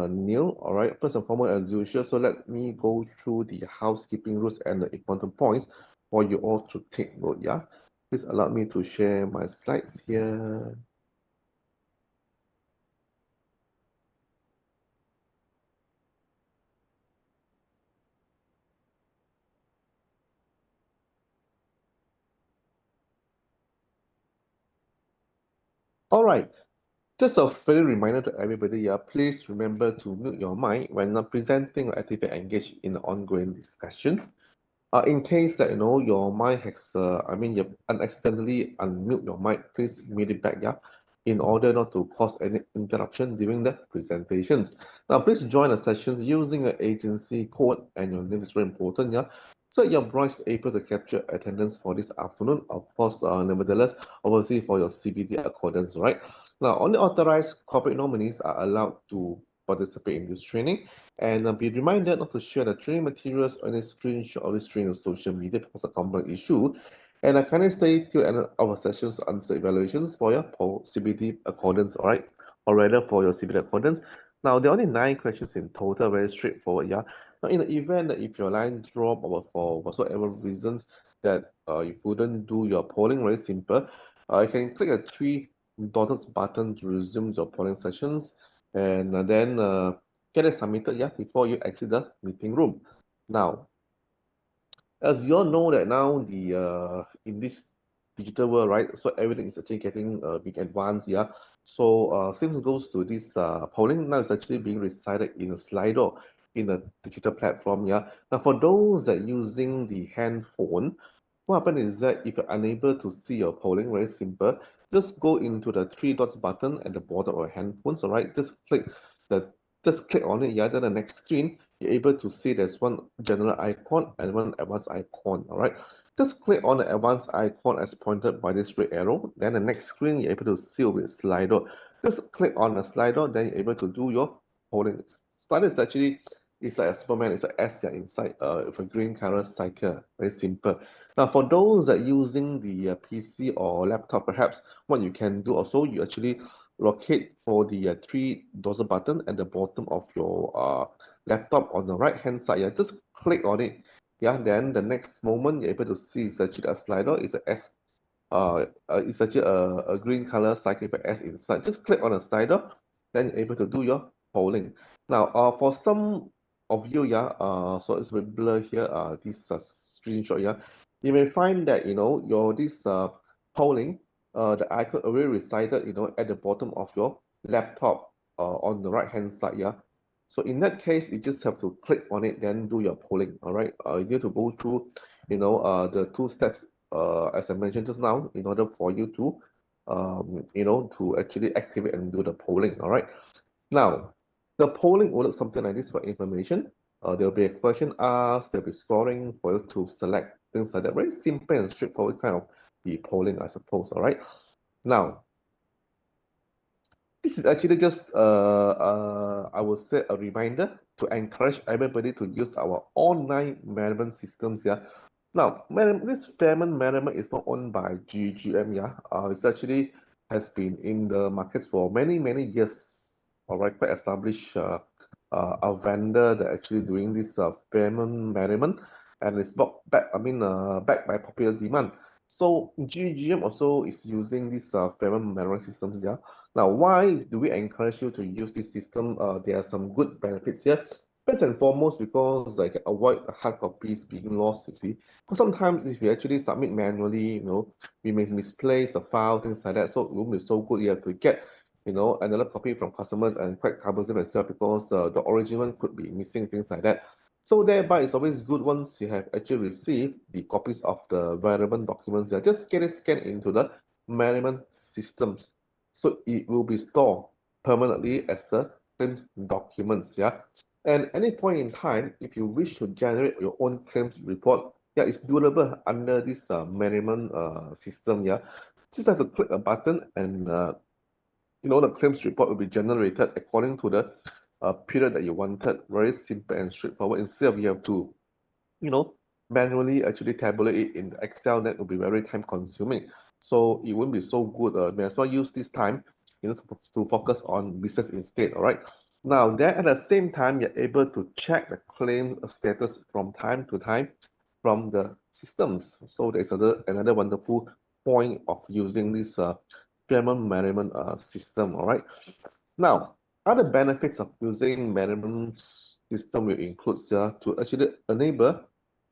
Neil. All right, first and foremost, as usual, so let me go through the housekeeping rules and the important points for you all to take note. Yeah, please allow me to share my slides here. All right, just a friendly reminder to everybody, yeah, please remember to mute your mic when not presenting or actively engaged in the ongoing discussion. In case that your mic has, you unaccidentally unmute your mic, please mute it back, yeah, in order not to cause any interruption during the presentations. Now, please join the sessions using an agency code, and your name is very important, yeah. So your branch is able to capture attendance for this afternoon. Of course, nevertheless, obviously for your CBD accordance, right? Now, only authorized corporate nominees are allowed to participate in this training. And be reminded not to share the training materials or any screenshot of this training on social media because of complex issue. And I kindly stay till the end of our sessions to answer evaluations for your CBD accordance, all right? Or rather for your CBD accordance. Now, there are only 9 questions in total, very straightforward, yeah. Now, in the event that if your line drop or for whatsoever reasons that you couldn't do your polling, very simple, you can click a 3 dotted button to resume your polling sessions. And then get it submitted, yeah, before you exit the meeting room. Now, as you all know that now the in this digital world, right? So everything is actually getting big advanced, yeah. So same goes to this polling now. It's actually being recited in a Slido in a digital platform, yeah. Now for those that using the handphone, what happens is that if you're unable to see your polling, very simple, just go into the 3 dots button at the bottom of your handphones, all right? The just click on it, yeah, then the next screen, you're able to see there's one general icon and one advanced icon, all right? Just click on the advanced icon as pointed by this red arrow. Then the next screen, you're able to see with Slido. Just click on the Slido, then you're able to do your polling. Slido is actually, it's like a Superman, it's an S there inside with a green color cycle, very simple. Now, for those that using the PC or laptop, perhaps what you can do also, you actually locate for the 3 dots button at the bottom of your laptop on the right hand side. Yeah, just click on it. Yeah, then the next moment you're able to see it's actually a slider. It's a S. It's actually a green color cycle with S inside. Just click on the slider, then you're able to do your polling. Now, for some of you, yeah, so it's a bit blur here. This screenshot, yeah, you may find that your this polling the icon already resided at the bottom of your laptop on the right hand side, yeah. So in that case you just have to click on it, then do your polling, all right. You need to go through the 2 steps as I mentioned just now in order for you to to actually activate and do the polling, all right. Now the polling will look something like this for information. There'll be a question asked, there'll be scoring for you to select, things like that. Very simple and straightforward kind of the polling, I suppose. All right. Now, this is actually just I would say a reminder to encourage everybody to use our online management systems. Yeah. Now, this Fairman management is not owned by GGM. Yeah. It's actually has been in the market for many years. All right, quite established. A vendor that actually doing this Fairman management, and it's backed by popular demand. So GGM also is using this Fairman management systems. Yeah. Now, why do we encourage you to use this system? There are some good benefits here. First and foremost, because I can avoid hard copies being lost, you see. Because sometimes if you actually submit manually, we may misplace the file, things like that. So it won't be so good. You have to get, another copy from customers, and quite cumbersome as well because the original could be missing, things like that. So thereby, it's always good once you have actually received the copies of the relevant documents. Yeah, just get it scanned into the management systems, so it will be stored permanently as a claims documents. Yeah, and any point in time, if you wish to generate your own claims report, yeah, it's doable under this management system. Yeah, just have to click a button, and the claims report will be generated according to the period that you wanted. Very simple and straightforward. Instead of you have to you know, manually actually tabulate it in the Excel, that will be very time consuming. So it won't be so good. May as well use this time, to focus on business instead. All right. Now, then at the same time, you're able to check the claim status from time to time from the systems. So there's another wonderful point of using this payment management system. All right. Now, other benefits of using management system will include to actually enable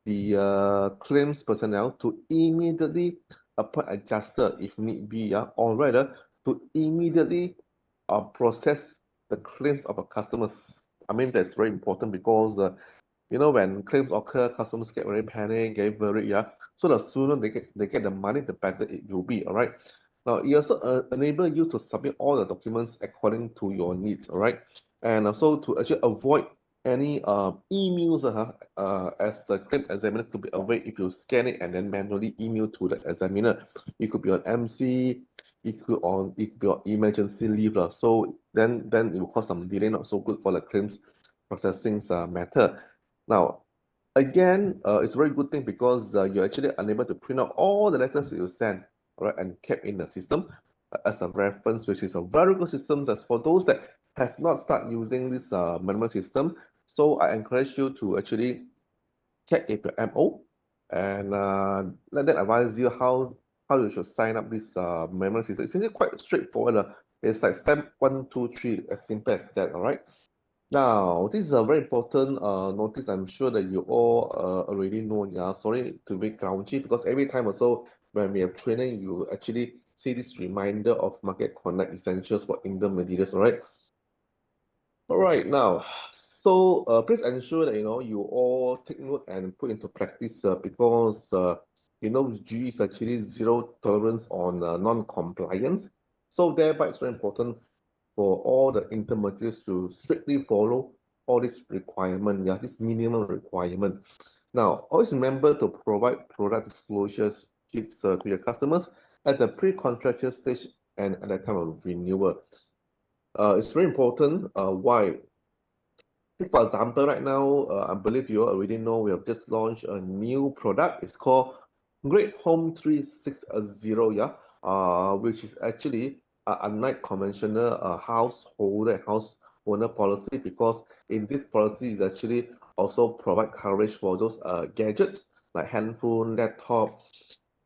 the claims personnel to immediately appoint adjuster if need be, or rather to immediately process the claims of a customers. I mean, that's very important because when claims occur, customers get very panic, get worried, yeah. So the sooner they get the money, the better it will be. All right. Now, it also enable you to submit all the documents according to your needs. All right, and also to actually avoid any emails as the claim examiner could be aware if you scan it and then manually email to the examiner. It could be on MC, it could be on emergency leave. So then it will cause some delay, not so good for the claims processing matter. Now, again, it's a very good thing because you're actually unable to print out all the letters that you send, all right, and kept in the system as a reference, which is a very good system. As for those that have not started using this management system, so I encourage you to actually check if your MO and let them advise you how you should sign up this management system. It's actually quite straightforward. It's like step 1, 2, 3, as simple as that. All right. Now, this is a very important notice. I'm sure that you all already know. Yeah, sorry to be grouchy because every time also when we have training, you actually see this reminder of Market Connect Essentials for intermediaries. All right. All right. Now, so please ensure that you all take note and put into practice because G is actually zero tolerance on non-compliance. So thereby it's very important for all the intermediaries to strictly follow all this requirement, yeah, this minimum requirement. Now, always remember to provide product disclosures sheets to your customers at the pre-contractual stage and at the time of renewal. It's very important. Why? For example, right now, I believe you already know we have just launched a new product. It's called Great Home 360, yeah, which is actually unlike conventional householder and house owner policy because in this policy is actually also provide coverage for those gadgets like handphone, laptop,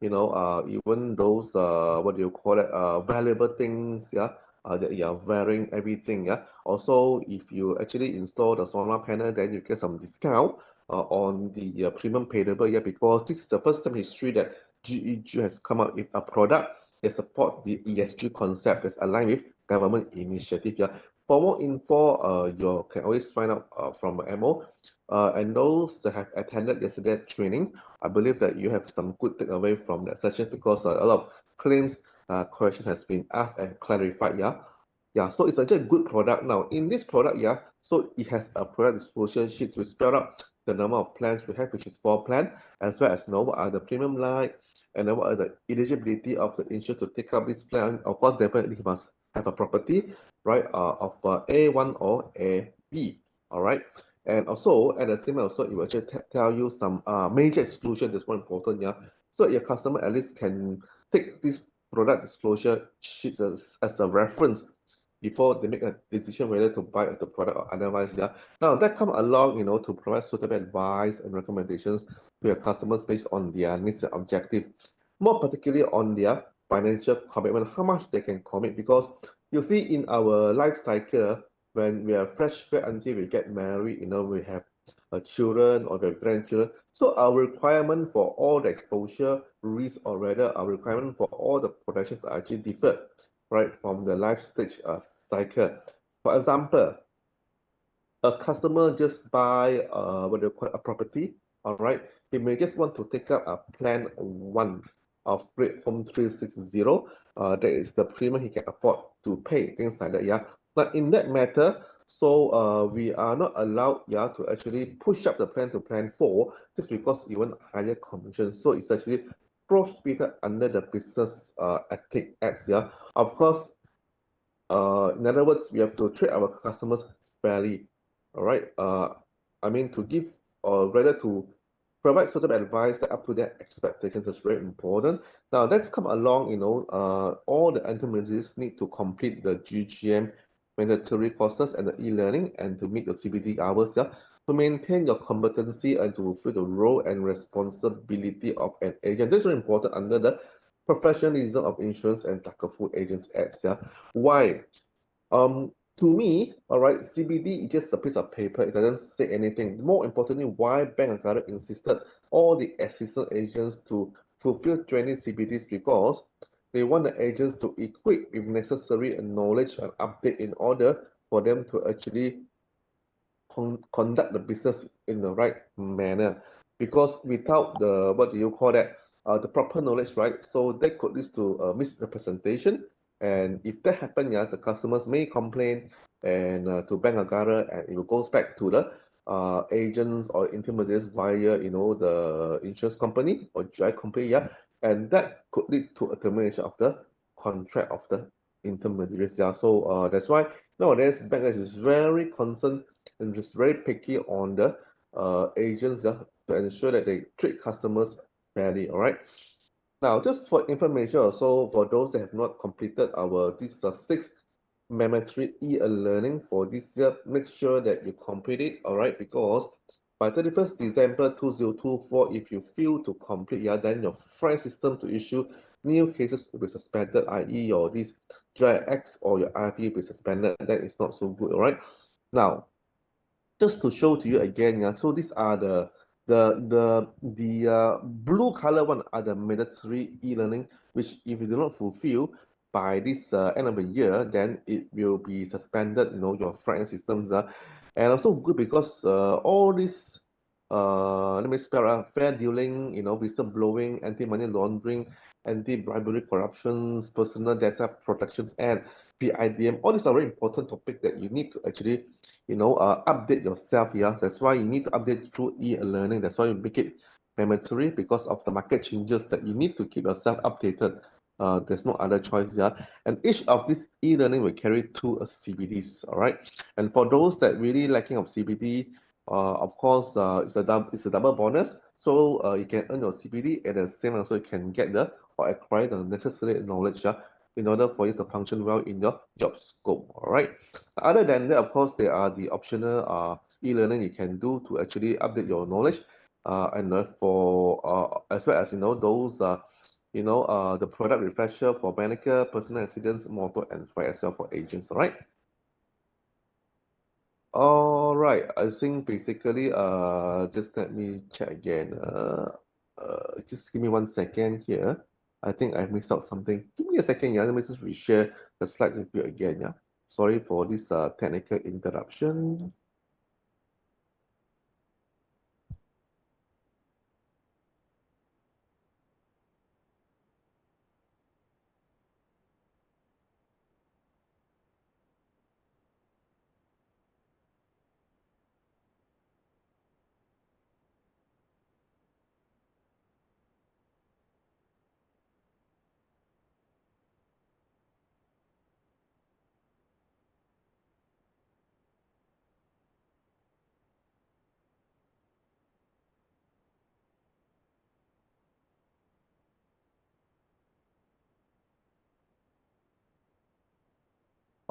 even those what do you call it, valuable things, yeah, that you are wearing, everything, yeah. Also, if you actually install the solar panel, then you get some discount on the premium payable, yeah, because this is the first time in history that GEG has come up with a product that support the ESG concept that's aligned with government initiative, yeah. For more info, you can always find out from MO. And those that have attended yesterday training, I believe that you have some good takeaway from that session because a lot of claims question has been asked and clarified. Yeah. So it's actually a good product now. In this product, yeah, so it has a product disclosure sheets which spell out the number of plans we have, which is 4 plans, as well as what are the premium like, and then what are the eligibility of the insured to take up this plan. Of course, definitely he must have a property, right, of A1 or AB. All right. And also at the same time, also it will actually tell you some major exclusion that's more important, yeah. So your customer at least can take this product disclosure sheets as a reference before they make a decision whether to buy the product or otherwise, yeah. Now that come along, to provide suitable advice and recommendations to your customers based on their needs and objective, more particularly on their financial commitment, how much they can commit, because you see in our life cycle, when we are fresh grad until we get married, we have children or we have grandchildren. So our requirement for all the exposure risk, or rather our requirement for all the protections are actually different, right, from the life stage cycle. For example, a customer just buy what do you call a property, all right, he may just want to take up a plan one of Great Home 360. That is the premium he can afford to pay, things like that, yeah. But in that matter, so we are not allowed, yeah, to actually push up the plan to plan 4 just because you want higher commission. So it's actually prohibited under the business ethic acts, yeah. Of course, in other words, we have to treat our customers fairly. All right. I mean, to give or rather to provide sort of advice that up to their expectations is very important. Now let's come along. All the intermediaries need to complete the GGM mandatory courses and the e-learning, and to meet your CPD hours, yeah, to maintain your competency and to fulfill the role and responsibility of an agent. This is very important under the Professionalism of Insurance and Takaful Agents Acts. Yeah, why? To me, all right, CBD is just a piece of paper. It doesn't say anything. More importantly, why Bank of Ghana insisted all the assistant agents to fulfill training CBDs, because they want the agents to equip with necessary knowledge and update in order for them to actually conduct the business in the right manner. Because without the, what do you call that, the proper knowledge, right? So that could lead to misrepresentation. And if that happens, yeah, the customers may complain and to Bank of Ghana, and it goes back to the agents or intermediaries via, the insurance company or GI company, yeah, and that could lead to a termination of the contract of the intermediaries, yeah. So that's why nowadays Bank is very concerned and just very picky on the agents, to ensure that they treat customers fairly. All right. Now, just for information also, for those that have not completed our this 6 mandatory e-learning for this year, make sure that you complete it. All right, because by 31st December 2024, if you fail to complete, yeah, then your French system to issue new cases will be suspended, i.e. your this GIX or your IFE will be suspended. That is not so good. All right. Now, just to show to you again, yeah, so these are the blue color one are the mandatory e-learning, which if you do not fulfill by this end of the year, then it will be suspended, your front end systems. And also good because all these let me spell out, fair dealing, whistleblowing, anti-money laundering, anti-bribery corruptions, personal data protections, and PIDM. All these are very important topics that you need to actually update yourself. Yeah, that's why you need to update through e-learning. That's why you make it mandatory, because of the market changes that you need to keep yourself updated. There's no other choice. Yeah, and each of these e-learning will carry 2 CBDs. All right, and for those that really lacking of CBD, of course, it's a double bonus. So you can earn your CBD, and the same also you can get the or acquire the necessary knowledge, in order for you to function well in your job scope. All right. Other than that, of course, there are the optional e-learning you can do to actually update your knowledge, and for as well as those the product refresher for medical, personal accidents, motor, and fire as well for agents. All right. All right. I think basically, just let me check again. Just give me 1 second here. I think I missed out something. Give me a second, yeah. Let me just reshare the slide with you again, yeah. Sorry for this technical interruption.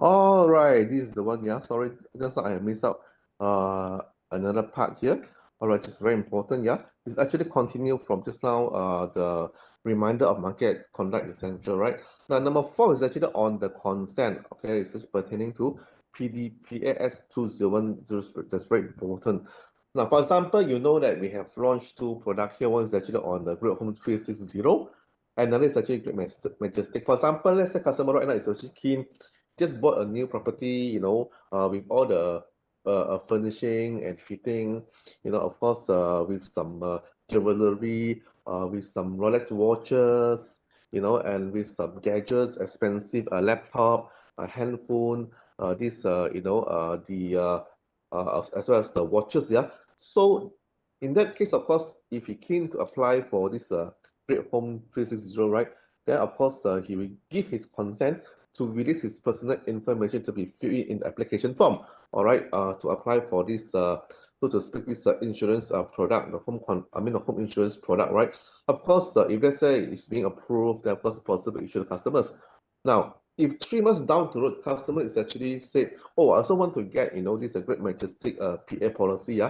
All right, this is the one. Yeah, sorry, just now I missed out uh another part here. All right, it's very important. Yeah, it's actually continue from just now. The reminder of market conduct essential. Right now, number 4 is actually on the consent. Okay, it's just pertaining to PDPAS 2010. That's very important. Now, for example, you know that we have launched 2 products here. One is actually on the Great Home 360, and another is actually Great Majestic. For example, let's say customer right now is actually keen, just bought a new property, with all the furnishing and fitting, of course, with some jewelry, with some Rolex watches, and with some gadgets, expensive laptop, a handphone, this, the as well as the watches, yeah. So in that case, of course, if he keen to apply for this Great Home 360, right, then of course he will give his consent to release his personal information to be filled in the application form. All right, to apply for this, so to speak, this insurance product, the home insurance product, right? Of course, if let's say it's being approved, then of course possible issue to customers. Now, if 3 months down the road, customer is actually said, oh, I also want to get, this a Great Majestic PA policy,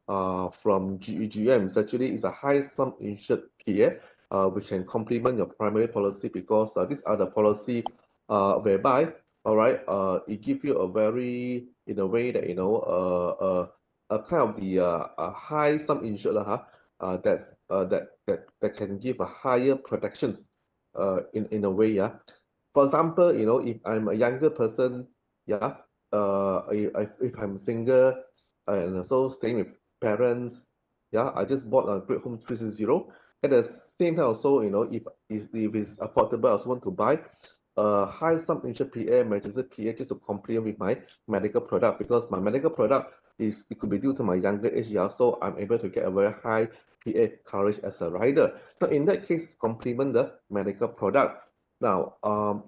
from GEGM. It's actually a high sum insured PA, which can complement your primary policy, because these are the policy whereby, all right, it gives you a very, in a way that, a kind of the a high sum insured, that can give a higher protections, in a way, yeah. For example, if I'm a younger person, yeah, if I'm single and also staying with parents, yeah, I just bought a Great Home 360. At the same time, also, if it's affordable, I also want to buy a high sum insured PA, emergency PA, just to complement with my medical product, because my medical product it could be due to my younger age, yeah, so I'm able to get a very high PA coverage as a rider. Now, in that case, complement the medical product. Now,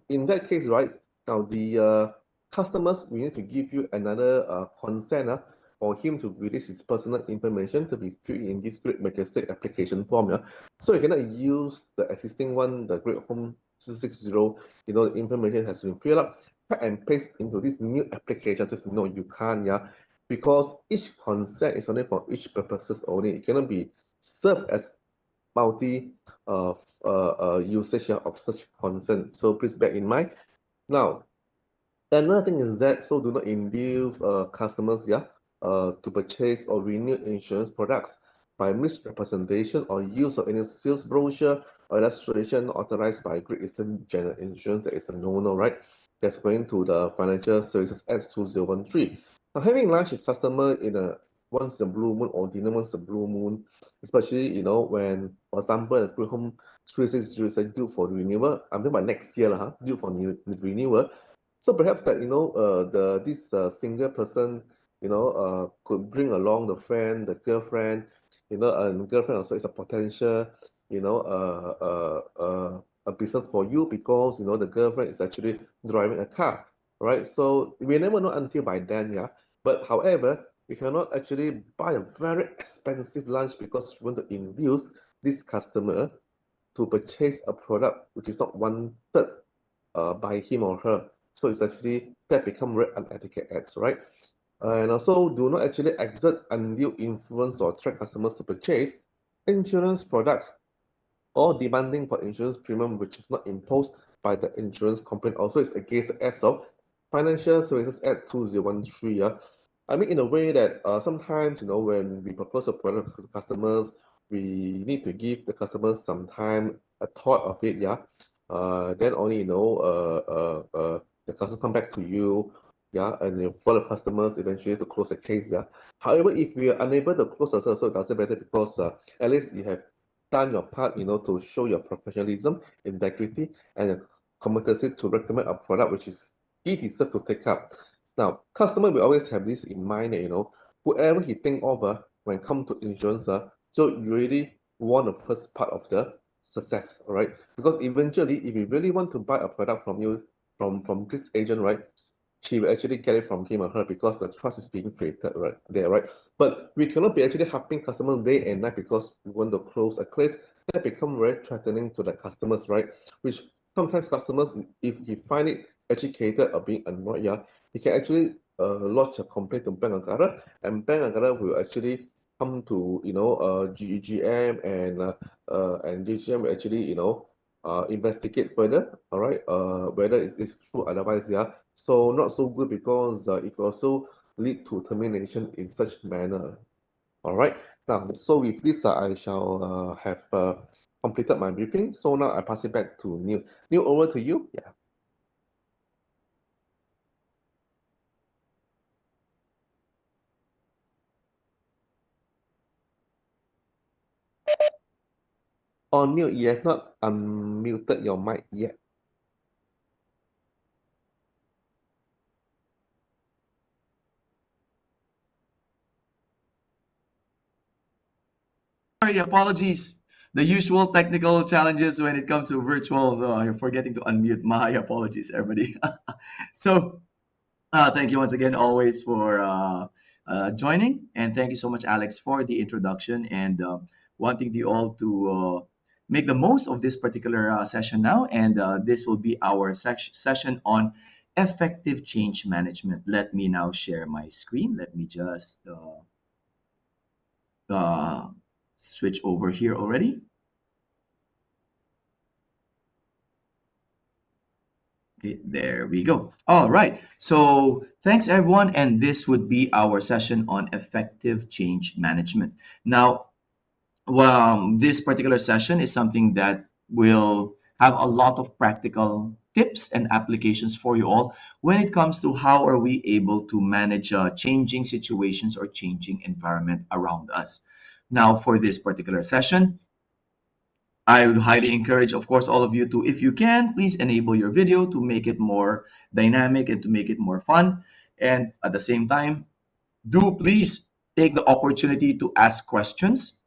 in that case, right, now the customers, we need to give you another consent for him to release his personal information to be filled in this Great Majestic application form. Yeah? So you cannot use the existing one, the Great Home 260, the information has been filled up, cut and paste into this new application. Says, no, you can't, yeah, because each consent is only for each purposes only. It cannot be served as multi usage of such consent. So please bear in mind. Now, another thing is that, so do not induce customers, to purchase or renew insurance products by misrepresentation or use of any sales brochure or illustration authorized by Great Eastern General Insurance. That is a no-no, right? That's going to the Financial Services Act 2013. Now, having lunch with customer in a once a blue moon or dinner once a blue moon, especially when, for example, the Great Home 360 is due for renewal. I'm talking about next year, due for renewal. So perhaps that this single person could bring along the friend, the girlfriend, and girlfriend also is a potential a business for you, because the girlfriend is actually driving a car, right? So we never know until by then, yeah. But however, we cannot actually buy a very expensive lunch because we want to induce this customer to purchase a product which is not wanted by him or her. So it's actually that become very unethical acts, right? And also do not actually exert undue influence or attract customers to purchase insurance products or demanding for insurance premium which is not imposed by the insurance company. Also, it's against the acts of Financial Services Act 2013. Yeah. I mean, in a way that sometimes, when we propose a product to customers, we need to give the customers some time, a thought of it, yeah. Then only, the customer come back to you, yeah, and you follow customers eventually to close the case, yeah. However, if we are unable to close the sale, so it doesn't matter, because at least you have done your part, to show your professionalism, integrity, and your competency to recommend a product which is he deserves to take up. Now, customer will always have this in mind that, whoever he think of when it comes to insurance, so you really want the first part of the success, all right? Because eventually, if you really want to buy a product from you, from this agent, right, she will actually get it from him or her, because the trust is being created right there, right? But we cannot be actually helping customers day and night because we want to close a case. That become very threatening to the customers, right? Which sometimes customers, if he find it educated or being annoyed, yeah, he can actually lodge a complaint to Bank Negara, and Bank Negara will actually come to GEGM, and GEGM will actually investigate further, all right, whether it's true otherwise, yeah. So not so good, because it could also lead to termination in such manner. All right. Now, so with this, I shall have completed my briefing. So now I pass it back to Neil. Neil, over to you. Yeah. Oh, Neil, you have not unmuted your mic yet. Sorry, apologies. The usual technical challenges when it comes to virtual, forgetting to unmute. My apologies, everybody. So, thank you once again, always, for joining. And thank you so much, Alex, for the introduction and wanting you all to make the most of this particular session now, and this will be our session on effective change management. Let me now share my screen. Let me just switch over here already. Okay, there we go. All right. So thanks everyone. And this would be our session on effective change management. Now, this particular session is something that will have a lot of practical tips and applications for you all when it comes to how are we able to manage changing situations or changing environment around us. Now, for this particular session, I would highly encourage, of course, all of you to, if you can, please enable your video to make it more dynamic and to make it more fun. And at the same time, do please take the opportunity to ask questions.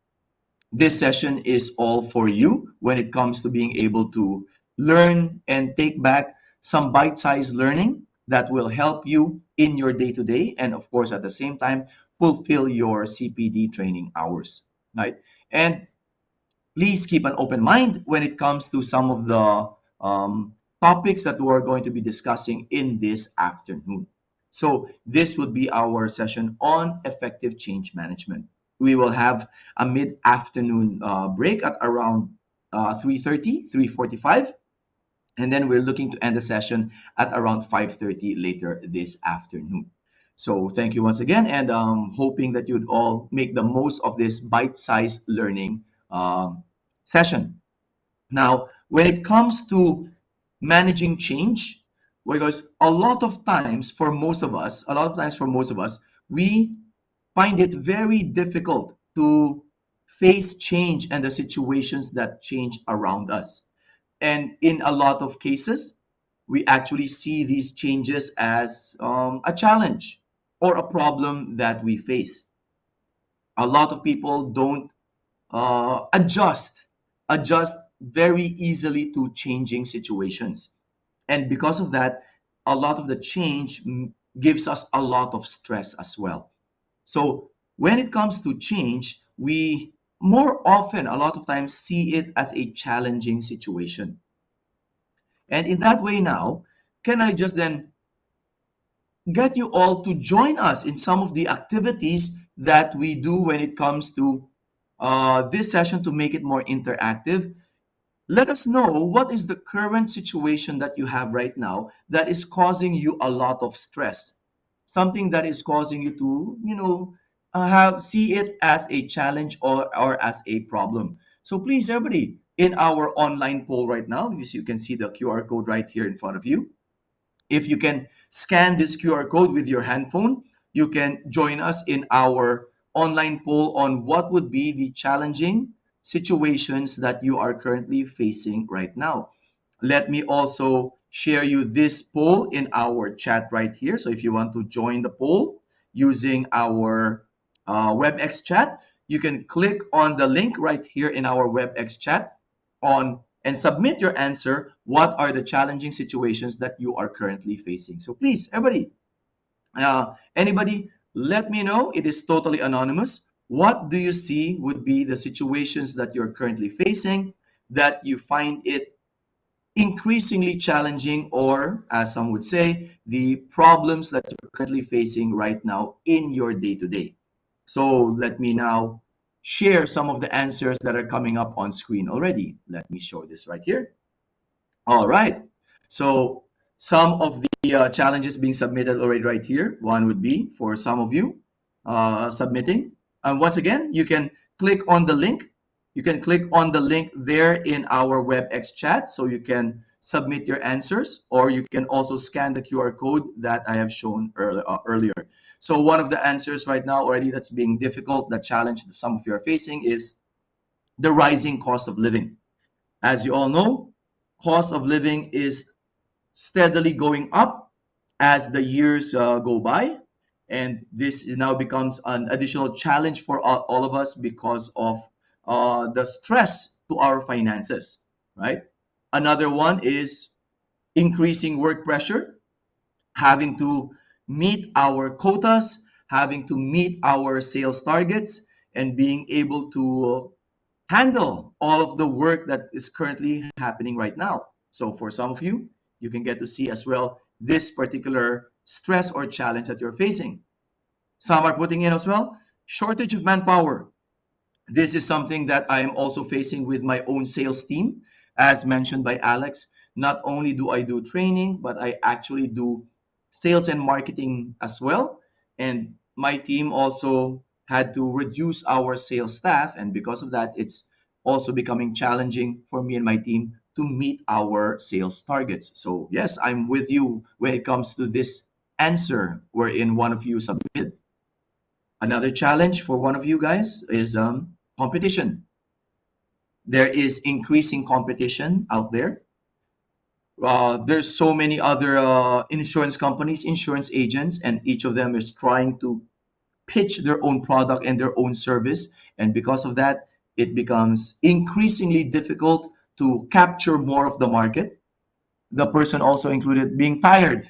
This session is all for you when it comes to being able to learn and take back some bite-sized learning that will help you in your day-to-day, and of course, at the same time, fulfill your CPD training hours, right? And please keep an open mind when it comes to some of the topics that we're going to be discussing in this afternoon. So this would be our session on effective change management. We will have a mid-afternoon break at around 3:30, 3:45, and then we're looking to end the session at around 5:30 later this afternoon. So thank you once again, and hoping that you'd all make the most of this bite-sized learning session. Now, when it comes to managing change, because a lot of times for most of us, we find it very difficult to face change and the situations that change around us. And in a lot of cases, we actually see these changes as a challenge or a problem that we face. A lot of people don't adjust very easily to changing situations. And because of that, a lot of the change gives us a lot of stress as well. So when it comes to change, we more often, a lot of times, see it as a challenging situation. And in that way now, can I just then get you all to join us in some of the activities that we do when it comes to this session to make it more interactive? Let us know what is the current situation that you have right now that is causing you a lot of stress, something that is causing you to, have see it as a challenge or as a problem. So please, everybody, in our online poll right now, you can see the QR code right here in front of you. If you can scan this QR code with your handphone, you can join us in our online poll on what would be the challenging situations that you are currently facing right now. Let me also share you this poll in our chat right here. So if you want to join the poll using our WebEx chat, you can click on the link right here in our WebEx chat on and submit your answer. What are the challenging situations that you are currently facing? So please, everybody, anybody, let me know. It is totally anonymous. What do you see would be the situations that you're currently facing that you find it increasingly challenging, or as some would say, the problems that you're currently facing right now in your day-to-day? So let me now share some of the answers that are coming up on screen already. Let me show this right here. All right. So some of the challenges being submitted already right here. One would be for some of you submitting. And once again, you can click on the link. You can click on the link there in our WebEx chat so you can submit your answers, or you can also scan the QR code that I have shown earlier. So one of the answers right now already that's being difficult, the challenge that some of you are facing is the rising cost of living. As you all know, cost of living is steadily going up as the years go by. And this now becomes an additional challenge for all of us because of the stress to our finances, right? Another one is increasing work pressure, having to meet our quotas, having to meet our sales targets, and being able to handle all of the work that is currently happening right now. So for some of you, you can get to see as well this particular stress or challenge that you're facing. Some are putting in as well shortage of manpower. This is something that I am also facing with my own sales team. As mentioned by Alex, not only do I do training, but I actually do sales and marketing as well. And my team also had to reduce our sales staff. And because of that, it's also becoming challenging for me and my team to meet our sales targets. So, yes, I'm with you when it comes to this answer wherein one of you submitted. Another challenge for one of you guys is competition. There is increasing competition out there. There's so many other insurance companies, insurance agents, and each of them is trying to pitch their own product and their own service. And because of that, it becomes increasingly difficult to capture more of the market. The person also included being tired,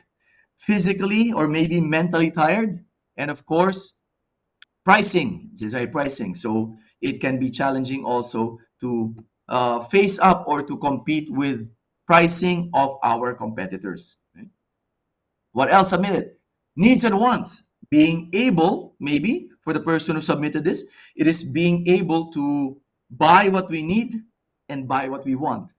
physically or maybe mentally tired. And of course, pricing. This is right, pricing. So it can be challenging also to face up or to compete with pricing of our competitors. Right? What else submitted? Needs and wants. Being able, maybe for the person who submitted this, it is being able to buy what we need and buy what we want.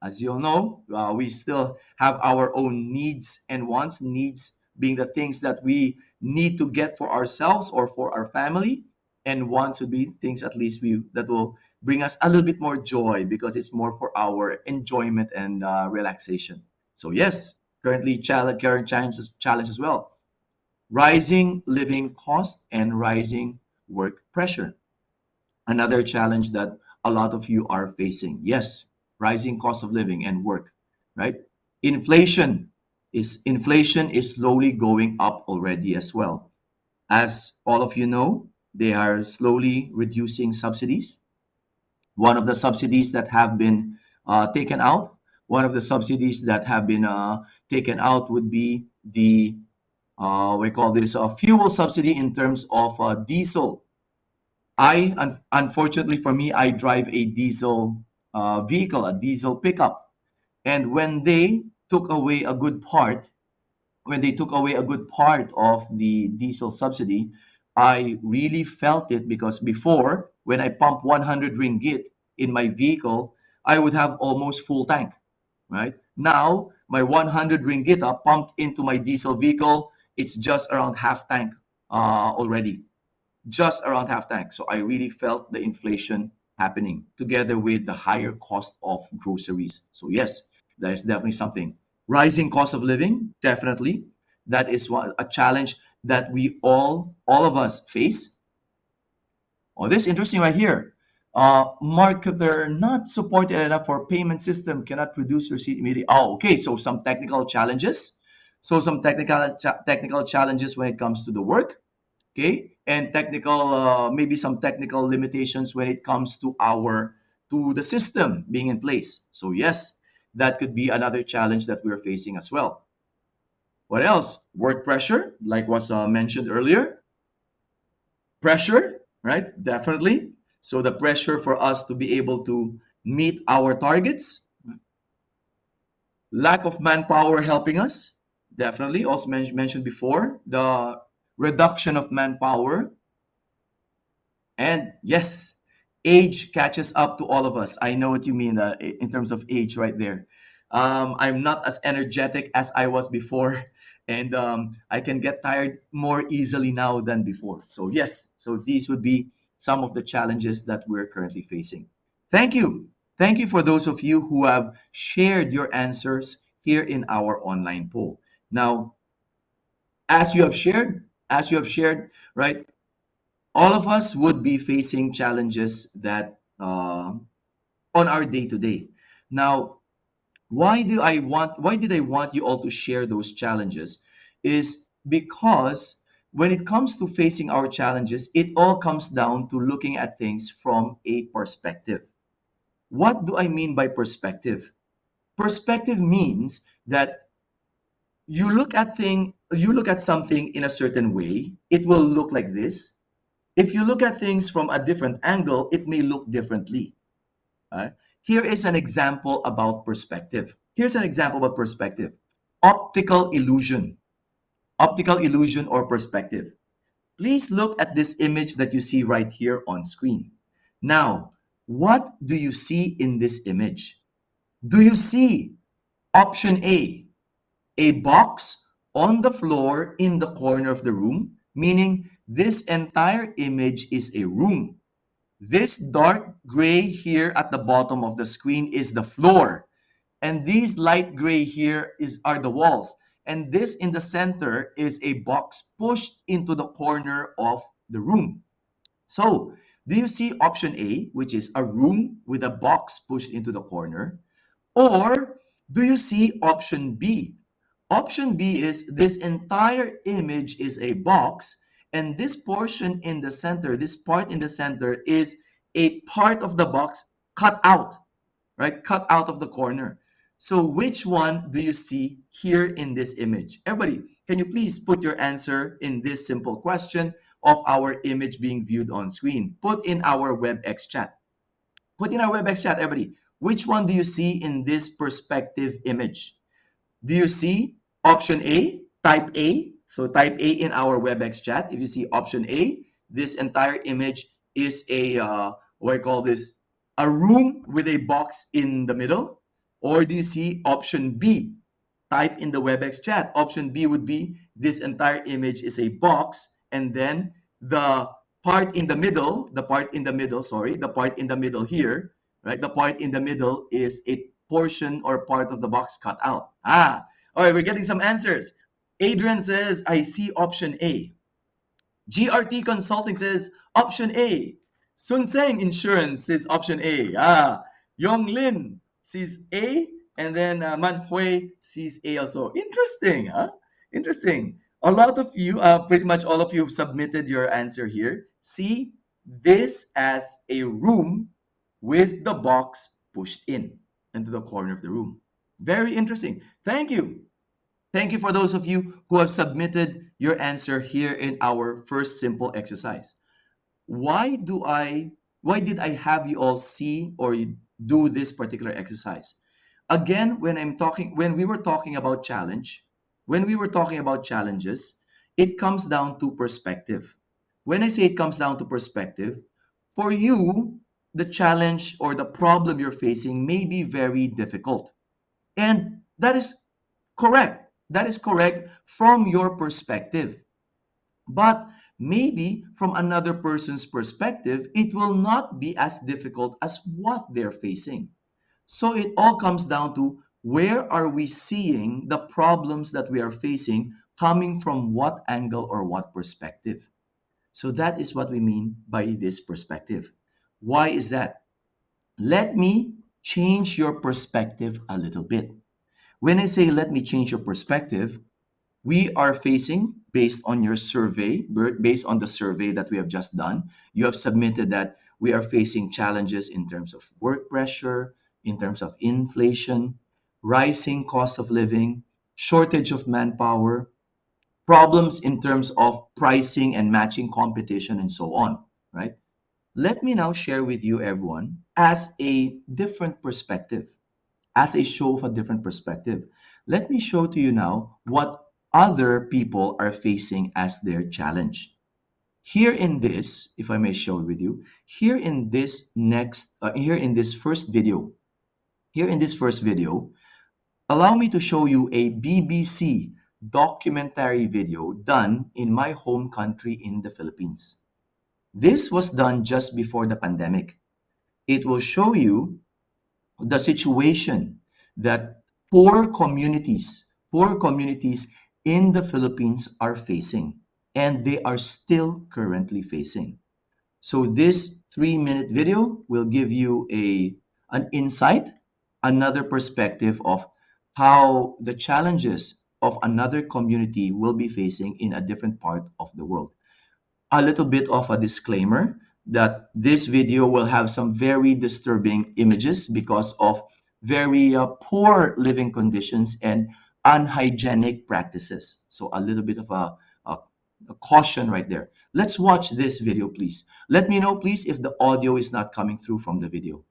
As you all know, we still have our own needs and wants. Needs being the things that we need to get for ourselves or for our family, and wants would be things at least we that will bring us a little bit more joy because it's more for our enjoyment and relaxation. So yes, current challenge as well. Rising living cost and rising work pressure. Another challenge that a lot of you are facing. Yes, rising cost of living and work, right? Inflation inflation is slowly going up already as well. As all of you know, they are slowly reducing subsidies. One of the subsidies that have been taken out, one of the subsidies that have been taken out would be the we call this a fuel subsidy in terms of diesel. Unfortunately for me, I drive a diesel vehicle, a diesel pickup. And when they took away a good part of the diesel subsidy, I really felt it because before, when I pump 100 ringgit in my vehicle, I would have almost full tank, right? Now, my 100 ringgit pumped into my diesel vehicle, it's just around half tank already, just around half tank. So I really felt the inflation happening together with the higher cost of groceries. So yes, that is definitely something. Rising cost of living, definitely. That is a challenge that we all of us face. Oh, this is interesting right here. Marketer not supported enough for payment system cannot produce receipt immediately. Oh, okay. So some technical challenges. So some technical challenges when it comes to the work, okay, and technical maybe some technical limitations when it comes to our to the system being in place. So yes, that could be another challenge that we're facing as well. What else? Work pressure, like was mentioned earlier. Pressure, right? Definitely. So the pressure for us to be able to meet our targets. Lack of manpower helping us, definitely. Also mentioned before, the reduction of manpower. And yes, age catches up to all of us. I know what you mean in terms of age right there. I'm not as energetic as I was before, and I can get tired more easily now than before. So, yes, so these would be some of the challenges that we're currently facing. Thank you. Thank you for those of you who have shared your answers here in our online poll. Now, as you have shared, right, all of us would be facing challenges that on our day to day. Now, why did I want you all to share those challenges is because when it comes to facing our challenges, it all comes down to looking at things from a perspective. What do I mean by perspective? Perspective means that you look at something in a certain way, it will look like this. If you look at things from a different angle, it may look differently. Right? Here is an example about perspective. Here's an example about perspective. Optical illusion. Optical illusion or perspective. Please look at this image that you see right here on screen. Now, what do you see in this image? Do you see option a box on the floor in the corner of the room, meaning this entire image is a room. This dark gray here at the bottom of the screen is the floor. And these light gray here are the walls. And this in the center is a box pushed into the corner of the room. So, do you see option A, which is a room with a box pushed into the corner? Or do you see option B? Option B is this entire image is a box, and this portion in the center, this part in the center is a part of the box cut out, right? Cut out of the corner. So which one do you see here in this image? Everybody, can you please put your answer in this simple question of our image being viewed on screen? Put in our WebEx chat. Put in our WebEx chat, everybody. Which one do you see in this perspective image? Do you see option A? Type A. So type A in our WebEx chat. If you see option A, this entire image is a what I call this, a room with a box in the middle. Or do you see option B? Type in the WebEx chat. Option B would be this entire image is a box, and then the part in the middle, the part in the middle here, right? The part in the middle is a portion or part of the box cut out. All right, we're getting some answers. Adrian says, I see option A. GRT Consulting says option A. Sun Seng Insurance says option A. Yong Lin sees A, and then Man Hui sees A also. Interesting, huh? Interesting. A lot of you, pretty much all of you have submitted your answer here. See this as a room with the box pushed in into the corner of the room. Very interesting. Thank you. Thank you for those of you who have submitted your answer here in our first simple exercise. Why did I have you all see or do this particular exercise? Again, when we were talking about challenges, it comes down to perspective. When I say it comes down to perspective, for you, the challenge or the problem you're facing may be very difficult. And that is correct. That is correct from your perspective. But maybe from another person's perspective, it will not be as difficult as what they're facing. So it all comes down to where are we seeing the problems that we are facing coming from what angle or what perspective. So that is what we mean by this perspective. Why is that? Let me change your perspective a little bit. When I say let me change your perspective, we are facing, based on your survey, based on the survey that we have just done, you have submitted that we are facing challenges in terms of work pressure, in terms of inflation, rising cost of living, shortage of manpower, problems in terms of pricing and matching competition, and so on, right? Let me now share with you, everyone, as a different perspective, as a show of a different perspective. Let me show to you now what other people are facing as their challenge. Here in this, if I may show it with you, here in this first video, allow me to show you a BBC documentary video done in my home country in the Philippines. This was done just before the pandemic. It will show you the situation that poor communities in the Philippines are facing, and they are still currently facing. So this 3-minute video will give you an insight, another perspective of how the challenges of another community will be facing in a different part of the world. A little bit of a disclaimer that this video will have some very disturbing images because of very poor living conditions and unhygienic practices. So a little bit of a caution right there. Let's watch this video, please. Let me know, please, if the audio is not coming through from the video.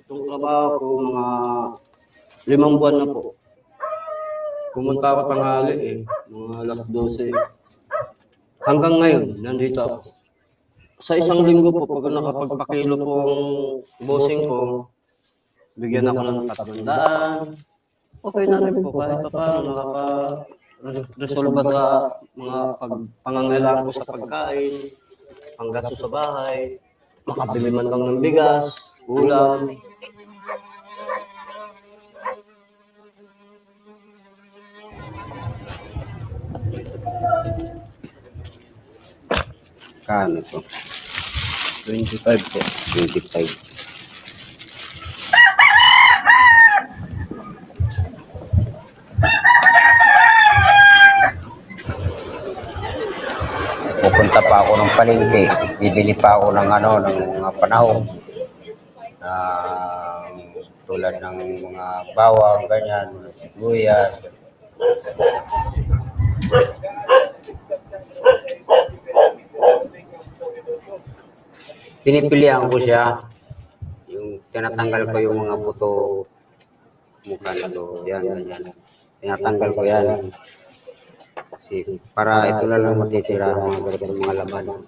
Itong trabaho ko, mga 5 buwan na po. Pumunta ako tanghali mga alas 12. Hanggang ngayon, nandito ako. Sa isang linggo po, pag nakapagpakilo po ang bossing ko, bigyan ako ng 300. Okay na rin po, kahit pa paano nakaka-resolve sa mga pangangailangan ko sa pagkain, panggasto sa bahay, makabili man lang ng bigas, ulam. Kano to? 25 po. 25. Pupunta pa ako ng palengke. Bibili pa ako ng ng mga panahon. Tulad ng mga bawang, ganyan, mga sibuyas. Pinipilihan ko siya. Yung tinatanggal ko yung mga buto mukha nito. Yan, ganyan. Tinatanggal ko yan. Kasi para ito na lang matitira mga ganitong mga laman.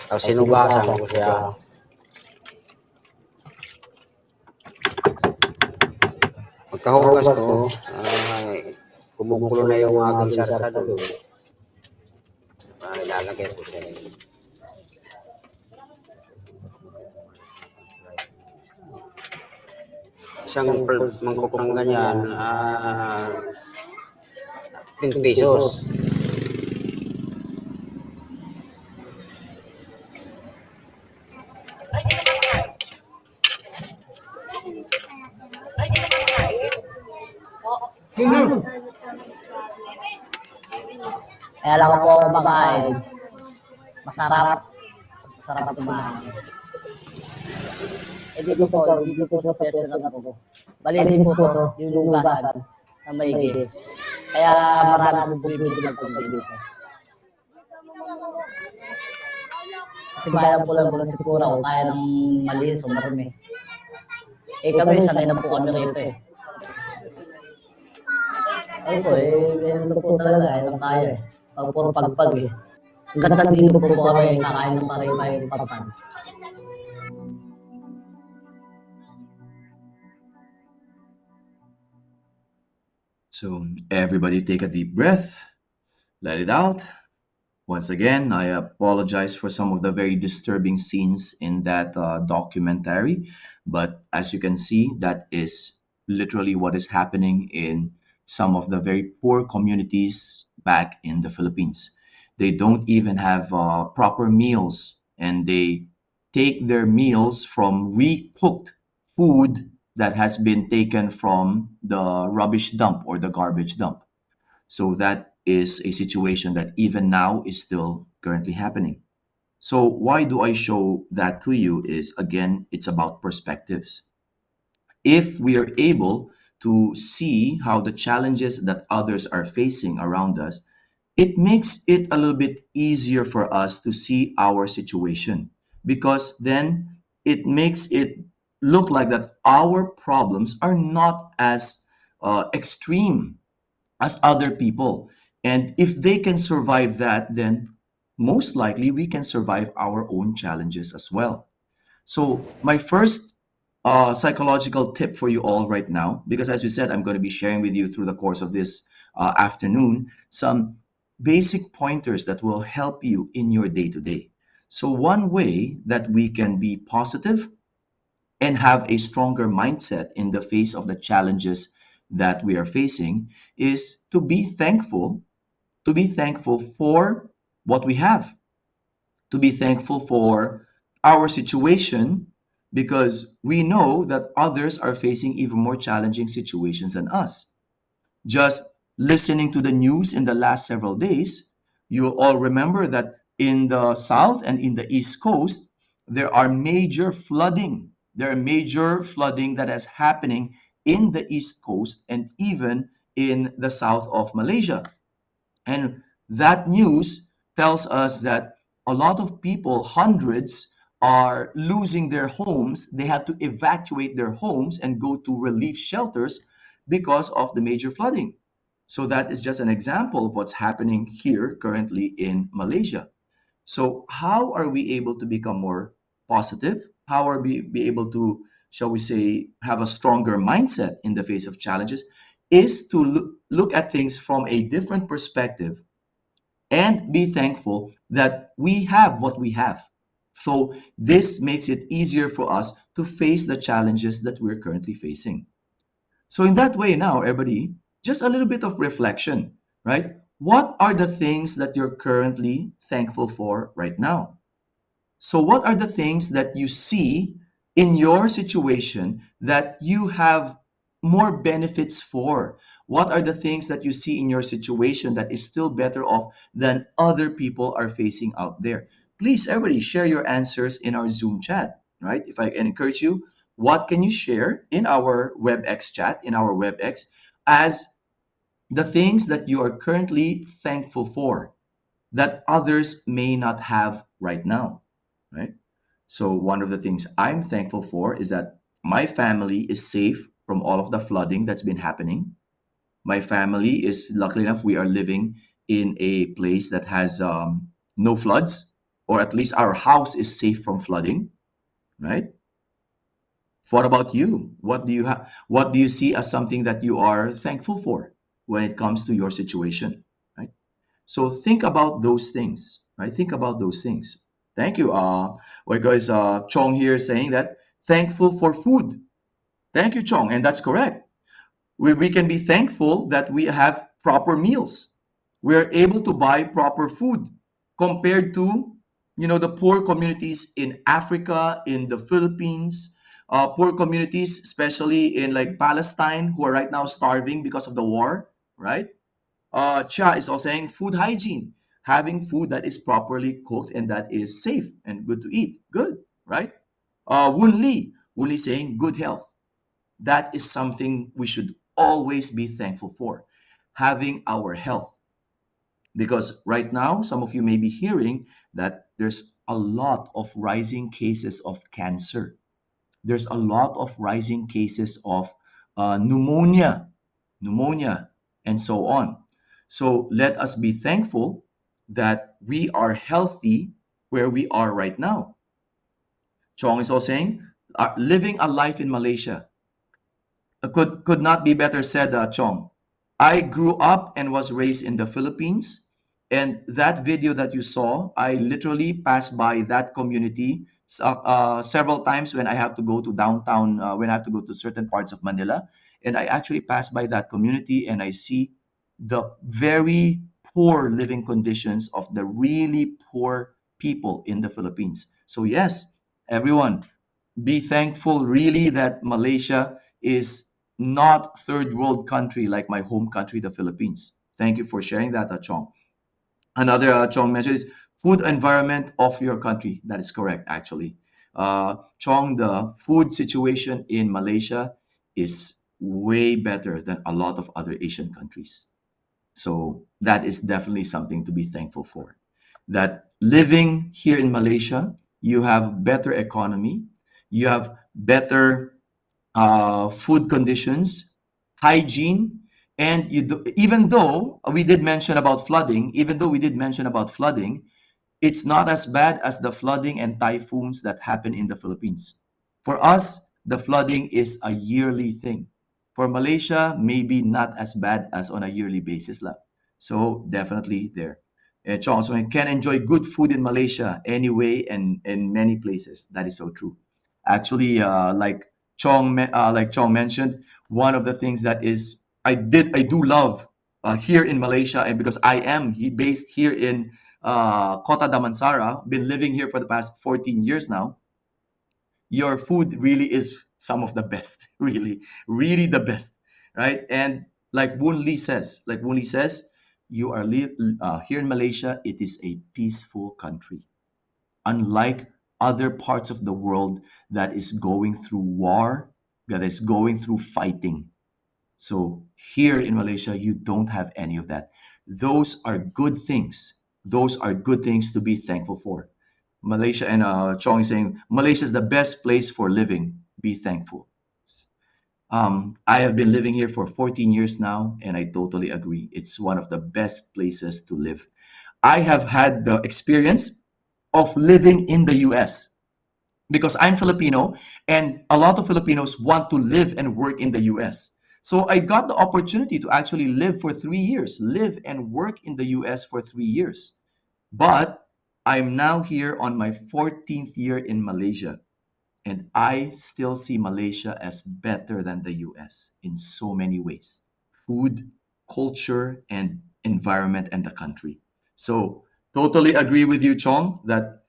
Tapos sinugasan ko siya. Pagkahugas ko, kumukulo na yung aking sarsado doon. Ilalagay ko siya. Isang mangkok ng ganyan, 10 pesos. Kaya lang po ako kumakain. Masarap. Masarap kumain. Dito po sa pwesto na po. Malinis po to, yung lugasan na maigi. Kaya marami po bibili magpunta dito. Tibayan po lang si Pura kung kaya ng malinis o marumi. Kami sanay na po kami rito Ay po meron po talaga lang kaya Pag puro pagpag Ang ganda dito po kami, kakain ng marimay yung pagpag. So everybody take a deep breath, let it out. Once again, I apologize for some of the very disturbing scenes in that documentary, but as you can see, that is literally what is happening in some of the very poor communities back in the Philippines. They don't even have proper meals, and they take their meals from recooked food that has been taken from the rubbish dump or the garbage dump. So that is a situation that even now is still currently happening. So why do I show that to you is again, it's about perspectives. If we are able to see how the challenges that others are facing around us, it makes it a little bit easier for us to see our situation because then it makes it look like that our problems are not as extreme as other people. And if they can survive that, then most likely we can survive our own challenges as well. So, my first psychological tip for you all right now, because as we said, I'm going to be sharing with you through the course of this afternoon some basic pointers that will help you in your day to day. So, one way that we can be positive and have a stronger mindset in the face of the challenges that we are facing is to be thankful for what we have, to be thankful for our situation, because we know that others are facing even more challenging situations than us. Just listening to the news in the last several days, you all remember that in the south and in the east coast, there are major flooding. There are major flooding that is happening in the east coast and even in the south of Malaysia. And that news tells us that a lot of people, hundreds, are losing their homes. They have to evacuate their homes and go to relief shelters because of the major flooding. So that is just an example of what's happening here currently in Malaysia. So how are we able to become more positive? How are we be able to, shall we say, have a stronger mindset in the face of challenges? Is to look at things from a different perspective and be thankful that we have what we have. So this makes it easier for us to face the challenges that we're currently facing. So in that way now, everybody, just a little bit of reflection, right? What are the things that you're currently thankful for right now? So what are the things that you see in your situation that you have more benefits for? What are the things that you see in your situation that is still better off than other people are facing out there? Please, everybody, share your answers in our Zoom chat, right? If I can encourage you, what can you share in our WebEx chat, in our WebEx, as the things that you are currently thankful for that others may not have right now, right? So, one of the things I'm thankful for is that my family is safe from all of the flooding that's been happening. My family is, luckily enough, we are living in a place that has no floods, or at least our house is safe from flooding, right? What about you? What do you have? What do you see as something that you are thankful for when it comes to your situation, right? So think about those things, right? Think about those things. Thank you. What guys, Chong here saying that thankful for food. Thank you, Chong, and that's correct. We can be thankful that we have proper meals. We are able to buy proper food compared to, the poor communities in Africa, in the Philippines, poor communities, especially in like Palestine, who are right now starving because of the war, right? Chia is also saying food hygiene, having food that is properly cooked and that is safe and good to eat. Good, right? Woon Lee saying good health. That is something we should always be thankful for, having our health. Because right now, some of you may be hearing that there's a lot of rising cases of cancer. There's a lot of rising cases of pneumonia, and so on. So let us be thankful that we are healthy where we are right now. Chong is also saying, living a life in Malaysia. Could not be better said, Chong. I grew up and was raised in the Philippines, and that video that you saw, I literally passed by that community several times when I have to go to downtown, when I have to go to certain parts of Manila, and I actually pass by that community and I see the very poor living conditions of the really poor people in the Philippines. So yes, everyone, be thankful really that Malaysia is not third world country like my home country, the Philippines. Thank you for sharing that, Chong. Another Chong mentioned is food environment of your country. That is correct, actually. Chong, the food situation in Malaysia is way better than a lot of other Asian countries. So that is definitely something to be thankful for. That living here in Malaysia, you have better economy, you have better food conditions, hygiene, and even though we did mention about flooding, it's not as bad as the flooding and typhoons that happen in the Philippines. For us, the flooding is a yearly thing. For Malaysia, maybe not as bad as on a yearly basis lah. So definitely there. Chong, so I can enjoy good food in Malaysia anyway and in many places. That is so true. Actually, like Chong mentioned, one of the things that is I do love here in Malaysia, and because I am based here in Kota Damansara, been living here for the past 14 years now. Your food really is some of the best, really the best, right? And like Woon Lee says, you are here in Malaysia. It is a peaceful country, unlike other parts of the world that is going through war, that is going through fighting. So here in Malaysia, you don't have any of that. Those are good things. Those are good things to be thankful for. Malaysia, and Chong is saying Malaysia is the best place for living. Be thankful. I have been living here for 14 years now, and I totally agree. It's one of the best places to live. I have had the experience of living in the US because I'm Filipino, and a lot of Filipinos want to live and work in the US. So I got the opportunity to actually live for 3 years, live and work in the US for 3 years. But I'm now here on my 14th year in Malaysia, and I still see Malaysia as better than the US in so many ways: food, culture, and environment, and the country. So, totally agree with you, Chong, that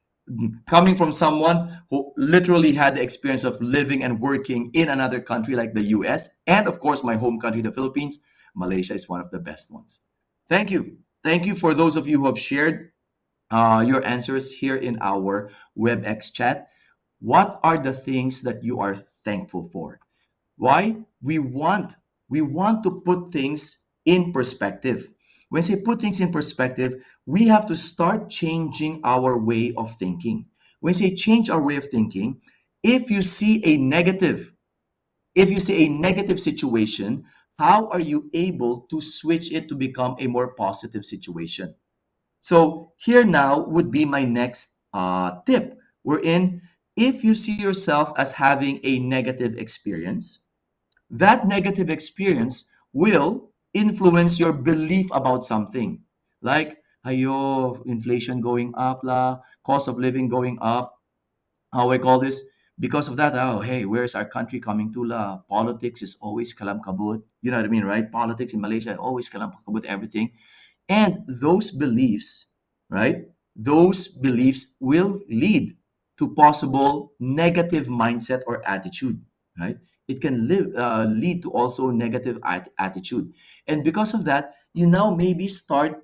coming from someone who literally had the experience of living and working in another country like the US, and of course, my home country, the Philippines, Malaysia is one of the best ones. Thank you. Thank you for those of you who have shared your answers here in our WebEx chat. What are the things that you are thankful for? Why? We want to put things in perspective. When I say put things in perspective, we have to start changing our way of thinking. When I say change our way of thinking, if you see a negative, if you see a negative situation, how are you able to switch it to become a more positive situation? So here now would be my next tip. Wherein, if you see yourself as having a negative experience, that negative experience will influence your belief about something. Like, ayo, inflation going up la, cost of living going up. How I call this? Because of that, oh, hey, where's our country coming to la? Politics is always kalam kabut. You know what I mean, right? Politics in Malaysia always kalam kabut everything. And those beliefs, right? Those beliefs will lead to possible negative mindset or attitude, right? It can lead to also negative attitude. And because of that, you now maybe start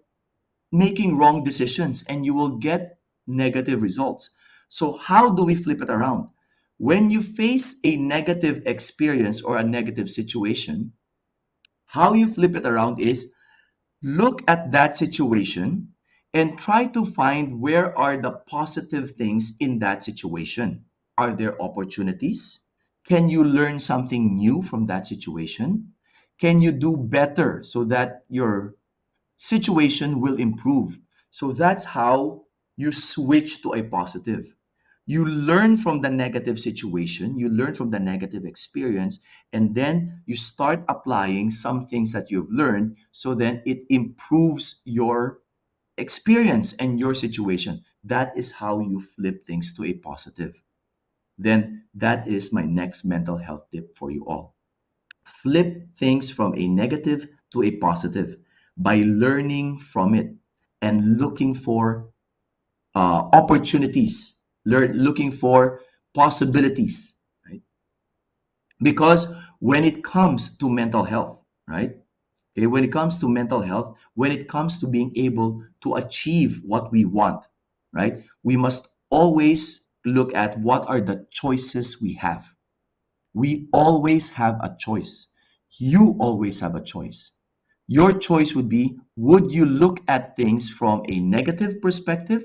making wrong decisions and you will get negative results. So, how do we flip it around? When you face a negative experience or a negative situation, how you flip it around is look at that situation and try to find where are the positive things in that situation. Are there opportunities? Can you learn something new from that situation? Can you do better so that your situation will improve? So that's how you switch to a positive. You learn from the negative situation, you learn from the negative experience, and then you start applying some things that you've learned so then it improves your experience and your situation. That is how you flip things to a positive. Then that is my next mental health tip for you all. Flip things from a negative to a positive by learning from it and looking for opportunities, looking for possibilities, right? Because when it comes to mental health, right? Okay, when it comes to mental health, when it comes to being able to achieve what we want, right? We must always look at what are the choices we have. We always have a choice. You always have a choice. Your choice would be, would you look at things from a negative perspective,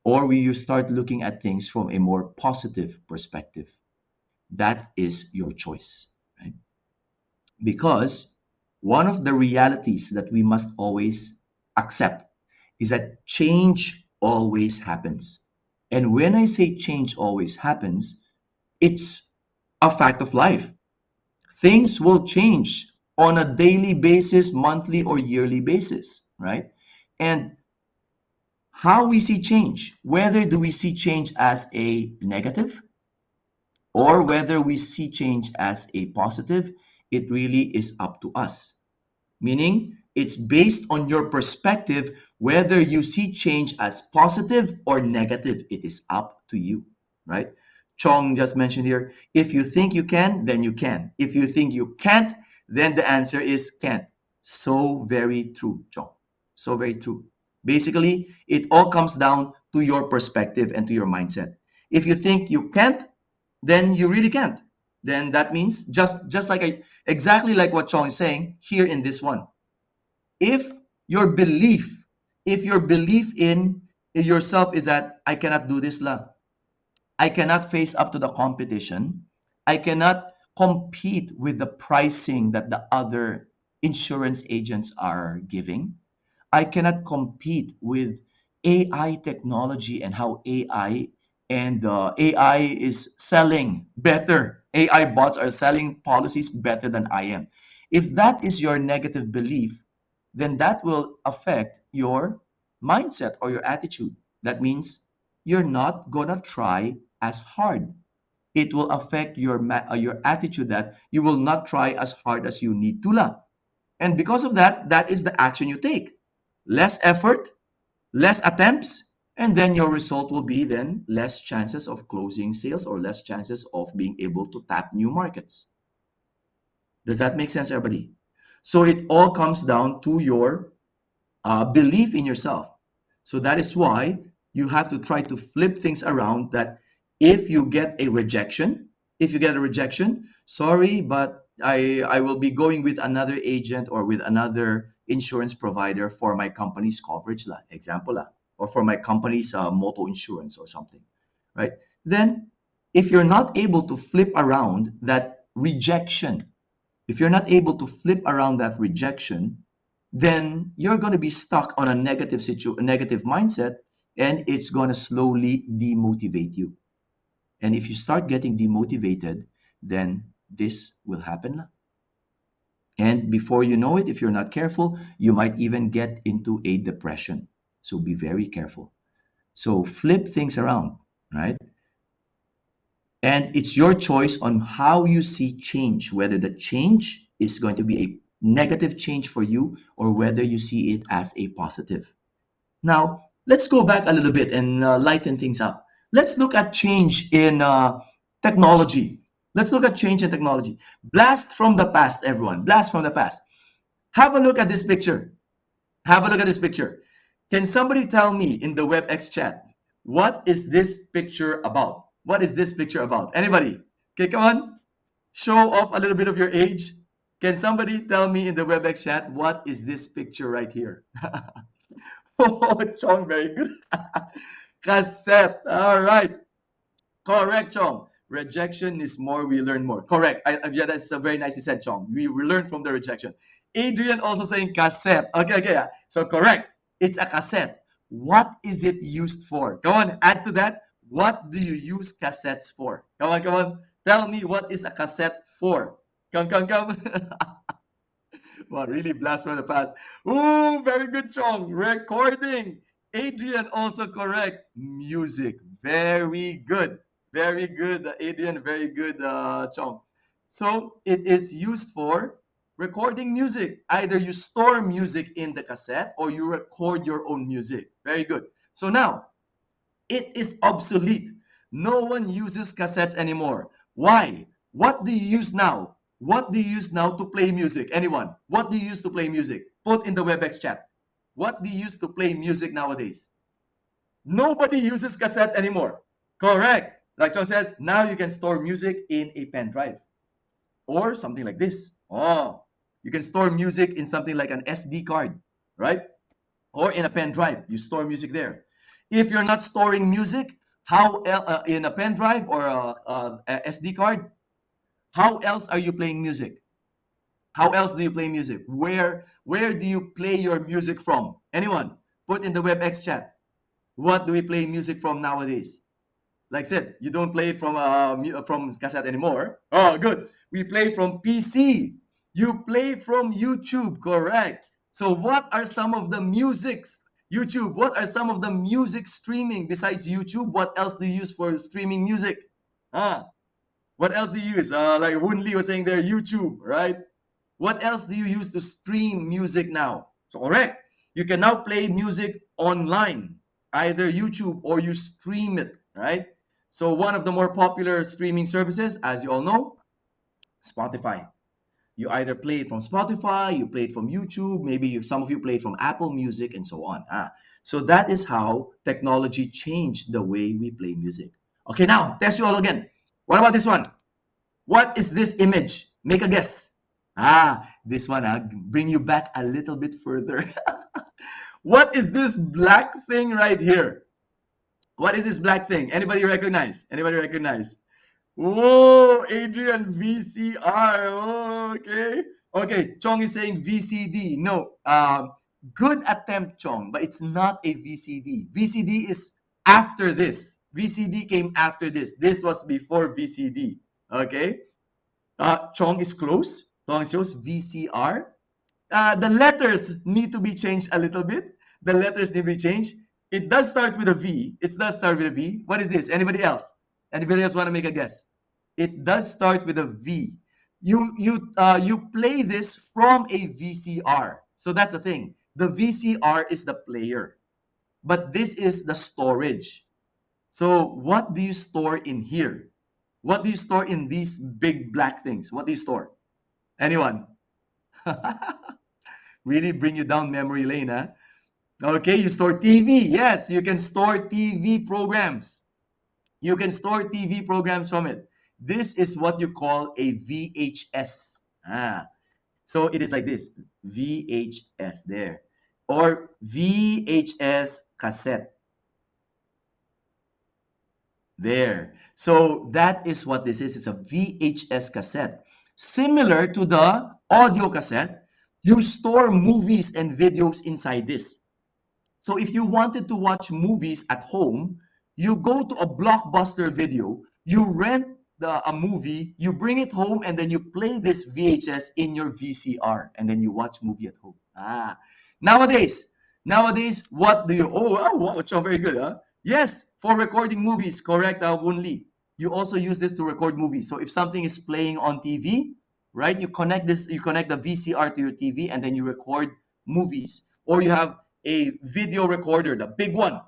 or will you start looking at things from a more positive perspective? That is your choice, right? Because one of the realities that we must always accept is that change always happens. And when I say change always happens, it's a fact of life. things will change on a daily basis, monthly or yearly basis, right? And how we see change, whether do we see change as a negative or whether we see change as a positive, it really is up to us. Meaning, it's based on your perspective whether you see change as positive or negative. It is up to you, right? Chong just mentioned here, if you think you can, then you can. If you think you can't, then the answer is can't. So very true, Chong. So very true. Basically, it all comes down to your perspective and to your mindset. If you think you can't, then you really can't. Then that means just like exactly like what Chong is saying here in this one. If your belief, if your belief in yourself is that I cannot do this la, I cannot face up to the competition, I cannot compete with the pricing that the other insurance agents are giving, I cannot compete with AI technology and how AI is selling better. AI bots are selling policies better than I am. If that is your negative belief, then that will affect your mindset or your attitude. That means you're not gonna try as hard. It will affect your attitude that you will not try as hard as you need to la. And because of that, that is the action you take. Less effort, less attempts, and then your result will be then less chances of closing sales or less chances of being able to tap new markets. Does that make sense, everybody? So it all comes down to your belief in yourself. So that is why you have to try to flip things around that if you get a rejection, sorry, but I will be going with another agent or with another insurance provider for my company's coverage, la, example, la, or for my company's motor insurance or something, right? Then if you're not able to flip around that rejection, if you're not able to flip around that rejection, then you're going to be stuck on a negative mindset, and it's going to slowly demotivate you. And if you start getting demotivated, then this will happen. And before you know it, if you're not careful, you might even get into a depression. So be very careful. So flip things around, right? And it's your choice on how you see change, whether the change is going to be a negative change for you or whether you see it as a positive. Now, let's go back a little bit and lighten things up. Let's look at change in technology. Let's look at change in technology. Blast from the past, everyone. Blast from the past. Have a look at this picture. Have a look at this picture. Can somebody tell me in the WebEx chat, what is this picture about? What is this picture about? Anybody? Okay, come on. Show off a little bit of your age. Can somebody tell me in the WebEx chat, what is this picture right here? Oh, Chong, very good. Cassette. All right. Correct, Chong. Rejection is more, we learn more. Correct. Yeah, that's very nicely said, Chong. We learn from the rejection. Adrian also saying cassette. Okay. Yeah. So correct. It's a cassette. What is it used for? Come on, add to that. What do you use cassettes for? Come on. Tell me what is a cassette for? Come. Wow, really blast from the past. Ooh, very good, Chong. Recording. Adrian also correct. Music. Very good. Very good, Adrian. Very good, Chong. So it is used for recording music. Either you store music in the cassette or you record your own music. Very good. So now, it is obsolete. No one uses cassettes anymore. Why? What do you use now? What do you use now to play music? Anyone? What do you use to play music? Put in the WebEx chat. What do you use to play music nowadays? Nobody uses cassette anymore. Correct. Like John says, now you can store music in a pen drive or something like this. Oh, you can store music in something like an SD card, right? Or in a pen drive. You store music there. If you're not storing music, how in a pen drive or a SD card, how else are you playing music? How else do you play music? Where do you play your music from? Anyone? Put in the WebEx chat. What do we play music from nowadays? Like I said, you don't play from cassette anymore. Oh, good. We play from PC. You play from YouTube, correct? So what are some of the musics? YouTube. What are some of the music streaming besides YouTube? What else do you use for streaming music? Ah, what else do you use? Like Woon Lee was saying there, YouTube, right? What else do you use to stream music now? So correct. You can now play music online, either YouTube or you stream it, right? So one of the more popular streaming services, as you all know, Spotify. You either play it from Spotify, you play it from YouTube, maybe some of you play it from Apple Music, and so on. So that is how technology changed the way we play music. Okay, now test you all again. What about this one? What is this image? Make a guess. This one, bring you back a little bit further. What is this black thing right here? What is this black thing? Anybody recognize? Anybody recognize? Whoa, Adrian, VCR. Oh, okay. Okay, Chong is saying VCD. No, good attempt, Chong, but it's not a VCD. VCD is after this. VCD came after this. This was before VCD. Okay. Chong is close. Chong shows VCR. The letters need to be changed a little bit. The letters need to be changed. It does start with a V. It does start with a V. What is this? Anybody else? Anybody else want to make a guess? It does start with a V. You play this from a VCR. So that's the thing. The VCR is the player, but this is the storage. So what do you store in here? What do you store in these big black things? What do you store? Anyone? Really bring you down memory lane, huh? Okay, you store TV. Yes, you can store TV programs. You can store TV programs from it. This is what you call a VHS. So it is like this, VHS there, or VHS cassette. There. So that is what this is. It's a VHS cassette. Similar to the audio cassette, you store movies and videos inside this. So if you wanted to watch movies at home, you go to a Blockbuster Video, you rent a movie, you bring it home, and then you play this VHS in your VCR, and then you watch movie at home. Nowadays, what do you? Wow, very good, huh? Yes, for recording movies, correct, Woon Lee. You also use this to record movies. So if something is playing on TV, right, you connect the VCR to your TV, and then you record movies. Or you have a video recorder, the big one.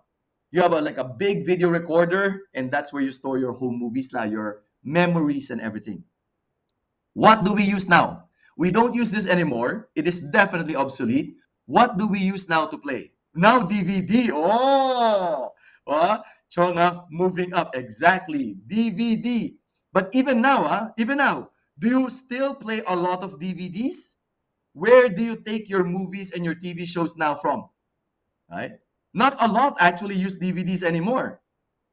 You have a big video recorder, and that's where you store your home movies, your memories and everything. What do we use now? We don't use this anymore. It is definitely obsolete. What do we use now to play? Now DVD. Chong, moving up. Exactly. DVD. But even now, do you still play a lot of DVDs? Where do you take your movies and your TV shows now from? Right? Not a lot actually use DVDs anymore,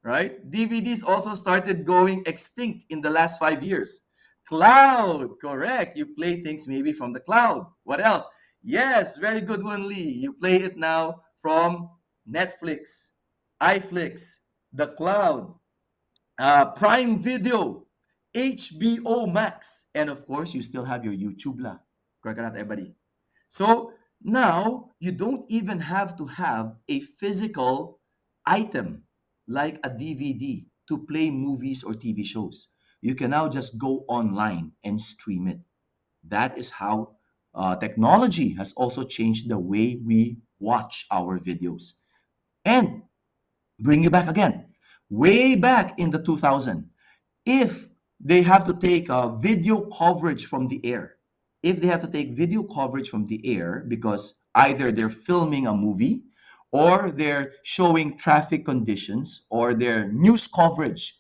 right? DVDs also started going extinct in the last 5 years. Cloud, correct. You play things maybe from the cloud. What else? Yes, very good one, Lee. You play it now from Netflix, iFlix, the cloud, Prime Video, HBO Max, and of course, you still have your YouTube la. Correct, everybody. So now, you don't even have to have a physical item like a DVD to play movies or TV shows. You can now just go online and stream it. That is how technology has also changed the way we watch our videos. And bring you back again, way back in the 2000s, if they have to take video coverage from the air, because either they're filming a movie or they're showing traffic conditions or their news coverage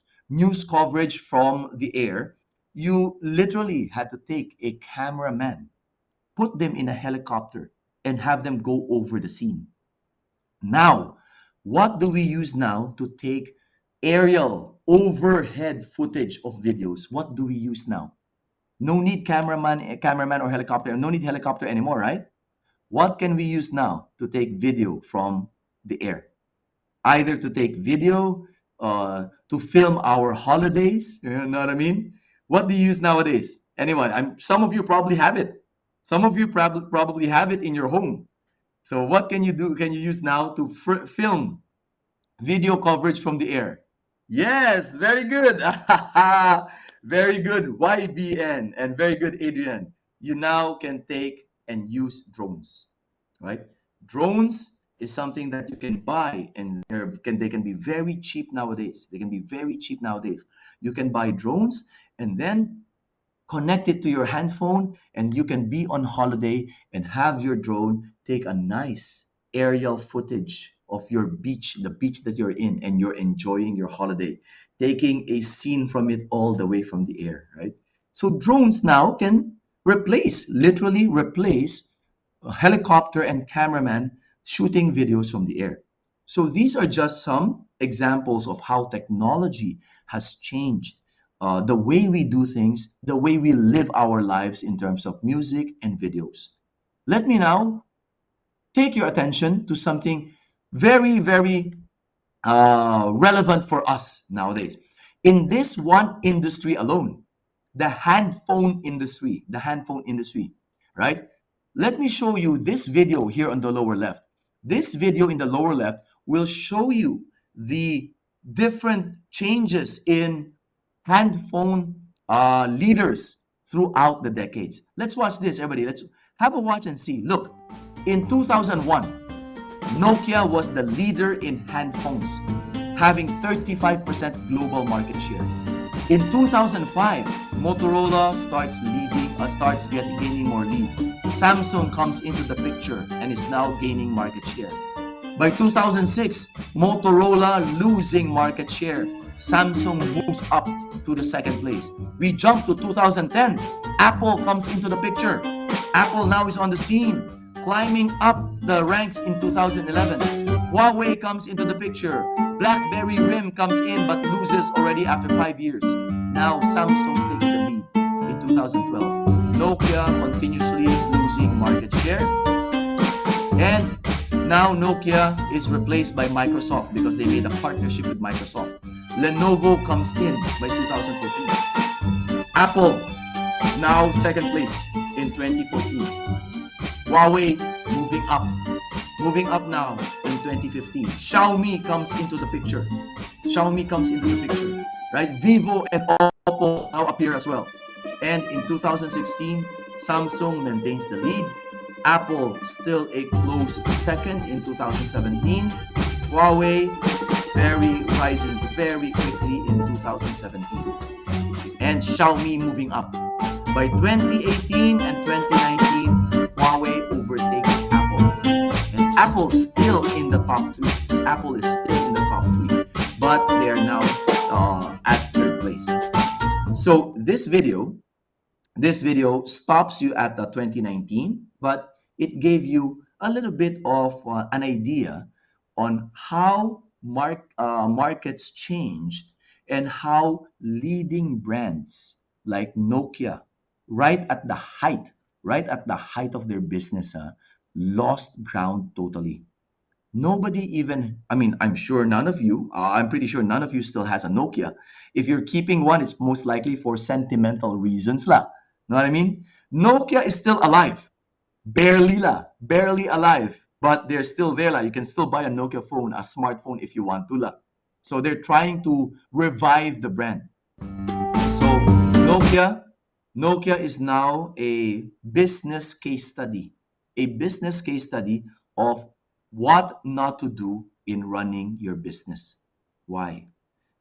from the air, you literally had to take a cameraman, put them in a helicopter, and have them go over the scene. Now, what do we use now to take aerial overhead footage of videos? What do we use now? No need cameraman or helicopter. No need helicopter anymore, right? What can we use now to take video from the air? Either to take video to film our holidays. You know what I mean? What do you use nowadays? Anyone? Some of you probably have it. Some of you probably have it in your home. So what can you do? Can you use now to film video coverage from the air? Yes, very good. Very good, YBN, and very good, Adrian. You now can take and use drones, right? Drones is something that you can buy, and they can be very cheap nowadays. They can be very cheap nowadays. You can buy drones and then connect it to your handphone, and you can be on holiday and have your drone take a nice aerial footage of your beach, the beach that you're in, and you're enjoying your holiday, taking a scene from it all the way from the air, right? So drones now can literally replace a helicopter and cameraman shooting videos from the air. So these are just some examples of how technology has changed the way we do things, the way we live our lives in terms of music and videos. Let me now take your attention to something very, very relevant for us nowadays. In this one industry alone, the handphone industry, right? Let me show you this video here on the lower left. This video in the lower left will show you the different changes in handphone leaders throughout the decades. Let's watch this, everybody. Let's have a watch and see. Look, in 2001, Nokia was the leader in handphones, having 35% global market share. In 2005, Motorola starts gaining more lead. Samsung comes into the picture and is now gaining market share. By 2006, Motorola losing market share. Samsung moves up to the second place. We jump to 2010. Apple comes into the picture. Apple now is on the scene, climbing up the ranks in 2011. Huawei comes into the picture. BlackBerry RIM comes in but loses already after 5 years. Now Samsung takes the lead in 2012. Nokia continuously losing market share. And now Nokia is replaced by Microsoft because they made a partnership with Microsoft. Lenovo comes in by 2014. Apple now second place in 2014. Huawei moving up now in 2015. Xiaomi comes into the picture. Right? Vivo and Oppo now appear as well. And in 2016, Samsung maintains the lead. Apple still a close second in 2017. Huawei rising very quickly in 2017. And Xiaomi moving up. By 2018 and 2019, Huawei overtakes Apple. And Apple still in the top 3. But they are now at third place. So this video stops you at the 2019, but it gave you a little bit of an idea on how markets changed and how leading brands like Nokia, right at the height of their business, lost ground totally. Nobody even, I'm sure none of you, I'm pretty sure none of you still has a Nokia. If you're keeping one, it's most likely for sentimental reasons lah. Know what I mean? Nokia is still alive. Barely alive. But they're still there lah. You can still buy a Nokia phone, a smartphone if you want to lah. So they're trying to revive the brand. So Nokia is now a business case study of what not to do in running your business. Why?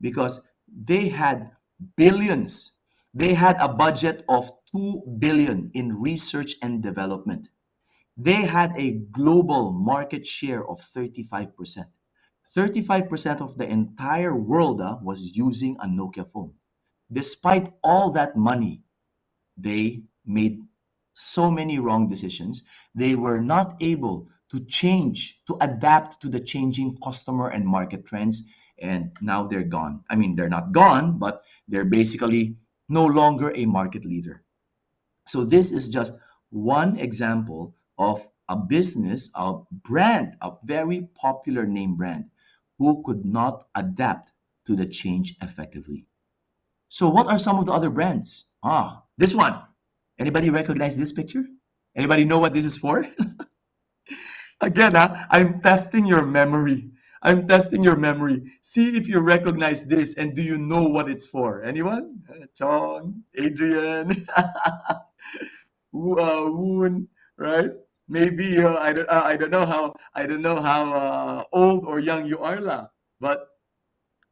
Because they had billions. They had a budget of 2 billion in research and development. They had a global market share of 35%. 35% of the entire world was using a Nokia phone. Despite all that money, they made so many wrong decisions. They were not able to adapt to the changing customer and market trends, and now they're gone. They're not gone, but they're basically no longer a market leader. So this is just one example of a business, a brand, a very popular name brand, who could not adapt to the change effectively. So what are some of the other brands? This one. Anybody recognize this picture? Anybody know what this is for? Again, I'm testing your memory. I'm testing your memory. See if you recognize this and do you know what it's for? Anyone? Chong, Adrian, Woon, right? Maybe I don't know how old or young you are, lah. But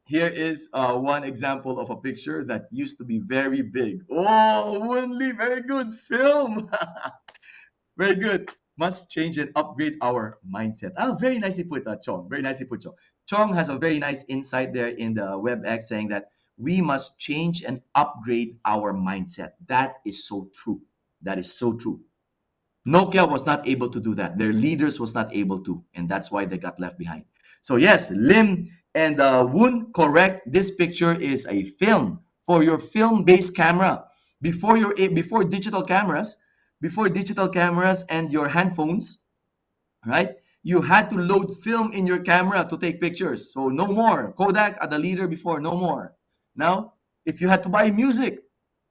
here is one example of a picture that used to be very big. Oh, Woon Lee, very good film. Very good. Must change and upgrade our mindset. Very nicely put, Chong. Very nicely put, Chong. Chong has a very nice insight there in the WebEx saying that we must change and upgrade our mindset. That is so true. That is so true. Nokia was not able to do that. Their leaders was not able to, and that's why they got left behind. So yes, Lim and Woon, correct. This picture is a film for your film-based camera. Before digital cameras, and your handphones, right? You had to load film in your camera to take pictures. So no more. Kodak are the leader before, no more. Now, if you had to buy music,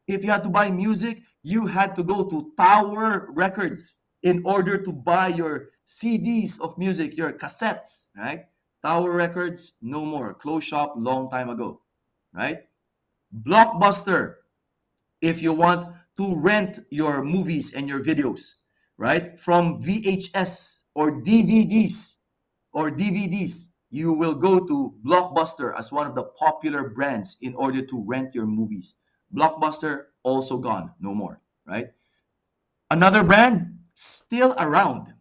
you had to go to Tower Records in order to buy your CDs of music, your cassettes, right? Tower Records, no more. Closed shop long time ago, right? Blockbuster, if you want to rent your movies and your videos, right? From VHS or DVDs, you will go to Blockbuster as one of the popular brands in order to rent your movies. Blockbuster also gone, no more, right? Another brand still around.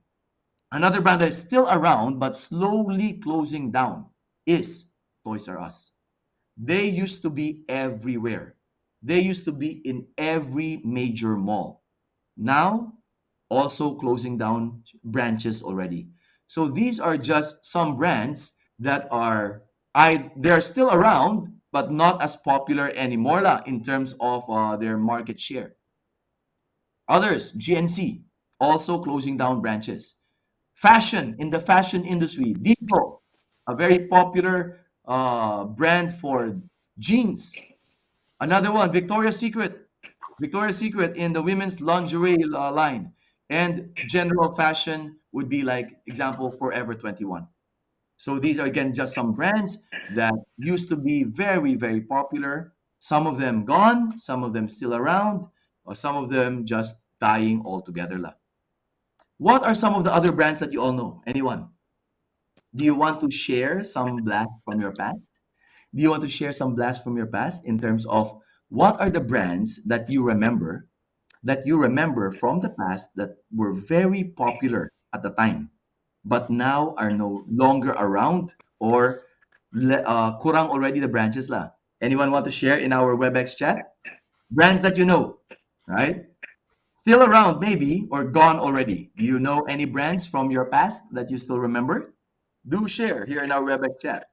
Another brand that is still around but slowly closing down is Toys R Us. They used to be everywhere. They used to be in every major mall. Now, also closing down branches already. So these are just some brands that they're still around, but not as popular anymore in terms of their market share. Others, GNC, also closing down branches. Fashion, in the fashion industry, Vivo, a very popular brand for jeans. Another one, Victoria's Secret. Victoria's Secret in the women's lingerie line. And general fashion would be like, example, Forever 21. So these are, again, just some brands that used to be very, very popular. Some of them gone, some of them still around, or some of them just dying altogether. What are some of the other brands that you all know? Anyone? Do you want to share some blast from your past? Do you want to share some blast from your past in terms of what are the brands that you remember from the past that were very popular at the time, but now are no longer around or kurang already the branches la? Anyone want to share in our WebEx chat? Brands that you know, right? Still around maybe or gone already. Do you know any brands from your past that you still remember? Do share here in our WebEx chat.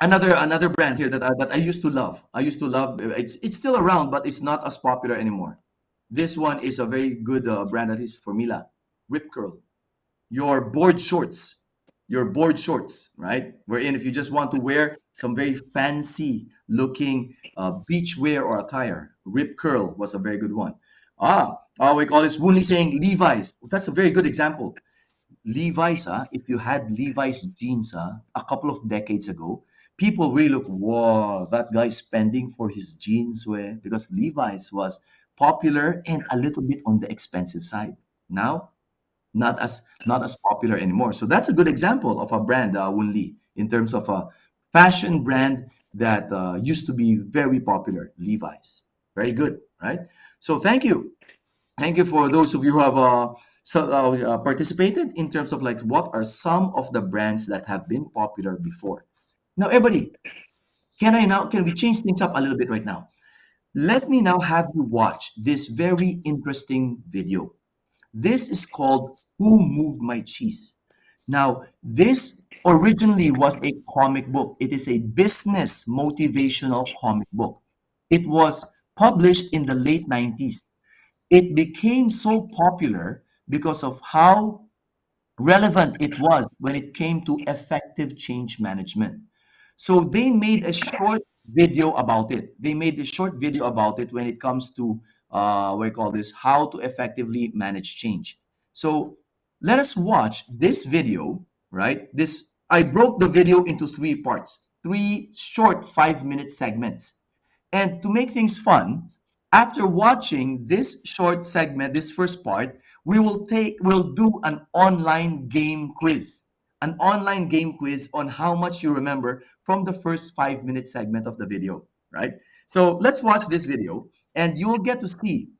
Another brand here that I used to love. It's still around, but it's not as popular anymore. This one is a very good brand that is Formula. Rip Curl. Your board shorts. Right? Wherein if you just want to wear some very fancy looking beach wear or attire, Rip Curl was a very good one. We call this Woonly saying Levi's. That's a very good example. Levi's, if you had Levi's jeans a couple of decades ago, people really look, whoa, that guy's spending for his jeans wear, because Levi's was popular and a little bit on the expensive side. Now, not as popular anymore. So that's a good example of a brand, Woonly, in terms of a fashion brand that used to be very popular, Levi's. Very good, right? So thank you. Thank you for those of you who have participated in terms of like what are some of the brands that have been popular before. Now, everybody, can we change things up a little bit right now? Let me now have you watch this very interesting video. This is called Who Moved My Cheese? Now, this originally was a comic book. It is a business motivational comic book. It was published in the late 90s. It became so popular because of how relevant it was when it came to effective change management. So they made a short video about it. They made a short video about it when it comes to what we call this, how to effectively manage change. So let us watch this video, right? This I broke the video into three parts, three short 5-minute segments. And to make things fun, after watching this short segment, this first part, we'll do an online game quiz. An online game quiz on how much you remember from the first 5-minute segment of the video, right? So let's watch this video and you will get to see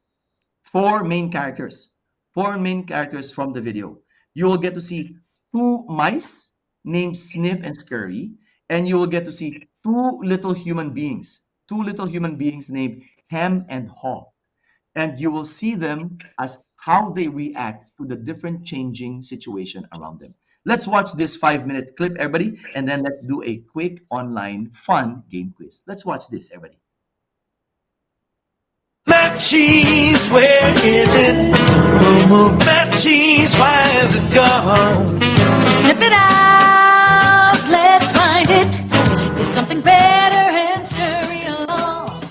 four main characters. Four main characters from the video. You will get to see two mice named Sniff and Scurry, and you will get to see two little human beings. Two little human beings named Hem and Haw. And you will see them as how they react to the different changing situation around them. Let's watch this 5-minute clip, everybody, and then let's do a quick online fun game quiz. Let's watch this, everybody. That cheese, where is it? Move that cheese, why is it gone? So snip it out, let's find it. There's something better and scurry along.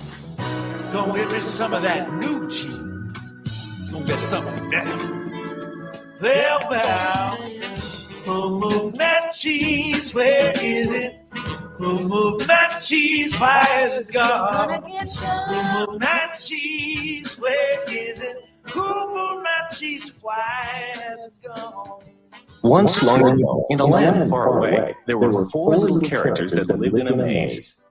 Go get me some of that new cheese. Go get something better. Well, move that cheese, where is it? Move that cheese, why is it gone? Move that cheese, where is it? Who moved that cheese, why is it gone? Once long ago, in a land far away, there were 4 little characters that lived in a maze.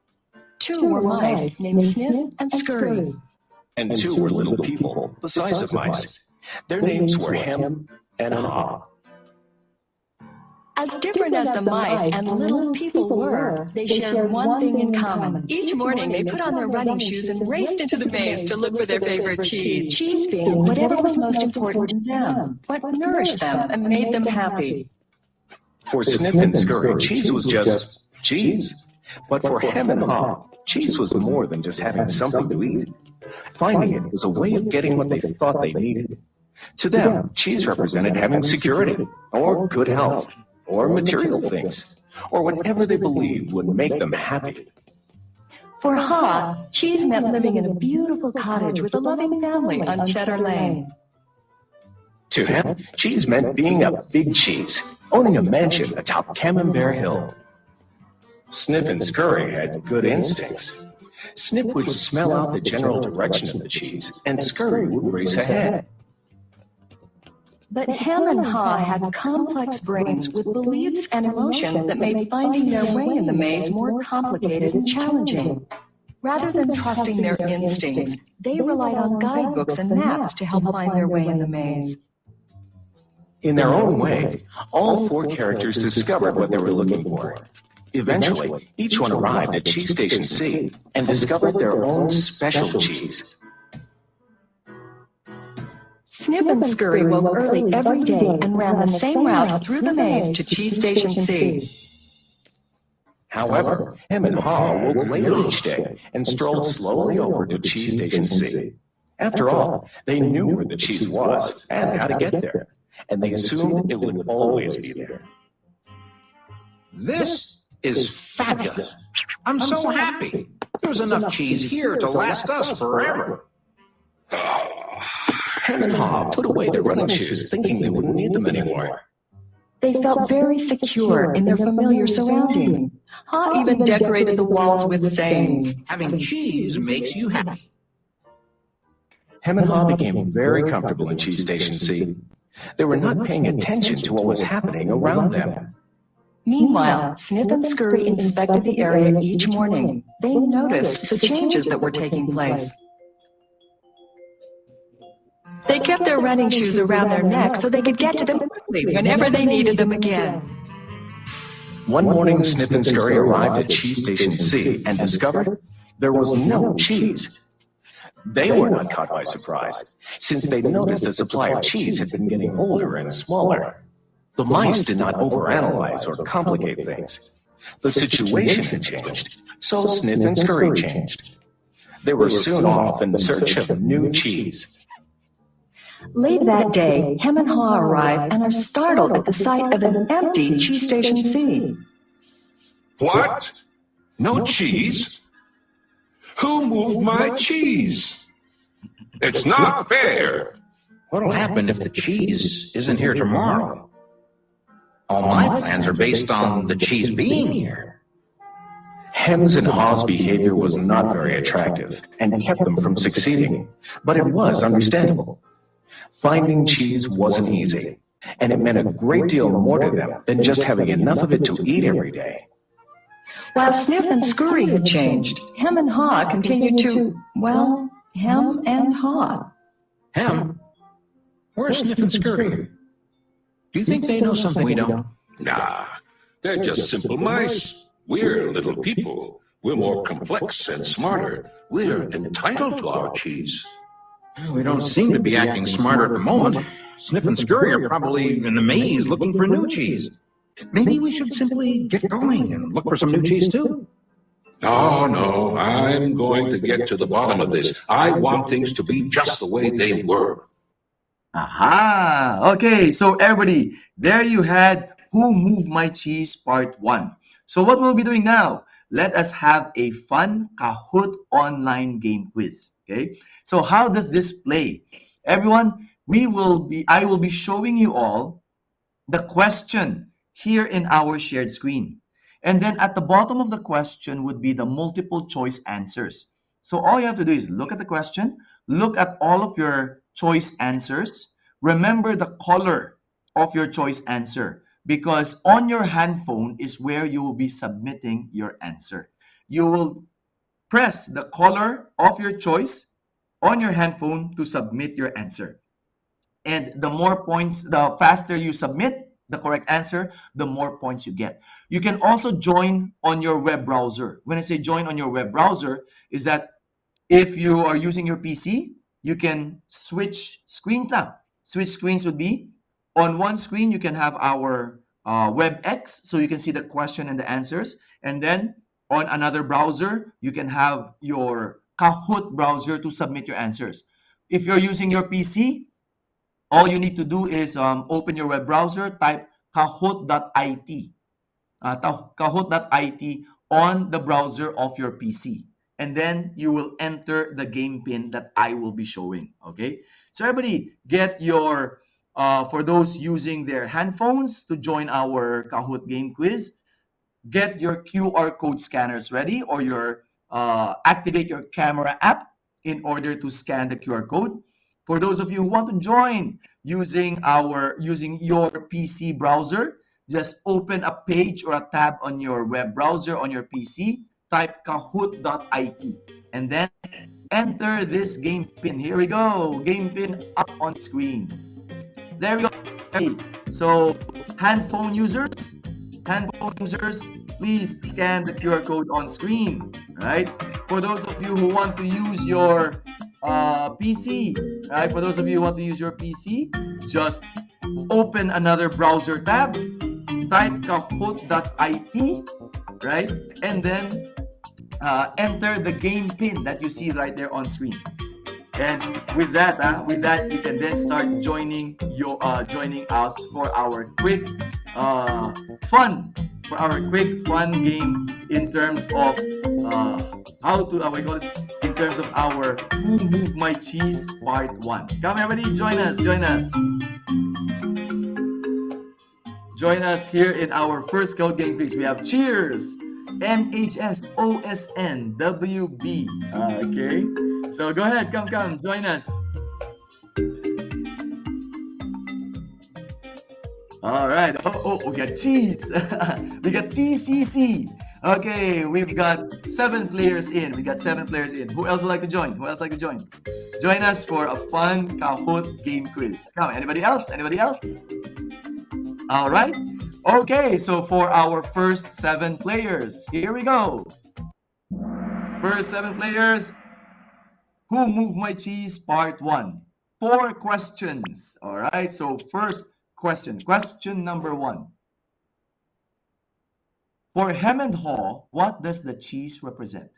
2 were mice named Sniff and Scurry. And 2 were little people, the size of mice. Their names were Hem and Haw. As different as the mice and little people were, they shared one thing in common. Each morning, they put on their running shoes and raced into the maze to look for their favorite cheese. Cheese being whatever was most important to them, what nourished them and made them happy. For Sniff and Scurry, cheese was just cheese. But for Hem and Haw, cheese was more than just having something to eat. Finding it was a way of getting what they thought they needed. To them, cheese represented having security, or good health, or material things, or whatever they believed would make them happy. For Haw, cheese meant living in a beautiful cottage with a loving family on Cheddar Lane. To him, cheese meant being a big cheese, owning a mansion atop Camembert Hill. Sniff and Scurry had good instincts. Sniff would smell out the general direction of the cheese, and Scurry would race ahead. But Hem and Haw had complex brains with beliefs and emotions that made finding their way in the maze more complicated and challenging. Rather than trusting their instincts, they relied on guidebooks and maps to help find their way in the maze. In their own way, all 4 characters discovered what they were looking for. Eventually, each one arrived at Cheese Station C and discovered their own special cheese. Sniff and Scurry woke early every day and ran the same route through the maze to Cheese Station C. However, Hem and Haw woke later each day and strolled slowly over to Cheese Station C. After all, they knew where the cheese was and how to get there, and they assumed it would always be there. This is fabulous. I'm so happy. There's enough cheese here to last us forever. Hem and Haw put away their running shoes, thinking they wouldn't need them anymore. They felt very secure in their familiar surroundings. Haw even decorated the walls with sayings. Having cheese makes you happy. Hem and Haw became very comfortable in Cheese Station C. They were not paying attention to what was happening around them. Meanwhile, Sniff and Scurry inspected the area each morning. They noticed the changes that were taking place. They kept their running shoes around their necks so they could get to them quickly whenever they needed them again. One morning, Sniff and Scurry arrived at Cheese Station C and discovered there was no cheese. They were not caught by surprise, since they noticed the supply of cheese had been getting older and smaller. The mice did not overanalyze or complicate things. The situation had changed, so Sniff and Scurry changed. They were soon off in search of new cheese. Late that day, Hem and Haw arrive and are startled at the sight of an empty Cheese Station C. What? No cheese? Who moved my cheese? It's not fair. What'll happen if the cheese isn't here tomorrow? All my plans are based on the cheese being here. Hem's and Haw's behavior was not very attractive and kept them from succeeding, but it was understandable. Finding cheese wasn't easy, and it meant a great deal more to them than just having enough of it to eat every day. While Sniff and Scurry had changed, Hem and Haw continued to, well, hem and haw. Hem? Where's Sniff and Scurry? Do you think they know something we don't? Nah, they're just simple mice. We're little people. We're more complex and smarter. We're entitled to our cheese. We don't seem to be acting smarter at the moment. Sniff and Scurry are probably in the maze looking for new cheese. Maybe we should simply get going and look for some new cheese too. Oh, no, I'm going to get to the bottom of this. I want things to be just the way they were. Aha! Okay, so everybody, there you had Who Moved My Cheese Part 1. So what we'll be doing now, let us have a fun Kahoot online game quiz. Okay, so how does this play? Everyone, I will be showing you all the question here in our shared screen. And then at the bottom of the question would be the multiple choice answers. So all you have to do is look at the question, look at all of your choice answers, remember the color of your choice answer, because on your handphone is where you will be submitting your answer. You will press the color of your choice on your handphone to submit your answer. And the more points, the faster you submit the correct answer, the more points you get. You can also join on your web browser. When I say join on your web browser, is that if you are using your PC, you can switch screens now. Switch screens would be on one screen, you can have our WebEx, so you can see the question and the answers. And then on another browser, you can have your Kahoot browser to submit your answers. If you're using your PC, all you need to do is open your web browser, type kahoot.it, kahoot.it on the browser of your PC. And then you will enter the game pin that I will be showing, okay? So everybody get your, for those using their handphones to join our Kahoot game quiz, get your QR code scanners ready, or your activate your camera app in order to scan the QR code. For those of you who want to join using your PC browser, just open a page or a tab on your web browser on your PC, type kahoot.it, and then enter this game pin. Here we go, game pin up on screen. There we go. So handphone users, please scan the QR code on screen, right? For those of you who want to use your PC, right? For those of you who want to use your PC, just open another browser tab, type kahoot.it, right? And then enter the game pin that you see right there on screen. And with that, you can then start joining us for our quick fun game in terms of in terms of our Who Moved My Cheese Part 1. Come everybody, join us. Join us here in our first code game, please. We have Cheers, NHS, OSN, WB. Okay, so go ahead, come, join us. All right. We got cheese. We got TCC. Okay, we've got 7 players in. Who else would like to join? Join us for a fun Kahoot game quiz. Come, anybody else? All right. Okay, so for our first 7 players, here we go. First 7 players. Who Moved My Cheese Part 1. 4 questions. All right, so first question number 1. For Hem and Haw, what does the cheese represent?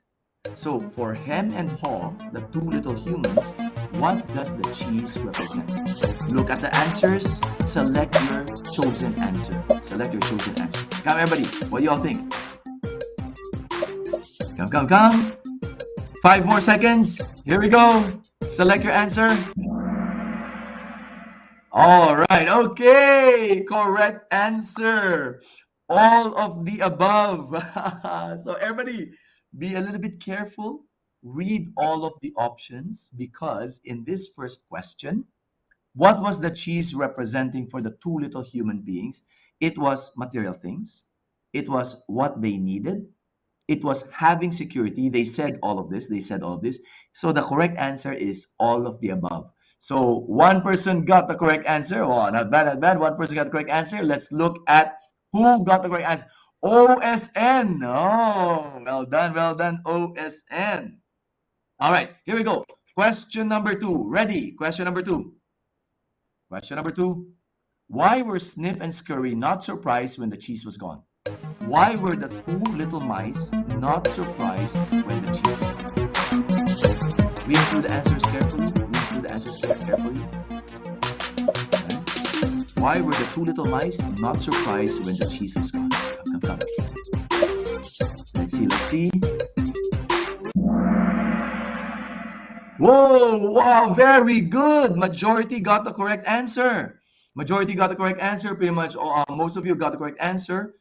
So for Hem and Haw, the 2 little humans, what does the cheese represent? Look at the answers, select your chosen answer. Come everybody, what do y'all think? Come. 5 more seconds. Here we go. Select your answer. All right. Okay. Correct answer. All of the above. So everybody, be a little bit careful. Read all of the options because in this first question, what was the cheese representing for the two little human beings? It was material things. It was what they needed. It was having security. They said all of this. So the correct answer is all of the above. So one person got the correct answer. Oh, not bad. One person got the correct answer. Let's look at who got the correct answer. OSN. Oh, well done, OSN. All right, here we go. Question number 2. Ready? Question number 2. Why were Sniff and Scurry not surprised when the cheese was gone? Why were the two little mice not surprised when the cheese was gone? Read through the answers carefully. Okay. Why were the two little mice not surprised when the cheese was gone? Come. Let's see. Whoa, wow, very good. Majority got the correct answer. Pretty much most of you got the correct answer.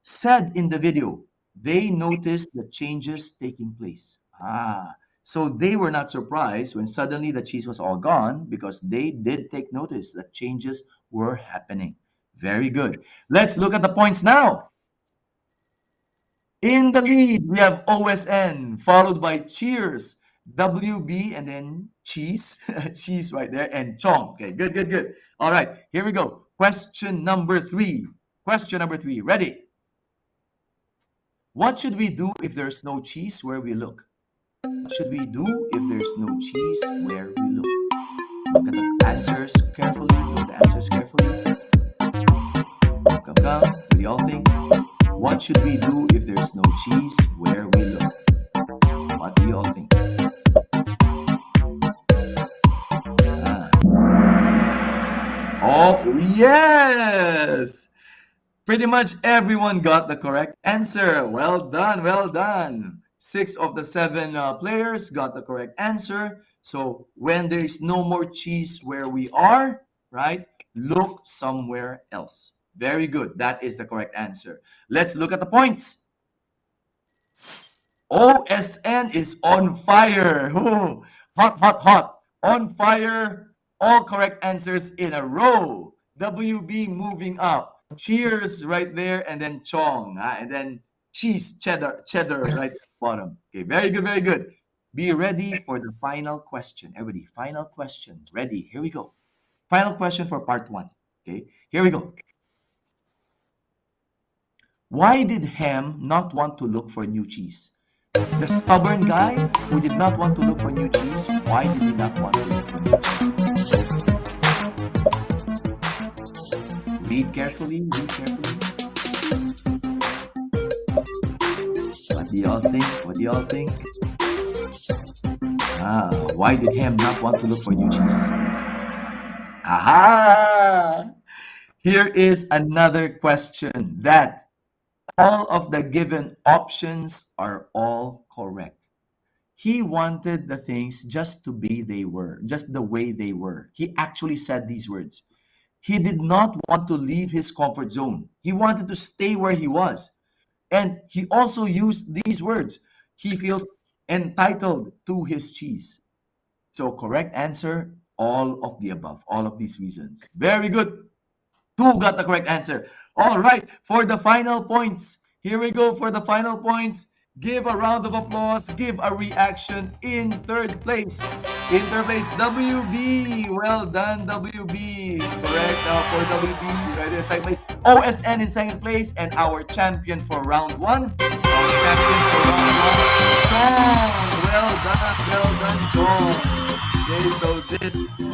Said in the video, they noticed the changes taking place. So they were not surprised when suddenly the cheese was all gone because they did take notice that changes were happening. Very good. Let's look at the points now. In the lead, we have OSN, followed by Cheers, WB, and then Cheese. Cheese right there, and Chong. Okay, good. All right, here we go. Question number 3. Ready? What should we do if there's no cheese where we look? What should we do if there's no cheese where we look? Look at the answers carefully. Come. What do y'all think? What should we do if there's no cheese where we look? What do y'all think? Oh, yes! Pretty much everyone got the correct answer. Well done. 6 of the 7 players got the correct answer. So when there is no more cheese where we are, right, look somewhere else. Very good. That is the correct answer. Let's look at the points. OSN is on fire. Ooh, hot. On fire. All correct answers in a row. WB moving up. Cheers right there, and then Chong, and then cheese, cheddar right at the bottom. Okay, very good. Be ready for the final question. Everybody, final question. Ready? Here we go. Final question for part 1. Okay, here we go. Why did Ham not want to look for new cheese? The stubborn guy who did not want to look for new cheese, why did he not want to look for new cheese? Read carefully. What do y'all think? Why did Ham not want to look for new cheese? Aha! Here is another question that all of the given options are all correct. He wanted the things just to be just the way they were. He actually said these words. He did not want to leave his comfort zone. He wanted to stay where he was. And he also used these words. He feels entitled to his cheese. So correct answer, all of the above, all of these reasons. Very good. 2 got the correct answer. All right, for the final points. Here we go for the final points. Give a round of applause. Give a reaction. In third place, WB. Well done, WB. Correct for WB. Right there, second place. OSN in second place, and our champion for round 1. Chong. Well done, Chong. Okay, so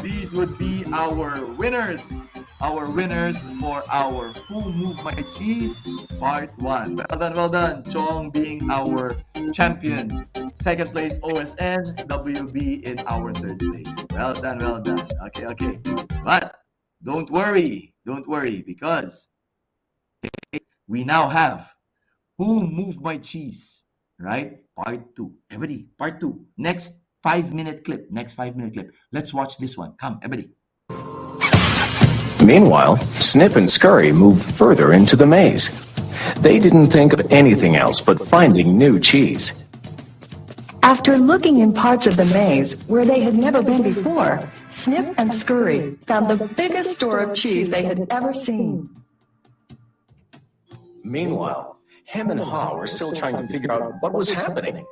these would be our winners. Our winners for our Who Moved My Cheese Part 1. Well done. Chong being our champion. Second place, OSN. WB in our third place. Well done. Okay. But don't worry, because we now have Who Moved My Cheese right? Part 2. Everybody, part 2. Next 5-minute clip. Next 5-minute clip. Let's watch this one. Come, everybody. Meanwhile, Snip and Scurry moved further into the maze. They didn't think of anything else but finding new cheese. After looking in parts of the maze where they had never been before, Snip and Scurry found the biggest store of cheese they had ever seen. Meanwhile, Hem and Haw were still trying to figure out what was happening.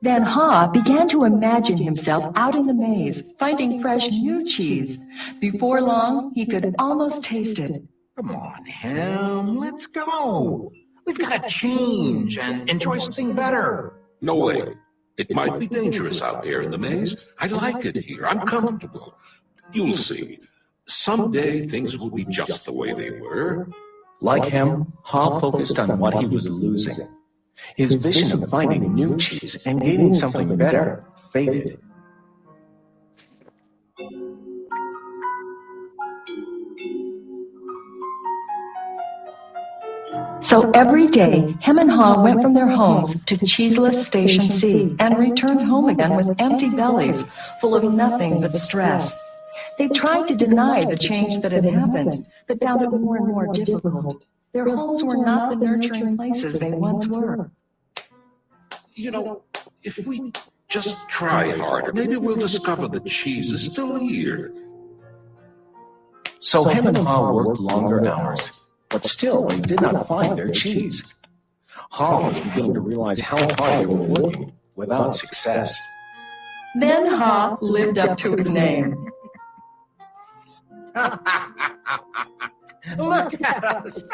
Then Haw began to imagine himself out in the maze, finding fresh new cheese. Before long, he could almost taste it. Come on, Hem, let's go. We've got to change and enjoy something better. No way. It might be dangerous out there in the maze. I like it here. I'm comfortable. You'll see. Someday things will be just the way they were. Like Hem, Haw focused on what he was losing. His vision of finding new cheese and gaining something better faded. So every day, Hem and Haw went from their homes to Cheeseless Station C and returned home again with empty bellies, full of nothing but stress. They tried to deny the change that had happened, but found it more and more difficult. Their homes were not the nurturing places they once were. You know, if we just try harder, maybe we'll discover the cheese is still here. So Hem and Haw worked longer hours, but still they did not find their cheese. Haw was beginning to realize how hard they were working without success. Then Haw lived up to his name. Look at us.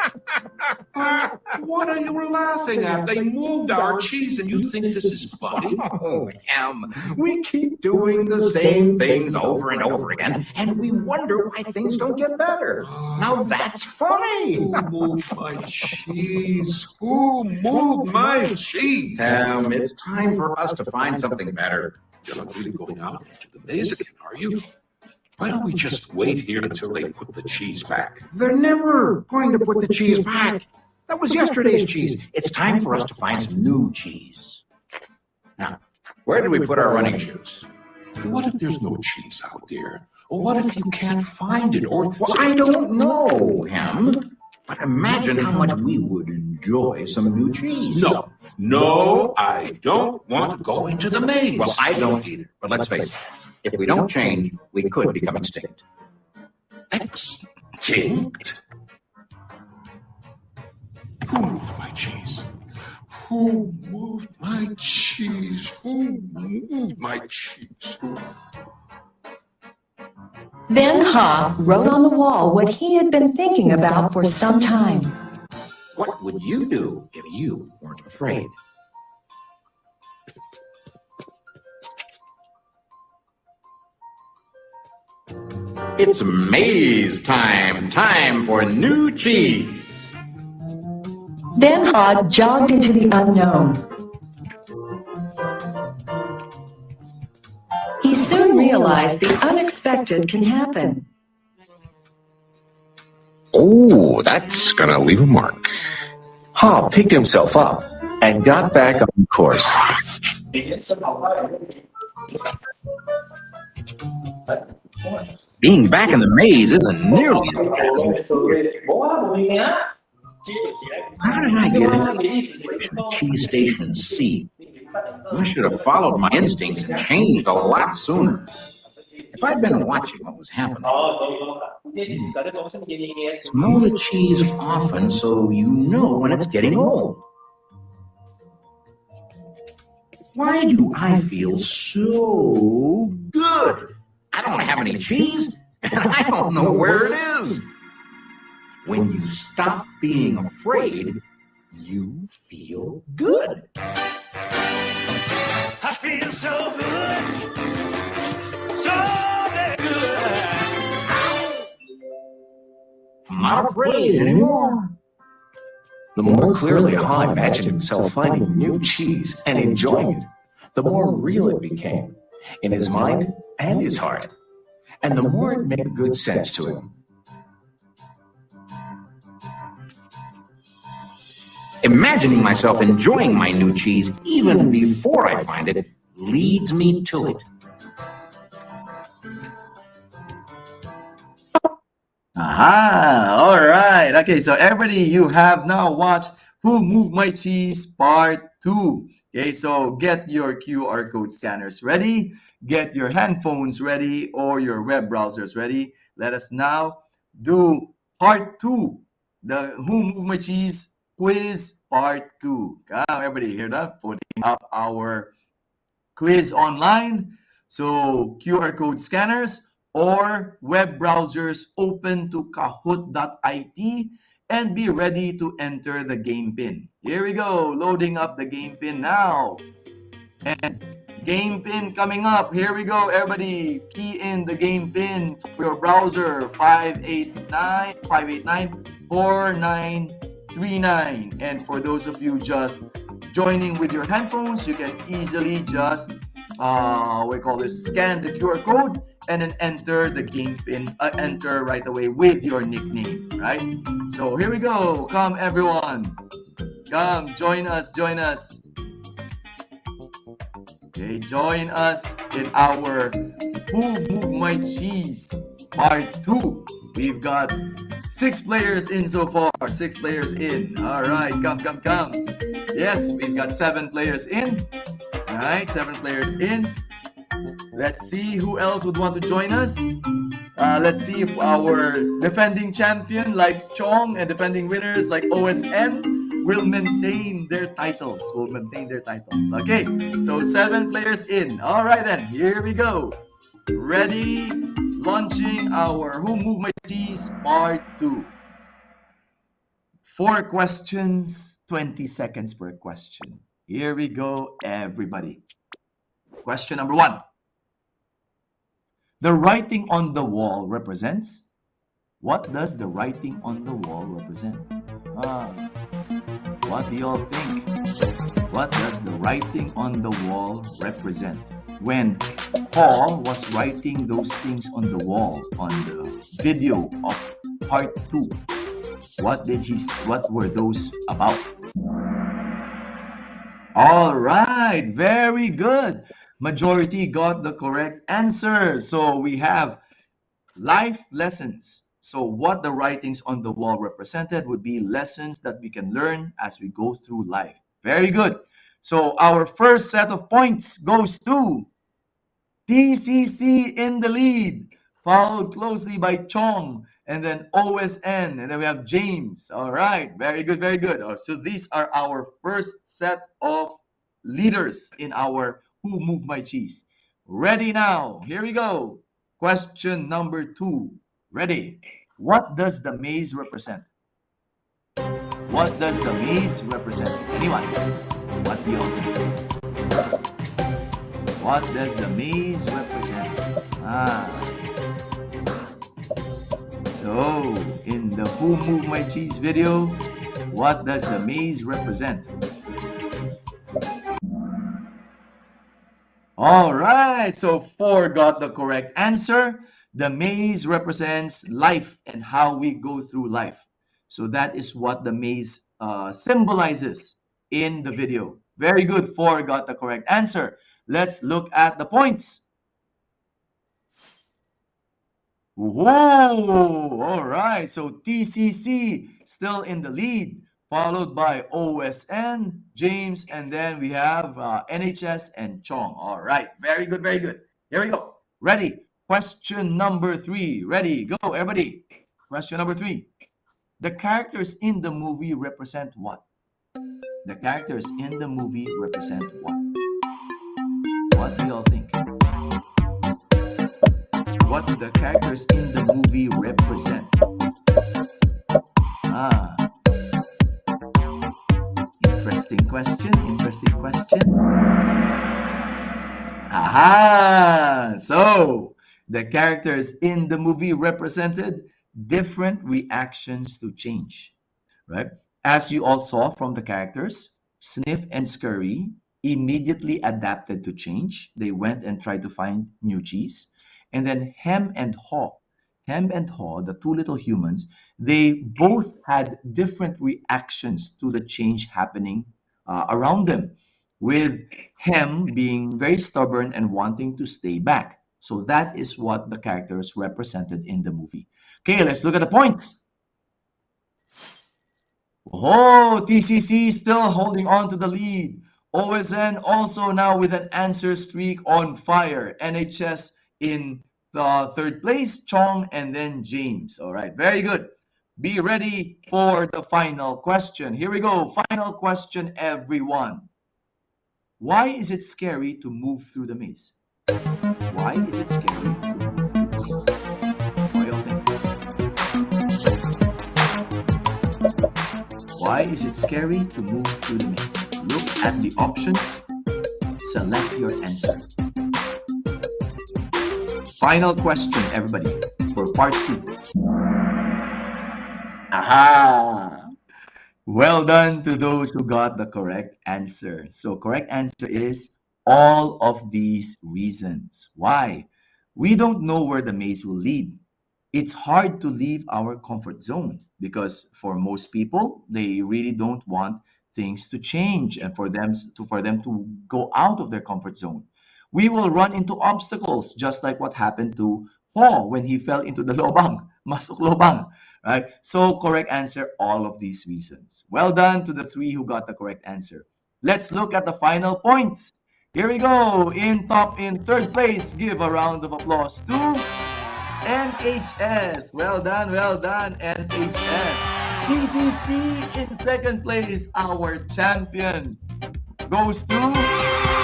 What are you laughing at? They moved our cheese and you think this is funny? Oh, Hem, we keep doing the same things over and over again, and we wonder why things don't get better. Now that's funny. Who moved my cheese? Who moved my cheese? Hem, it's time for us to find something better. You're not really going out into the maze again, are you? Why don't we just wait here until they put the cheese back? They're never going to put the cheese back. That was yesterday's cheese. It's time for us to find some new cheese. Now, where did we put our running shoes? What if there's no cheese out there? Or what if you can't find it? Or Well, I don't know, Hem. But imagine how much we would enjoy some new cheese. No, I don't want to go into the maze. Well, I don't either. But let's face it. If we don't change, we could become extinct. Extinct? Who moved my cheese? Who moved my cheese? Who moved my cheese? Then Haw wrote on the wall what he had been thinking about for some time. What would you do if you weren't afraid? It's maze time. Time for new cheese. Then Haw jogged into the unknown. He soon realized the unexpected can happen. Oh, that's gonna leave a mark. Haw picked himself up and got back on course. Being back in the maze isn't nearly as How did I get into Cheese Station C? I should have followed my instincts and changed a lot sooner. If I'd been watching what was happening, smell the cheese often so you know when it's getting old. Why do I feel so good? I don't have any cheese, and I don't know where it is. When you stop being afraid, you feel good. I feel so good, so very good. I'm not afraid anymore. The more clearly Haw imagined himself finding new cheese and enjoying it, the more real it became, in his mind and his heart, and the more it made good sense to him. Imagining myself enjoying my new cheese even before I find it leads me to it. Aha! All right. Okay, so everybody, you have now watched Who Moved My Cheese Part 2. Okay, so get your QR code scanners ready, get your handphones ready, or your web browsers ready. Let us now do Part 2, the Who Moved My Cheese quiz Part 2. Come, everybody, hear that? Putting up our quiz online. So QR code scanners or web browsers open to kahoot.it and be ready to enter the game pin. Here we go, loading up the game pin now. And game pin coming up. Here we go, everybody. Key in the game pin for your browser 589-4939. And for those of you just joining with your handphones, you can easily just scan the QR code and then enter the game pin, enter right away with your nickname, right? So here we go. Come everyone. Come, join us. Okay, join us in our Who Moved My Cheese Part 2. We've got 6 players in so far. 6 players in. All right, come. Yes, we've got 7 players in. All right, 7 players in. Let's see who else would want to join us. Let's see if our defending champion like Chong and defending winners like OSN will maintain their titles. Okay, so 7 players in. All right then, here we go. Ready? Launching our Who Moved My Cheese Part 2. 4 questions, 20 seconds per question. Here we go, everybody. Question number 1. The writing on the wall represents? What does the writing on the wall represent? What do y'all think? What does the writing on the wall represent? When Paul was writing those things on the wall on the video of Part 2, what were those about? All right, very good. Majority got the correct answer. So we have life lessons. So what the writings on the wall represented would be lessons that we can learn as we go through life. Very good. So our first set of points goes to TCC in the lead, followed closely by Chong, and then OSN, and then we have James. All right, very good. So these are our first set of leaders in our Who Moved My Cheese. Ready now, here we go. Question number 2. Ready? What does the maze represent? What does the maze represent? Anyone? What do you think? What does the maze represent? So, in the Who Moved My Cheese video, what does the maze represent? All right, so 4 got the correct answer. The maze represents life and how we go through life. So that is what the maze symbolizes in the video. Very good, 4 got the correct answer. Let's look at the points. Whoa, all right, so TCC still in the lead, followed by OSN, James, and then we have NHS and Chong. All right, very good. Here we go. Ready? Question number 3. Ready? Go, everybody. Question number 3. The characters in the movie represent what? The characters in the movie represent what? What do y'all think? What do the characters in the movie represent? Interesting question. Aha! So, the characters in the movie represented different reactions to change, right? As you all saw from the characters, Sniff and Scurry immediately adapted to change. They went and tried to find new cheese. And then Hem and Haw Hem and Haw, the two little humans, they both had different reactions to the change happening around them, with Hem being very stubborn and wanting to stay back. So that is what the characters represented in the movie. Okay, let's look at the points. Oh, TCC still holding on to the lead. OSN also now with an answer streak on fire. NHS in the third place, Chong and then James. All right, very good. Be ready for the final question. Here we go. Final question, everyone. Why is it scary to move through the maze? Why is it scary to move through the maze? What do you think? Why is it scary to move through the maze? Look at the options. Select your answer. Final question, everybody, for part 2. Aha! Well done to those who got the correct answer. So correct answer is all of these reasons. Why? We don't know where the maze will lead. It's hard to leave our comfort zone because for most people, they really don't want things to change and for them to go out of their comfort zone. We will run into obstacles just like what happened to Paul when he fell into the lobang, masuk lobang, right? So correct answer, all of these reasons. Well done to the 3 who got the correct answer. Let's look at the final points. Here we go. In third place, give a round of applause to NHS. Well done, NHS. TCC in second place, our champion, goes to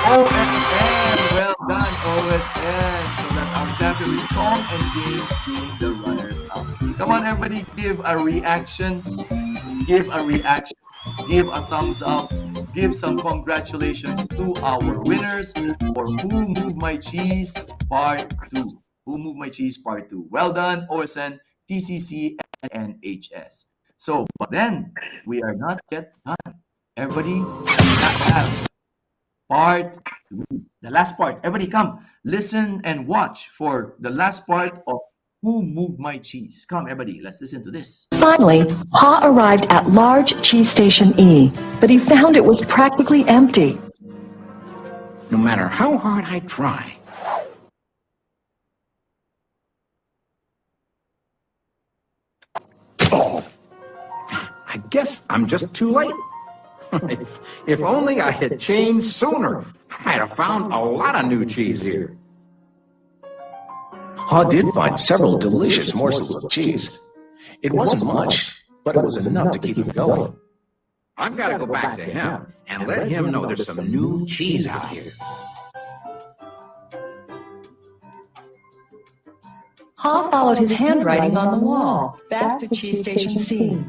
OSN. Well done, OSN. So that's our champion with Chong and James being the runners-up. Come on, everybody, give a reaction. Give a thumbs up. Give some congratulations to our winners for Who Moved My Cheese Part 2. Who Moved My Cheese Part 2. Well done, OSN, TCC, and NHS. So, but then, we are not yet done. Everybody, we have part 3. The last part. Everybody come, listen and watch for the last part of Who Moved My Cheese. Come, everybody, let's listen to this. Finally, Ha arrived at large cheese station E, but he found it was practically empty. No matter how hard I try, I guess I'm just too late. if only I had changed sooner, I might have found a lot of new cheese here. Ha did find several delicious morsels of cheese. It wasn't much, but it was enough to keep him going. I've got to go back to him and let him know there's some new cheese out here. Ha followed his handwriting on the wall, back to cheese station C.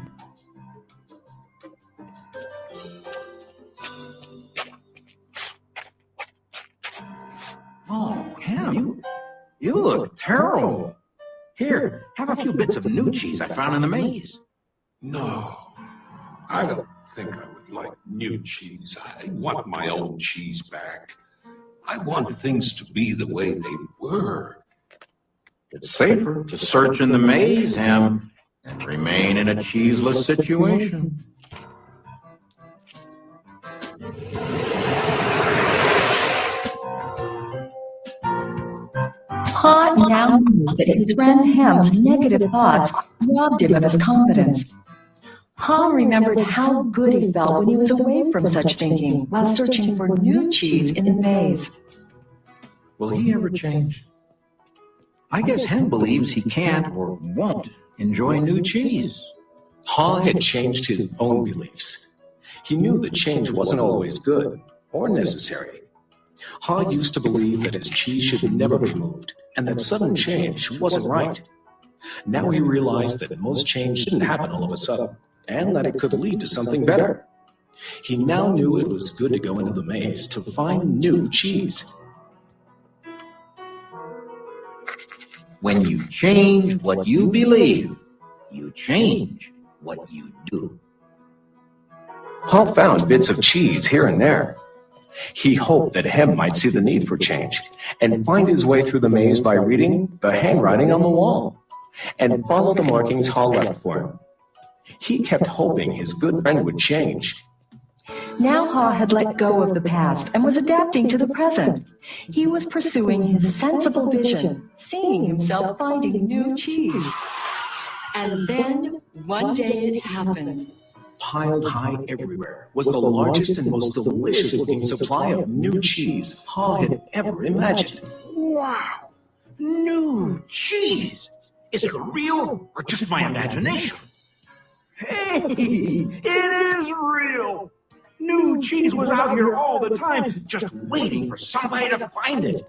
Oh, Ham, you look terrible. Here, have a few bits of new cheese I found in the maze. No, I don't think I would like new cheese. I want my old cheese back. I want things to be the way they were. It's safer to search in the maze, Ham, and remain in a cheeseless situation. Ha now knew that his friend Ham's negative thoughts robbed him of his confidence. Ha remembered how good he felt when he was away from such thinking while searching for new cheese in the maze. Will he ever change? I guess Ham believes he can't or won't enjoy new cheese. Ha had changed his own beliefs. He knew that change wasn't always good or necessary. Ha used to believe that his cheese should never be moved and that sudden change wasn't right. Now he realized that most change didn't happen all of a sudden and that it could lead to something better. He now knew it was good to go into the maze to find new cheese. When you change what you believe, you change what you do. Ha found bits of cheese here and there. He hoped that Hem might see the need for change and find his way through the maze by reading the handwriting on the wall. and follow the markings Haw left for him. He kept hoping his good friend would change. Now Haw had let go of the past and was adapting to the present. He was pursuing his sensible vision, seeing himself finding new cheese. And then, one day it happened. Piled high everywhere was the largest and most delicious-looking supply of new cheese Haw had ever imagined. Wow! New cheese! Is it real or just my imagination? Hey, it is real! New cheese was out here all the time, just waiting for somebody to find it.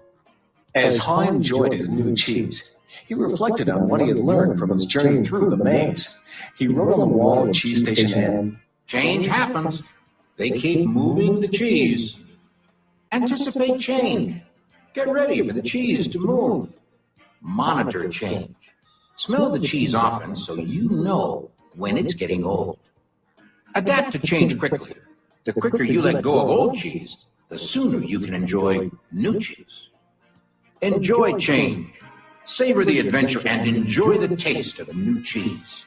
As Haw enjoyed his new cheese, he reflected on what he had learned from his journey through the maze. He wrote on the wall at Cheese Station N, Change happens. They keep moving the cheese. Anticipate change. Get ready for the cheese to move. Monitor change. Smell the cheese often so you know when it's getting old. Adapt to change quickly. The quicker you let go of old cheese, the sooner you can enjoy new cheese. Enjoy change. Savor the adventure and enjoy the taste of new cheese.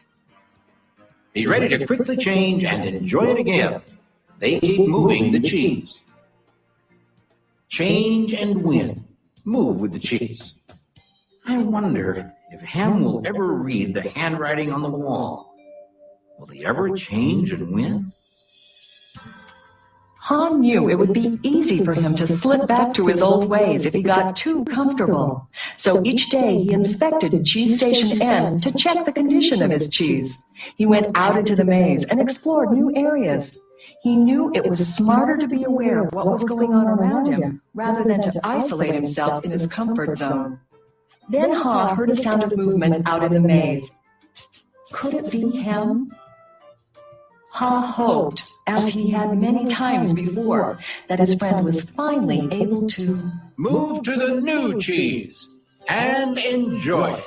Be ready to quickly change and enjoy it again. They keep moving the cheese. Change and win. Move with the cheese. I wonder if Ham will ever read the handwriting on the wall. Will he ever change and win? Haw knew it would be easy for him to slip back to his old ways if he got too comfortable. So each day he inspected Cheese Station N to check the condition of his cheese. He went out into the maze and explored new areas. He knew it was smarter to be aware of what was going on around him rather than to isolate himself in his comfort zone. Then Haw heard a sound of movement out in the maze. Could it be him? Haw hoped, as he had many times before, that his friend was finally able to move to the new cheese and enjoy it.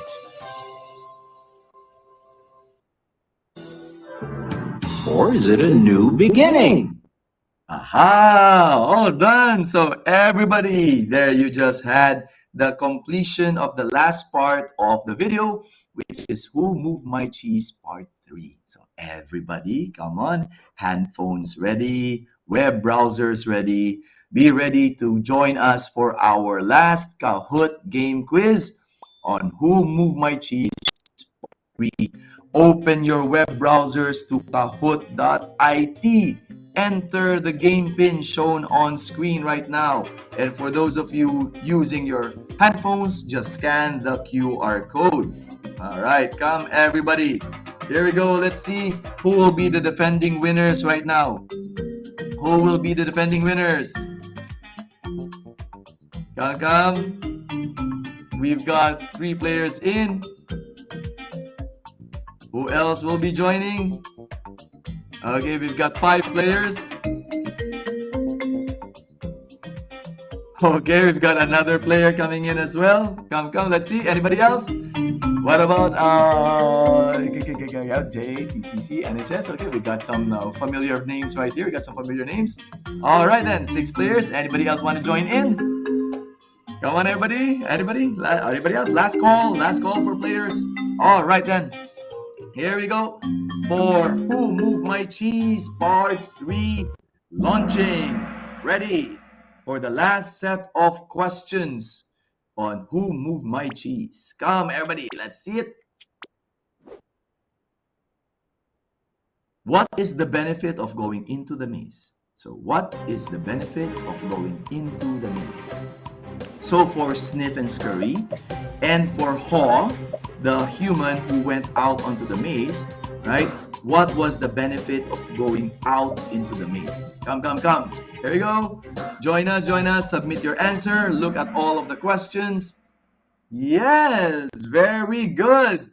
Or is it a new beginning? Aha! All done! So everybody, there you just had the completion of the last part of the video, which is Who Moved My Cheese Part 3. So everybody, come on, handphones ready, web browsers ready, be ready to join us for our last Kahoot game quiz on Who Moved My Cheese Part 3. Open your web browsers to kahoot.it. Enter the game pin shown on screen right now. And for those of you using your handphones, just scan the QR code. All right, come everybody. Here we go. Let's see who will be the defending winners right now. Who will be the defending winners? Come. We've got 3 players in. Who else will be joining? Okay, we've got 5 players. Okay, we've got another player coming in as well. Come, let's see. Anybody else? What about J, TCC, NHS? Okay, we got some familiar names right here. We got some familiar names. All right then, 6 players. Anybody else want to join in? Come on, everybody. Anybody else? Last call for players. All right then. Here we go for Who Moved My Cheese Part 3 launching. Ready for the last set of questions on Who Moved My Cheese. Come everybody, let's see it. What is the benefit of going into the maze? So what is the benefit of going into the maze? So for Sniff and Scurry and for Haw, the human who went out onto the maze, right? What was the benefit of going out into the maze? Come. Here we go. Join us. Submit your answer. Look at all of the questions. Yes, very good.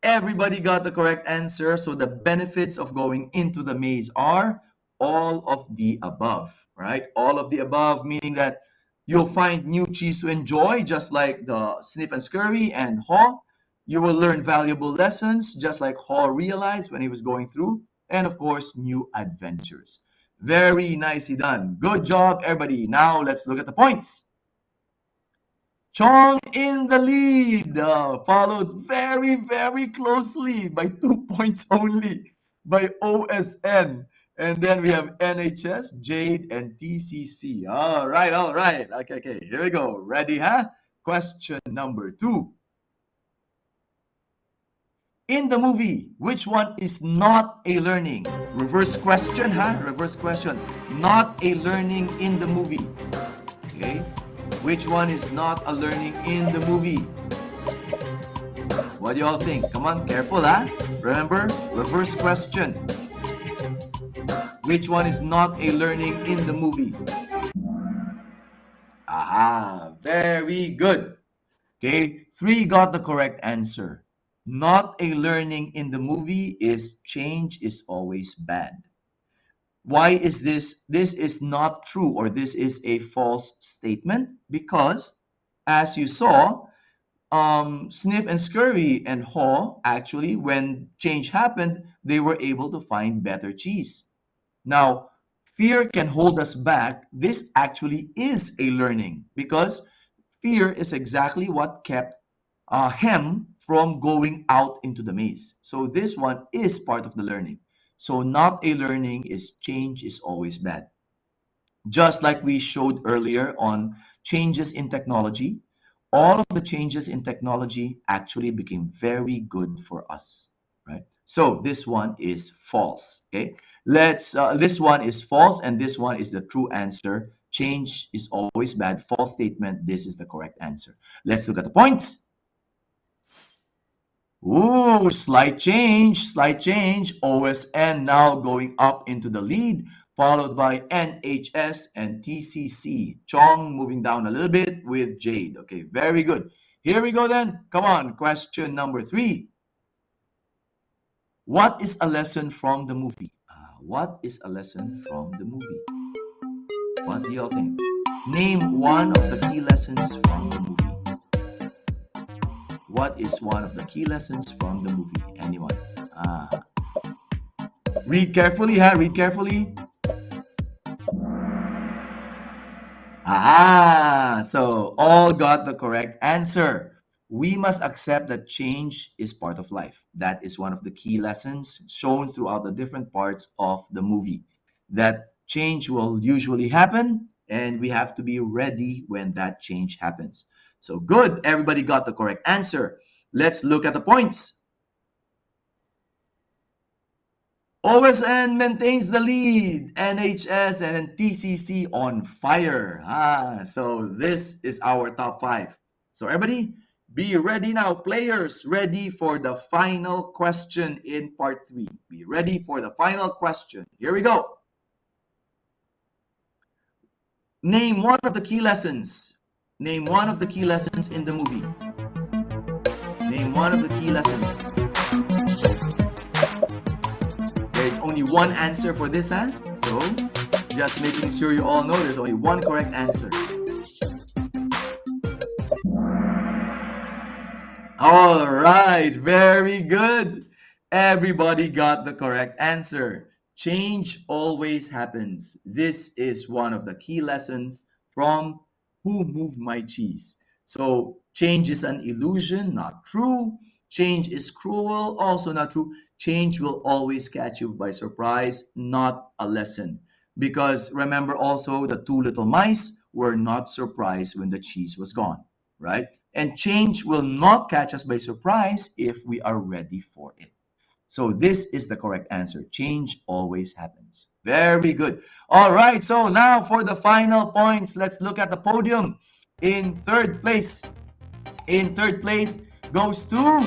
Everybody got the correct answer. So the benefits of going into the maze are all of the above, right? All of the above, meaning that you'll find new cheese to enjoy, just like the Sniff and Scurry and Haw. You will learn valuable lessons, just like Haw realized when he was going through, and of course, new adventures. Very nicely done. Good job, everybody. Now let's look at the points. Chong in the lead, followed very, very closely by 2 points only by OSN. And then we have NHS, Jade, and TCC. All right, all right. Okay, here we go. Ready, huh? Question number 2. In the movie, which one is not a learning? Reverse question, huh? Reverse question. Not a learning in the movie. Okay? Which one is not a learning in the movie? What do you all think? Come on, careful, huh? Remember, reverse question. Which one is not a learning in the movie? Aha, very good. Okay, 3 got the correct answer. Not a learning in the movie is change is always bad. Why is this? This is not true, or this is a false statement, because as you saw, Sniff and Scurry and Haw, actually, when change happened, they were able to find better cheese. Now, fear can hold us back. This actually is a learning, because fear is exactly what kept Hem from going out into the maze. So this one is part of the learning. So not a learning is change is always bad. Just like we showed earlier on changes in technology, all of the changes in technology actually became very good for us, right? So this one is false, okay? This one is false and this one is the true answer. Change is always bad. False statement, this is the correct answer. Let's look at the points. Ooh, slight change, slight change. OSN now going up into the lead, followed by NHS and TCC. Chong moving down a little bit with Jade. Okay, very good. Here we go then. Come on, question number 3. What is a lesson from the movie? What is a lesson from the movie? What do y'all think? Name one of the key lessons from the movie. What is one of the key lessons from the movie? Anyone? Read carefully, huh? Read carefully. Aha! So all got the correct answer. We must accept that change is part of life. That is one of the key lessons shown throughout the different parts of the movie. That change will usually happen, and we have to be ready when that change happens. So good, everybody got the correct answer. Let's look at the points. OSN maintains the lead. NHS and TCC on fire. So this is our top 5. So everybody, be ready now. Players, ready for the final question in part 3. Be ready for the final question. Here we go. Name one of the key lessons. Name one of the key lessons in the movie. Name one of the key lessons. There's only one answer for this, huh? So, just making sure you all know there's only one correct answer. All right, very good. Everybody got the correct answer. Change always happens. This is one of the key lessons from Who Moved My Cheese? So change is an illusion, not true. Change is cruel, also not true. Change will always catch you by surprise, not a lesson. Because remember also the 2 little mice were not surprised when the cheese was gone, right? And change will not catch us by surprise if we are ready for it. So this is the correct answer. Change always happens. Very good. All right, so now for the final points, let's look at the podium. In third place goes to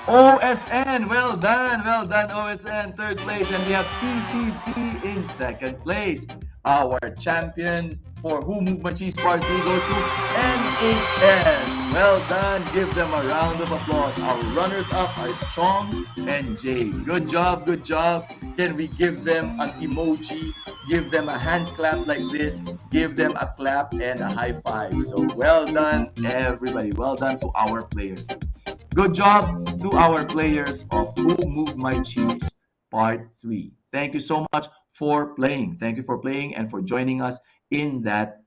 OSN. Well done, OSN, third place. And we have TCC in second place. Our champion for Who Moved My Cheese Part 3 goes to NHS. Well done. Give them a round of applause. Our runners-up are Chong and Jay. Good job, good job. Can we give them an emoji? Give them a hand clap like this. Give them a clap and a high five. So well done, everybody. Well done to our players. Good job to our players of Who Moved My Cheese Part 3. Thank you so much for playing. Thank you for playing and for joining us in that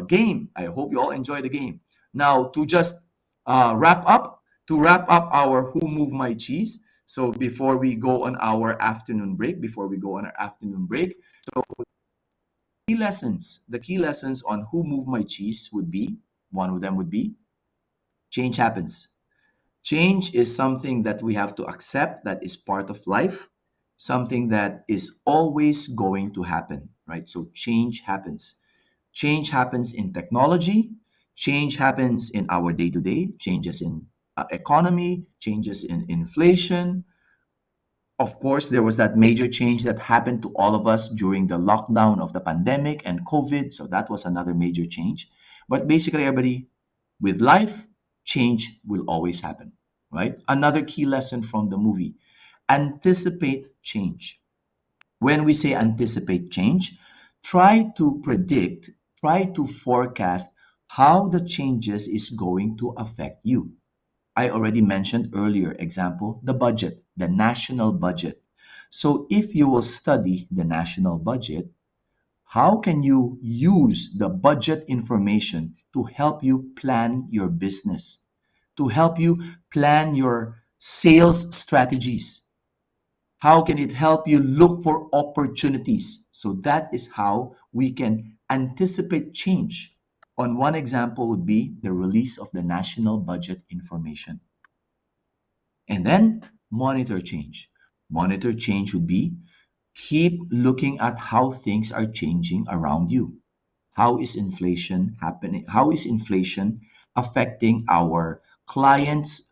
game. I hope you all enjoy the game. Now, to just wrap up our Who Moved My Cheese. So before we go on our afternoon break, so the key lessons on Who Moved My Cheese would be, one of them would be, change happens. Change is something that we have to accept, that is part of life, something that is always going to happen, right? So change happens. Change happens in technology, change happens in our day to day, changes in economy, changes in inflation. Of course, there was that major change that happened to all of us during the lockdown of the pandemic and COVID. So that was another major change. But basically, everybody, with life, change will always happen, right? Another key lesson from the movie: anticipate change. When we say anticipate change, try to predict, try to forecast how the changes is going to affect you. I already mentioned earlier, example, the budget, the national budget. So if you will study the national budget, how can you use the budget information to help you plan your business, to help you plan your sales strategies? How can it help you look for opportunities? So that is how we can anticipate change. On one example would be the release of the national budget information. And then monitor change. Monitor change would be keep looking at how things are changing around you. How is inflation happening? How is inflation affecting our clients'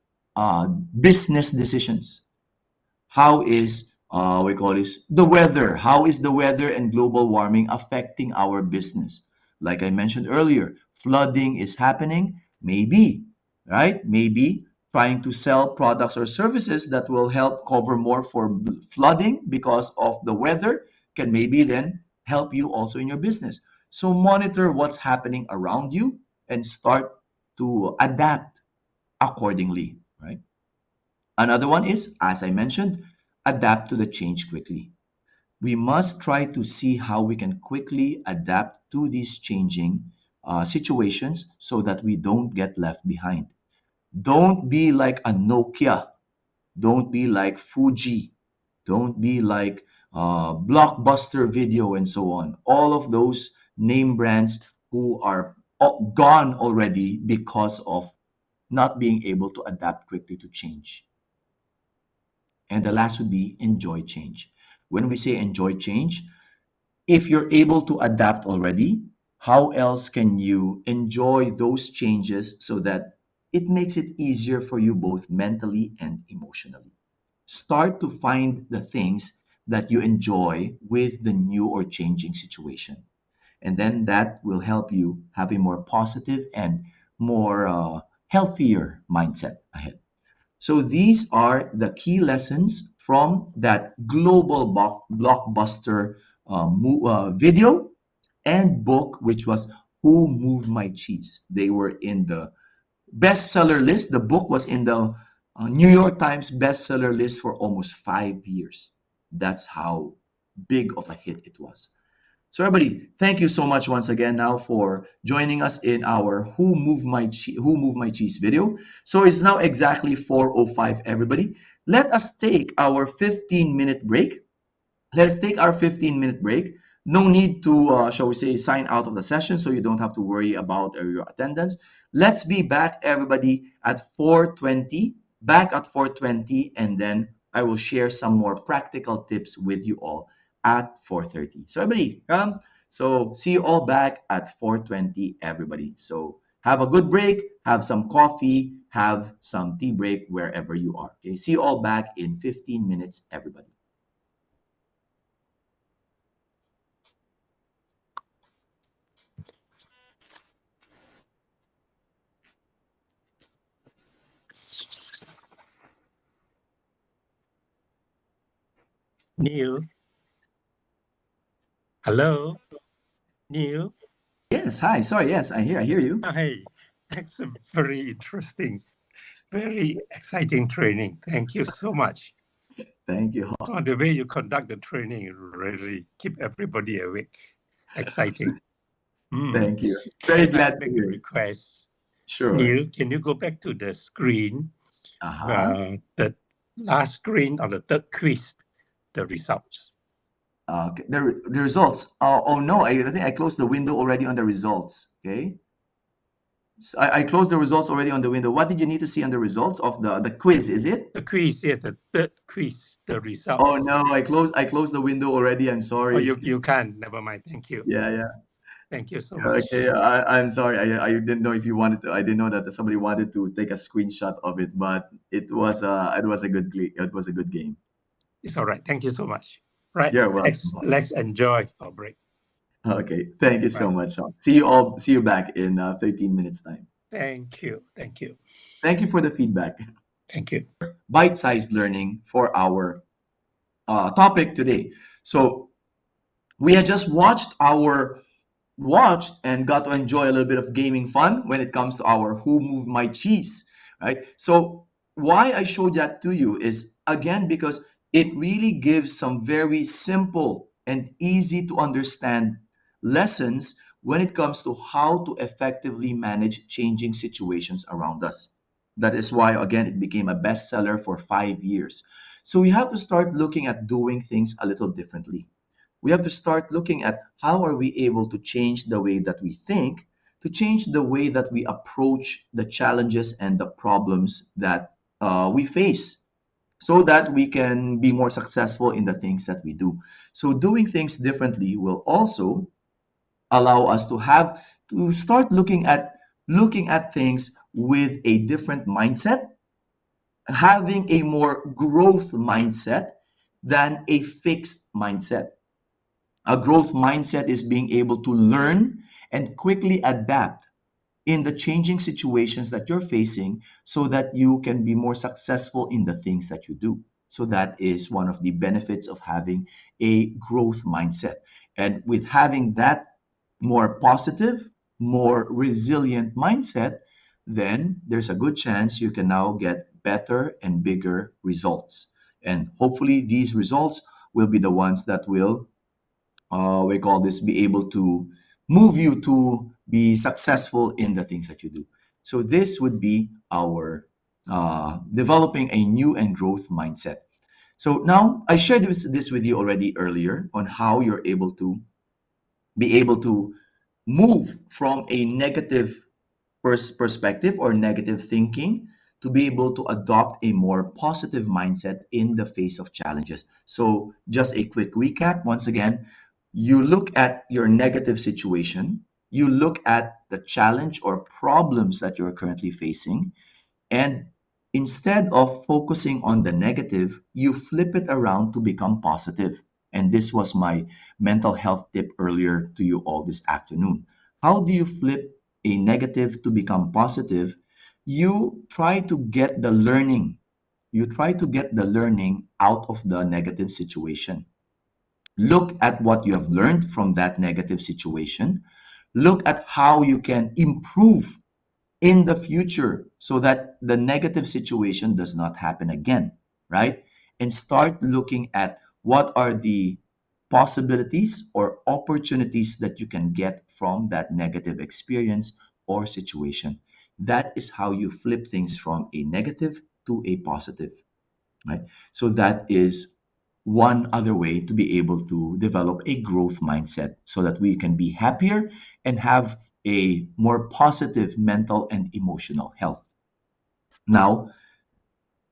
business decisions? How is we call this the weather? How is the weather and global warming affecting our business? Like I mentioned earlier, flooding is happening. Maybe, right? Maybe trying to sell products or services that will help cover more for flooding because of the weather can maybe then help you also in your business. So monitor what's happening around you and start to adapt accordingly, right? Another one is, as I mentioned, adapt to the change quickly. We must try to see how we can quickly adapt to these changing situations so that we don't get left behind. Don't be like a Nokia. Don't be like Fuji. Don't be like Blockbuster Video and so on. All of those name brands who are gone already because of not being able to adapt quickly to change. And the last would be enjoy change. When we say enjoy change, if you're able to adapt already, how else can you enjoy those changes so that it makes it easier for you both mentally and emotionally? Start to find the things that you enjoy with the new or changing situation. And then that will help you have a more positive and more healthier mindset ahead. So these are the key lessons from that global blockbuster video and book, which was Who Moved My Cheese. They were in the bestseller list. The book was in the New York Times bestseller list for almost 5 years. That's how big of a hit it was. So everybody, thank you so much once again now for joining us in our Who Moved My Cheese video. So it's now exactly 4:05 everybody. Let us take our 15-minute break. Let's take our 15-minute break. No need to, shall we say, sign out of the session so you don't have to worry about your attendance. Let's be back, everybody, at 4:20, back at 4:20, and then I will share some more practical tips with you all at 4:30. So everybody, come. So see you all back at 4:20, everybody. So have a good break, have some coffee, have some tea break wherever you are. Okay, see you all back in 15 minutes, everybody. Neil. Hello, Neil. Yes, hi. Sorry, yes, I hear you. Hi, that's a very interesting, very exciting training. Thank you so much. Thank you. The way you conduct the training really keep everybody awake. Exciting. Thank you. Very glad to make a request. Sure. Neil, can you go back to the screen? The last screen on the third quiz, the results. Okay. The results. Oh no, I think I closed the window already on the results. Okay. So I closed the results already on the window. What did you need to see on the results of the quiz? Is it? The quiz, yeah, the third quiz, the results. Oh no, I closed the window already. I'm sorry. Oh, you can't. Never mind. Thank you. Yeah. Thank you so much. Okay, I'm sorry. I didn't know if you wanted to. I didn't know that somebody wanted to take a screenshot of it, but it was a good game. It's all right. Thank you so much. Right. You're welcome. Let's enjoy our break. Okay. Thank you so much, Sean. See you back in 13 minutes time. Thank you. Thank you for the feedback. Thank you. Bite-sized learning for our topic today. So we had just watched and got to enjoy a little bit of gaming fun when it comes to our Who Moved My Cheese, right? So why I showed that to you is, again, because it really gives some very simple and easy to understand lessons when it comes to how to effectively manage changing situations around us. That is why, again, it became a bestseller for 5 years. So we have to start looking at doing things a little differently. We have to start looking at how are we able to change the way that we think, to change the way that we approach the challenges and the problems that we face, so that we can be more successful in the things that we do. So doing things differently will also allow us to start looking at things with a different mindset, having a more growth mindset than a fixed mindset. A growth mindset is being able to learn and quickly adapt in the changing situations that you're facing so that you can be more successful in the things that you do. So that is one of the benefits of having a growth mindset. And with having that more positive, more resilient mindset, then there's a good chance you can now get better and bigger results. And hopefully these results will be the ones that will be able to move you to be successful in the things that you do. So this would be our developing a new and growth mindset. So now I shared this with you already earlier on how you're able to be able to move from a negative perspective or negative thinking to be able to adopt a more positive mindset in the face of challenges. So just a quick recap once again. You look at your negative situation, you look at the challenge or problems that you're currently facing, and instead of focusing on the negative, you flip it around to become positive. And this was my mental health tip earlier to you all this afternoon. How do you flip a negative to become positive? You try to get the learning. You try to get the learning out of the negative situation. Look at what you have learned from that negative situation. Look at how you can improve in the future so that the negative situation does not happen again, right? And start looking at what are the possibilities or opportunities that you can get from that negative experience or situation. That is how you flip things from a negative to a positive, right? So that is one other way to be able to develop a growth mindset so that we can be happier and have a more positive mental and emotional health. Now,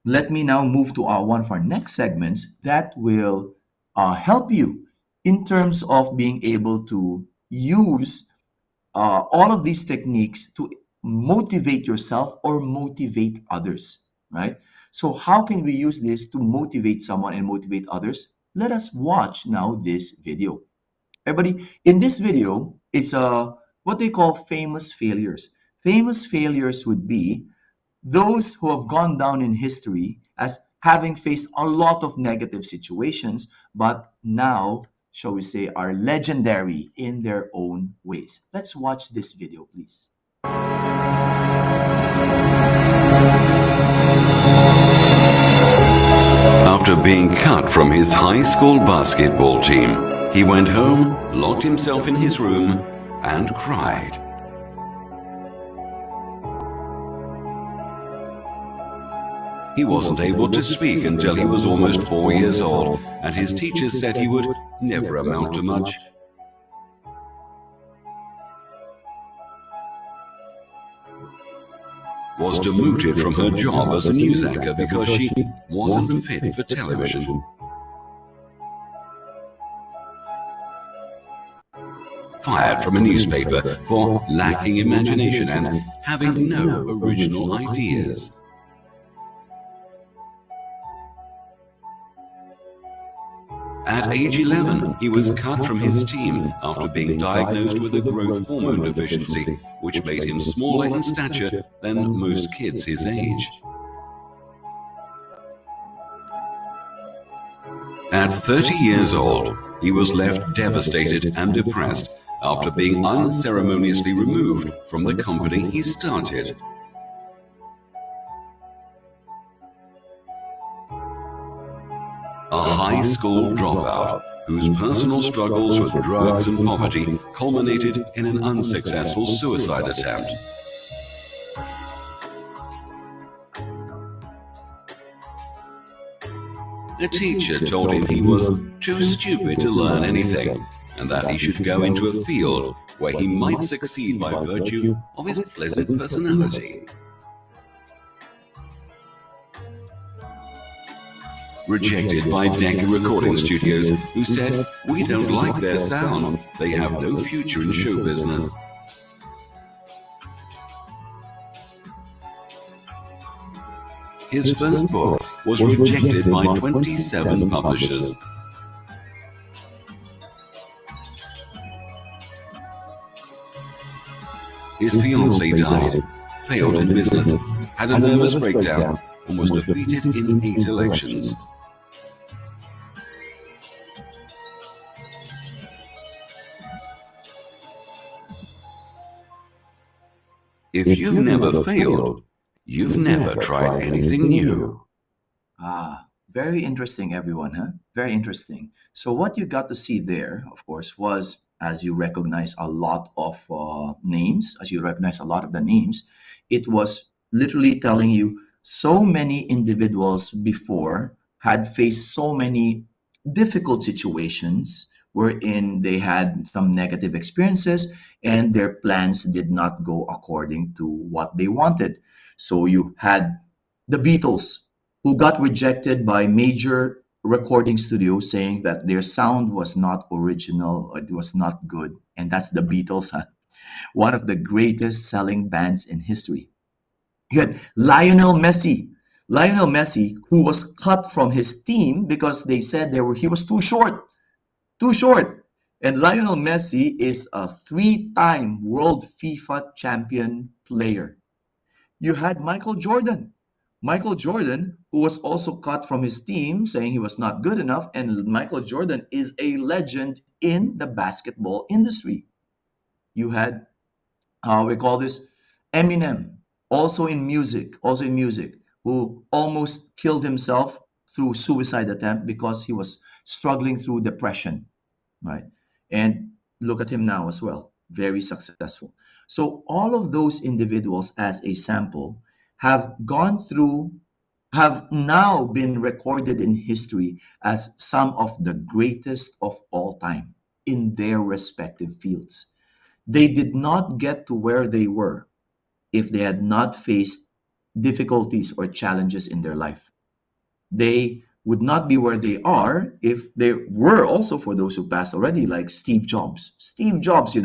let me now move to one of our next segments that will help you in terms of being able to use all of these techniques to motivate yourself or motivate others, right? So how can we use this to motivate someone and motivate others? Let us watch now this video. Everybody, in this video, it's what they call famous failures. Famous failures would be those who have gone down in history as having faced a lot of negative situations, but now, shall we say, are legendary in their own ways. Let's watch this video, please. After being cut from his high school basketball team, he went home, locked himself in his room, and cried. He wasn't able to speak until he was almost 4 years old, and his teachers said he would never amount to much. Was demoted from her job as a news anchor because she wasn't fit for television. Fired from a newspaper for lacking imagination and having no original ideas. At age 11, he was cut from his team after being diagnosed with a growth hormone deficiency, which made him smaller in stature than most kids his age. At 30 years old, he was left devastated and depressed after being unceremoniously removed from the company he started. A high school dropout whose personal struggles with drugs and poverty culminated in an unsuccessful suicide attempt. A teacher told him he was too stupid to learn anything, and that he should go into a field where he might succeed by virtue of his pleasant personality. Rejected by Decca Recording Studios, who said, "We don't like their sound, they have no future in show business." His first book was rejected by 27 publishers. His fiancée died, failed in business, had a nervous breakdown, and was defeated in 8 elections. If you've never failed, you've never tried anything new. Very interesting, everyone, huh? Very interesting. So what you got to see there, of course, was as you recognize a lot of names, as you recognize a lot of the names, it was literally telling you so many individuals before had faced so many difficult situations wherein they had some negative experiences and their plans did not go according to what they wanted. So you had the Beatles, who got rejected by major recording studios saying that their sound was not original or it was not good. And that's the Beatles, huh? One of the greatest selling bands in history. You had Lionel Messi. Lionel Messi, who was cut from his team because they said he was too short. Too short. And Lionel Messi is a 3-time world FIFA champion player. You had Michael Jordan. Michael Jordan, who was also cut from his team, saying he was not good enough. And Michael Jordan is a legend in the basketball industry. You had, we call this Eminem, also in music, who almost killed himself through suicide attempt because he was struggling through depression, right? And look at him now as well, very successful. So all of those individuals as a sample have now been recorded in history as some of the greatest of all time in their respective fields. They did not get to where they were if they had not faced difficulties or challenges in their life. They would not be where they are if they were also, for those who passed already, like Steve Jobs. Steve Jobs,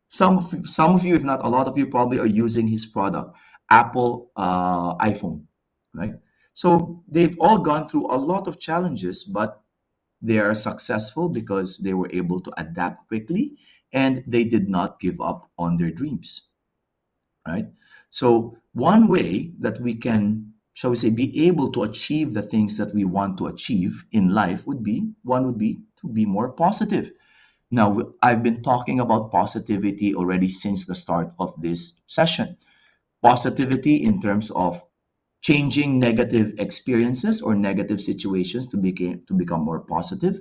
some of you, if not a lot of you, probably are using his product, Apple iPhone, right? So they've all gone through a lot of challenges, but they are successful because they were able to adapt quickly and they did not give up on their dreams, right? So one way that we can, shall we say, be able to achieve the things that we want to achieve in life would be to be more positive. Now, I've been talking about positivity already since the start of this session. Positivity in terms of changing negative experiences or negative situations to become more positive.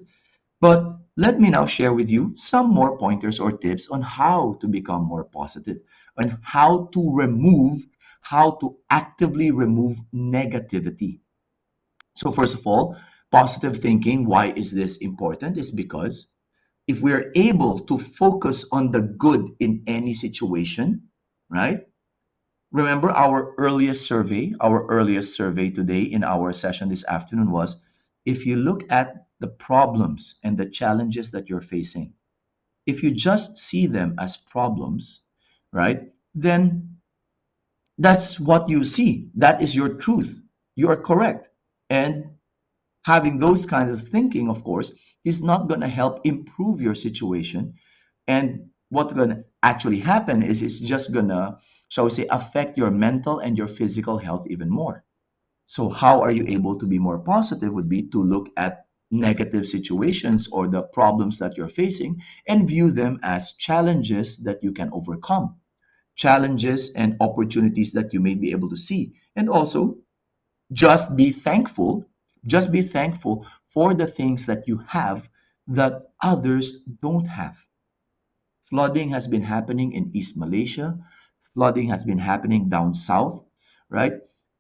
But let me now share with you some more pointers or tips on how to become more positive and how to actively remove negativity So first of all, positive thinking, why is this important? Is because if we're able to focus on the good in any situation, right? Remember our earliest survey today in our session this afternoon was, if you look at the problems and the challenges that you're facing, if you just see them as problems, right, then that's what you see. That is your truth. You are correct. And having those kinds of thinking, of course, is not going to help improve your situation. And what's going to actually happen is it's just going to, shall we say, affect your mental and your physical health even more. So how are you able to be more positive would be to look at negative situations or the problems that you're facing and view them as challenges that you can overcome, challenges and opportunities that you may be able to see. And also just be thankful, just be thankful for the things that you have that others don't have. Flooding has been happening in East Malaysia. Flooding has been happening down south, right?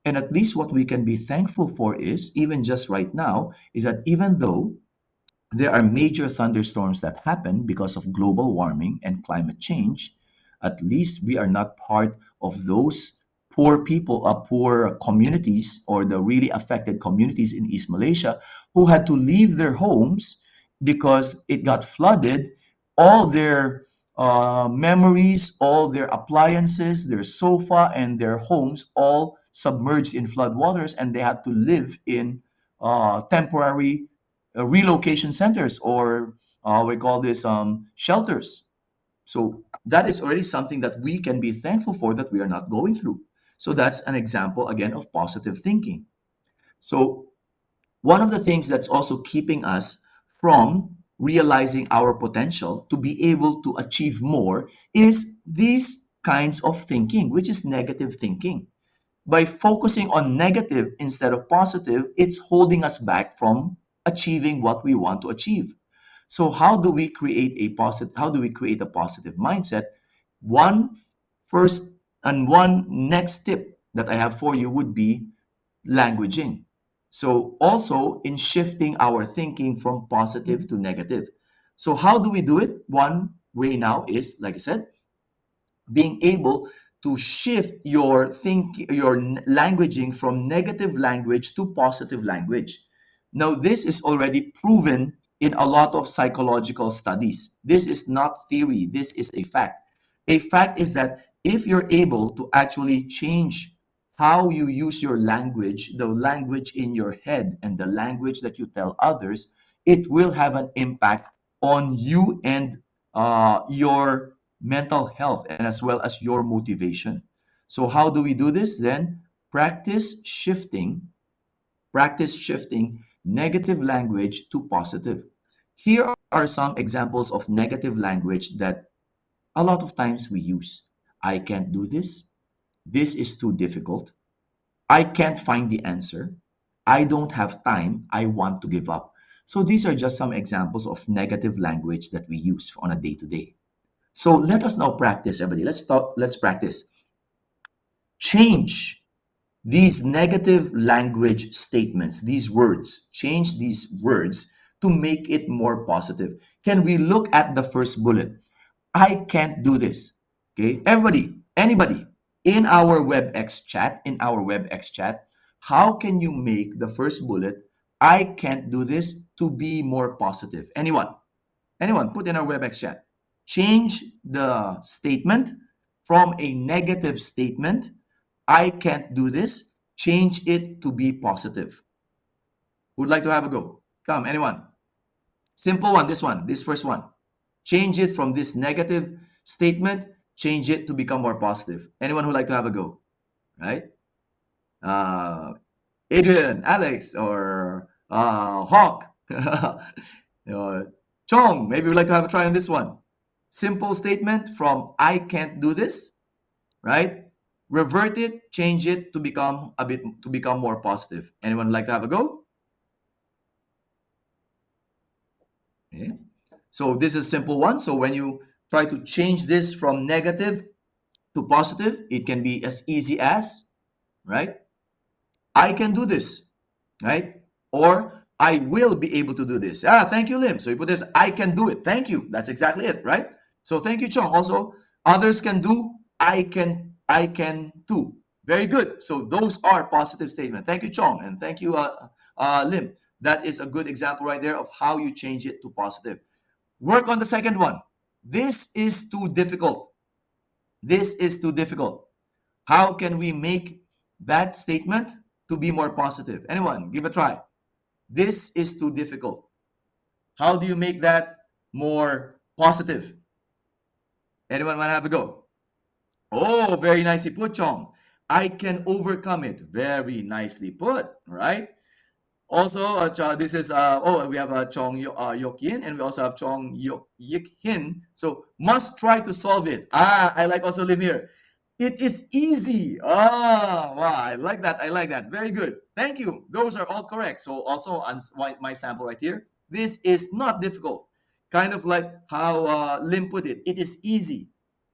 And at least what we can be thankful for is, even just right now, is that even though there are major thunderstorms that happen because of global warming and climate change, at least we are not part of those poor people, poor communities, or the really affected communities in East Malaysia who had to leave their homes because it got flooded. All their memories, all their appliances, their sofa, and their homes all submerged in flood waters, and they had to live in temporary relocation centers, or we call this shelters. So that is already something that we can be thankful for that we are not going through. So that's an example again of positive thinking. So one of the things that's also keeping us from realizing our potential to be able to achieve more is these kinds of thinking, which is negative thinking. By focusing on negative instead of positive, it's holding us back from achieving what we want to achieve. So how do we create a positive mindset? One first and one next tip that I have for you would be languaging. So also in shifting our thinking from positive to negative. So how do we do it? One way now is, like I said, being able to shift your languaging from negative language to positive language. Now, this is already proven in a lot of psychological studies. This is not theory, this is a fact. A fact is that if you're able to actually change how you use your language, the language in your head and the language that you tell others, it will have an impact on you and your mental health, and as well as your motivation. So how do we do this then? Practice shifting negative language to positive. Here are some examples of negative language that a lot of times we use. I can't do this. This is too difficult. I can't find the answer. I don't have time. I want to give up. So these are just some examples of negative language that we use on a day-to-day. So let us now practice, everybody. Let's practice. Change these negative language statements, these words. Change these words to make it more positive. Can we look at the first bullet? I can't do this. Okay, everybody, anybody in our WebEx chat, how can you make the first bullet, I can't do this, to be more positive? Anyone put in our WebEx chat. Change the statement from a negative statement, I can't do this, change it to be positive. Who'd like to have a go? Come, anyone. Simple one, this first one. Change it from this negative statement, change it to become more positive. Anyone who'd like to have a go? Right? Adrian, Alex, or Hawk. Chong, maybe we'd like to have a try on this one. Simple statement from I can't do this, right? Revert it, change it to become more positive. Anyone like to have a go? Okay. So this is a simple one. So when you try to change this from negative to positive, it can be as easy as, right? I can do this, right? Or I will be able to do this. Ah, thank you, Lim. So you put this, I can do it. Thank you. That's exactly it, right? So thank you, Chong. Also, others can do, I can too. Very good. So those are positive statements. Thank you, Chong, and thank you, Lim. That is a good example right there of how you change it to positive. Work on the second one. This is too difficult. This is too difficult. How can we make that statement to be more positive? Anyone, give a try. This is too difficult. How do you make that more positive? Anyone want to have a go? Oh, very nicely put, Chong. I can overcome it. Very nicely put, right? Also, this is, we have Chong Yok Yin, and we also have Chong Yik Hin. So, must try to solve it. Ah, I like also Lim here. It is easy. Ah, wow, I like that. I like that. Very good. Thank you. Those are all correct. So, also on my sample right here, this is not difficult. Kind of like how Lim put it. It is easy.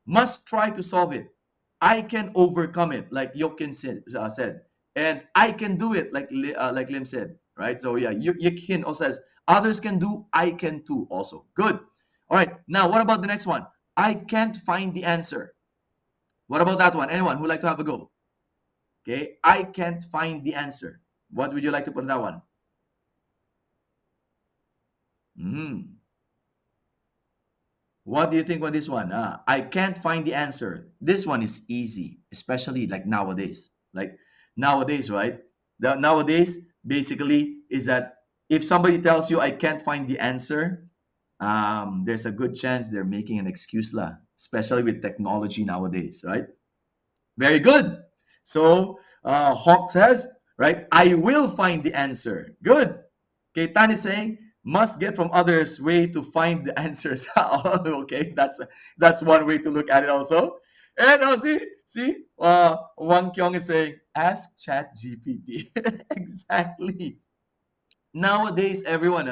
Must try to solve it. I can overcome it, like Yokin said. And I can do it, like Lim said, right? So yeah, Yikin also says, others can do, I can too also. Good. All right, now what about the next one? I can't find the answer. What about that one? Anyone who would like to have a go? Okay, I can't find the answer. What would you like to put in that one? What do you think on this one? I can't find the answer. This one is easy, especially like nowadays. Like nowadays, right? Nowadays, basically, is that if somebody tells you I can't find the answer, there's a good chance they're making an excuse lah, especially with technology nowadays, right? Very good. So Hawk says, right, I will find the answer. Good. Okay, Tan is saying, must get from others' way to find the answers. Okay, that's one way to look at it also. And see, Wang Kyong is saying, ask ChatGPT. Exactly. Nowadays, everyone,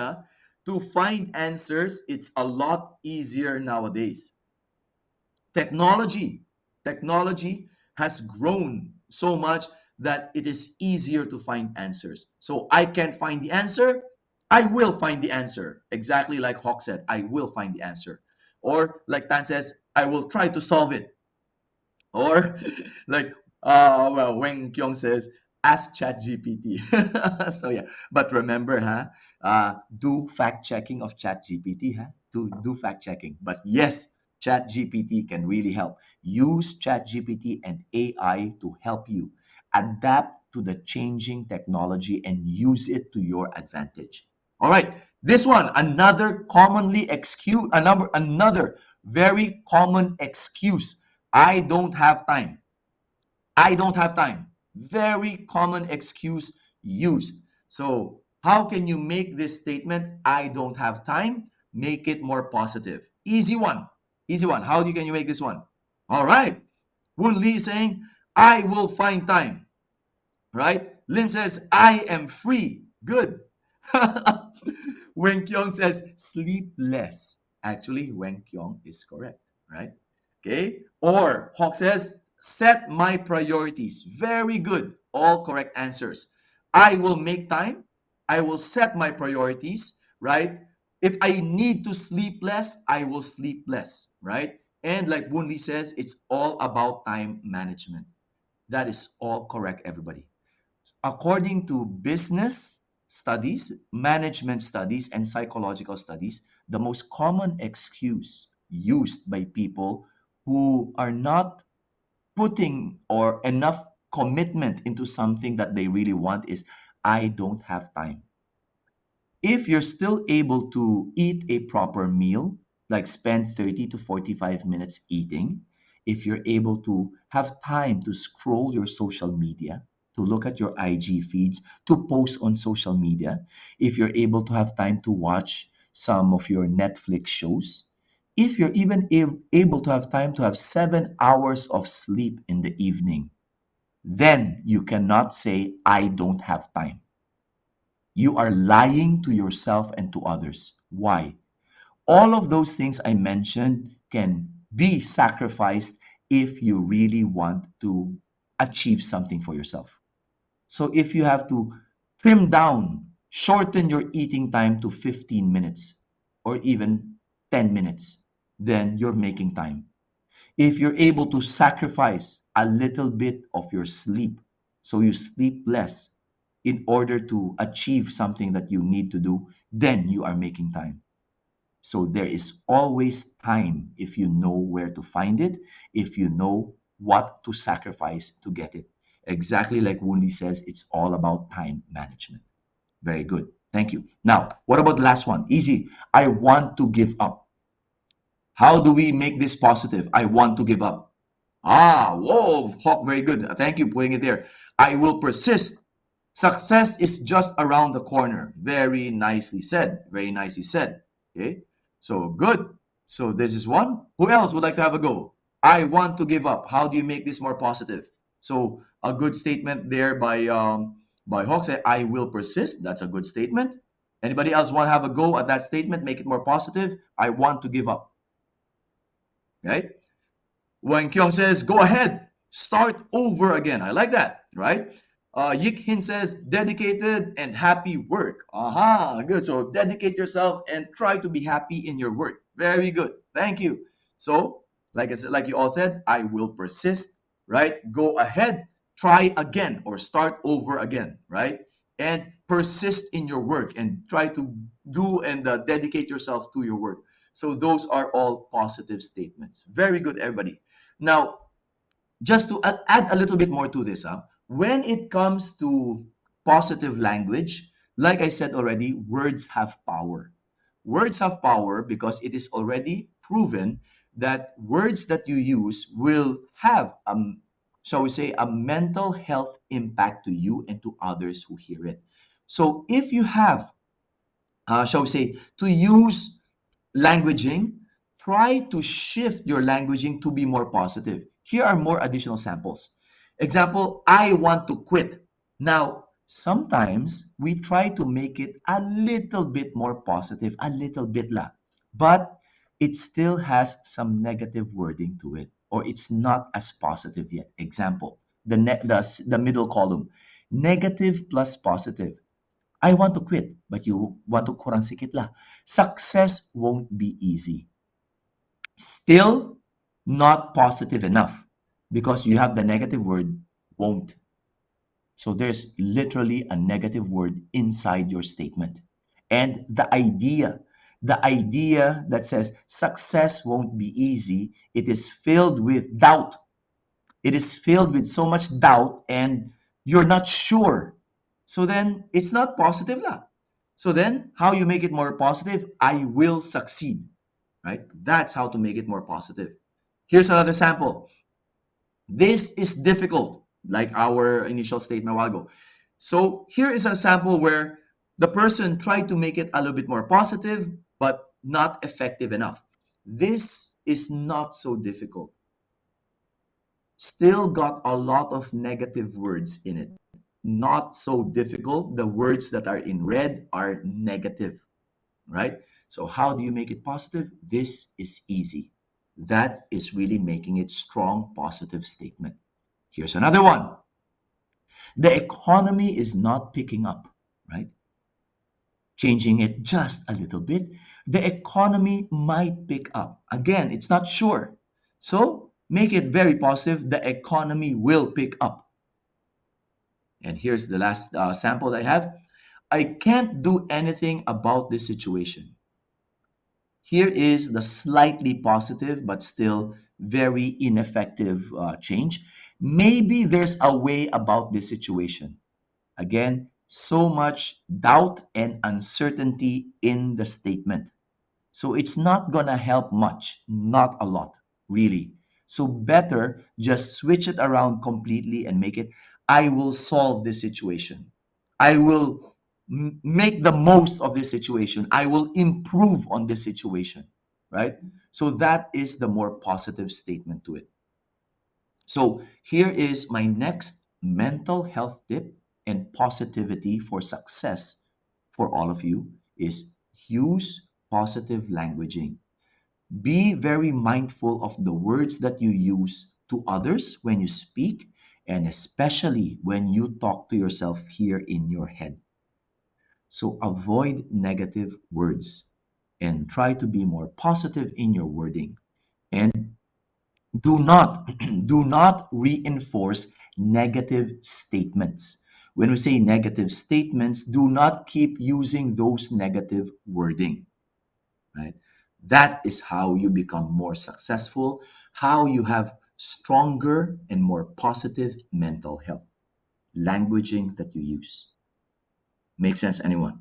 to find answers, it's a lot easier nowadays. Technology has grown so much that it is easier to find answers. So I can't find the answer, I will find the answer. Exactly like Hawk said, I will find the answer. Or like Tan says, I will try to solve it. Or like Weng Kyong says, ask ChatGPT. So yeah, but remember, do fact checking of ChatGPT. Do fact checking. But yes, ChatGPT can really help. Use ChatGPT and AI to help you adapt to the changing technology and use it to your advantage. All right, this one, another very common excuse. I don't have time. I don't have time. Very common excuse used. So how can you make this statement, I don't have time, make it more positive? Easy one. Easy one. How can you make this one? All right. Woon Lee is saying, I will find time. Right? Lim says, I am free. Good. Wen Kyong says, sleep less. Actually, Wen Kyong is correct. Right? Okay. Or Hawk says, set my priorities. Very good. All correct answers. I will make time. I will set my priorities. Right? If I need to sleep less, I will sleep less. Right? And like Woon Lee says, it's all about time management. That is all correct, everybody. According to business studies, management studies, and psychological studies, the most common excuse used by people who are not putting or enough commitment into something that they really want is, I don't have time. If you're still able to eat a proper meal, like spend 30 to 45 minutes eating, if you're able to have time to scroll your social media, to look at your IG feeds, to post on social media, if you're able to have time to watch some of your Netflix shows, if you're even able to have time to have 7 hours of sleep in the evening, then you cannot say, I don't have time. You are lying to yourself and to others. Why? All of those things I mentioned can be sacrificed if you really want to achieve something for yourself. So if you have to trim down shorten your eating time to 15 minutes or even 10 minutes, then you're making time. If you're able to sacrifice a little bit of your sleep, so you sleep less in order to achieve something that you need to do, then you are making time. So there is always time if you know where to find it, if you know what to sacrifice to get it. Exactly like Woonly says, it's all about time management. Very good. Thank you. Now, what about the last one? Easy. I want to give up. How do we make this positive? I want to give up. Whoa, Hawk, very good. Thank you for putting it there. I will persist. Success is just around the corner. Very nicely said. Very nicely said. Okay, so good. So this is one. Who else would like to have a go? I want to give up. How do you make this more positive? So a good statement there by Hawk said, I will persist. That's a good statement. Anybody else want to have a go at that statement? Make it more positive. I want to give up. Okay. Wang Kyung says, go ahead, start over again. I like that, right? Yik Hin says, dedicated and happy work. Good. So dedicate yourself and try to be happy in your work. Very good. Thank you. So, like I said, like you all said, I will persist, right? Go ahead, try again or start over again, right? And persist in your work and try to do and dedicate yourself to your work. So those are all positive statements. Very good, everybody. Now, just to add a little bit more to this, when it comes to positive language, like I said already, words have power. Words have power because it is already proven that words that you use will have, shall we say, a mental health impact to you and to others who hear it. So if you have, shall we say, to use languaging, try to shift your languaging to be more positive. Here are more additional samples. Example, I want to quit. Now, sometimes we try to make it a little bit more positive, a little bit la, but it still has some negative wording to it, or it's not as positive yet. Example, the middle column, negative plus positive. I want to quit, but you want to kurang sikit la. Success won't be easy. Still not positive enough because you have the negative word won't. So there's literally a negative word inside your statement. And the idea that says success won't be easy, it is filled with doubt. It is filled with so much doubt and you're not sure. So then it's not positive lah. So then how you make it more positive? I will succeed, right? That's how to make it more positive. Here's another sample. This is difficult, like our initial statement a while ago. So here is a sample where the person tried to make it a little bit more positive, but not effective enough. This is not so difficult. Still got a lot of negative words in it. Not so difficult. The words that are in red are negative, right? So how do you make it positive? This is easy. That is really making it strong, positive statement. Here's another one. The economy is not picking up, right? Changing it just a little bit. The economy might pick up. Again, it's not sure. So make it very positive. The economy will pick up. And here's the last sample that I have. I can't do anything about this situation. Here is the slightly positive but still very ineffective change. Maybe there's a way about this situation. Again, so much doubt and uncertainty in the statement. So it's not gonna help much, not a lot, really. So better just switch it around completely and make it, I will solve this situation. I will make the most of this situation. I will improve on this situation, right? So that is the more positive statement to it. So here is my next mental health tip and positivity for success for all of you is use positive languaging. Be very mindful of the words that you use to others when you speak, and especially when you talk to yourself here in your head. So avoid negative words and try to be more positive in your wording. And do not do not reinforce negative statements. When we say negative statements, do not keep using those negative wording, right? That is how you become more successful, how you have stronger and more positive mental health. Languaging that you use. Make sense, anyone?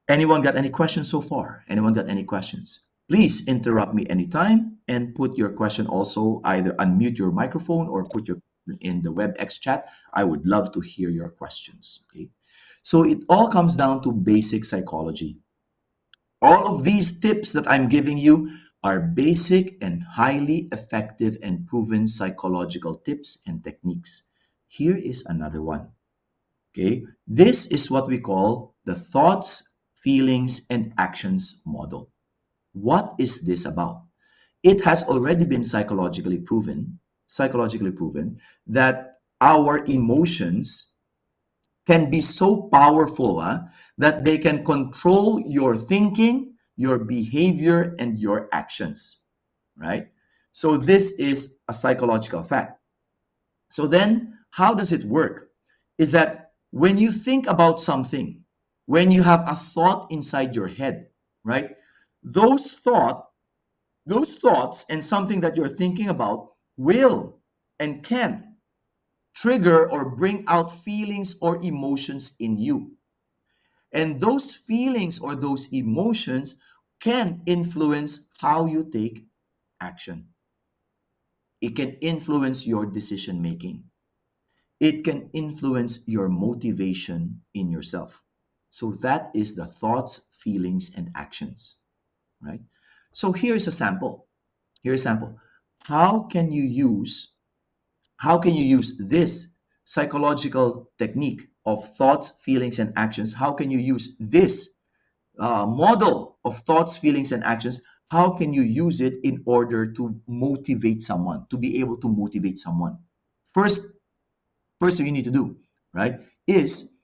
Anyone got any questions so far? Anyone got any questions? Please interrupt me anytime and put your question also, either unmute your microphone or put your in the WebEx chat. I would love to hear your questions. Okay. So it all comes down to basic psychology. All of these tips that I'm giving you are basic and highly effective and proven psychological tips and techniques. Here is another one. Okay, this is what we call the thoughts, feelings, and actions model. What is this about? It has already been psychologically proven that our emotions can be so powerful that they can control your thinking, your behavior, and your actions, right? So this is a psychological fact. So then, how does it work? Is that when you think about something, when you have a thought inside your head, right? Those thoughts and something that you're thinking about will and can trigger or bring out feelings or emotions in you. And those feelings or those emotions can influence how you take action. It can influence your decision making. It can influence your motivation in yourself. So that is the thoughts, feelings, and actions, right? So here's a sample. How can you use this psychological technique of thoughts, feelings, and actions? How can you use this model of thoughts, feelings, and actions? How can you use it in order to motivate someone, to be able to motivate someone? First thing you need to do, right, is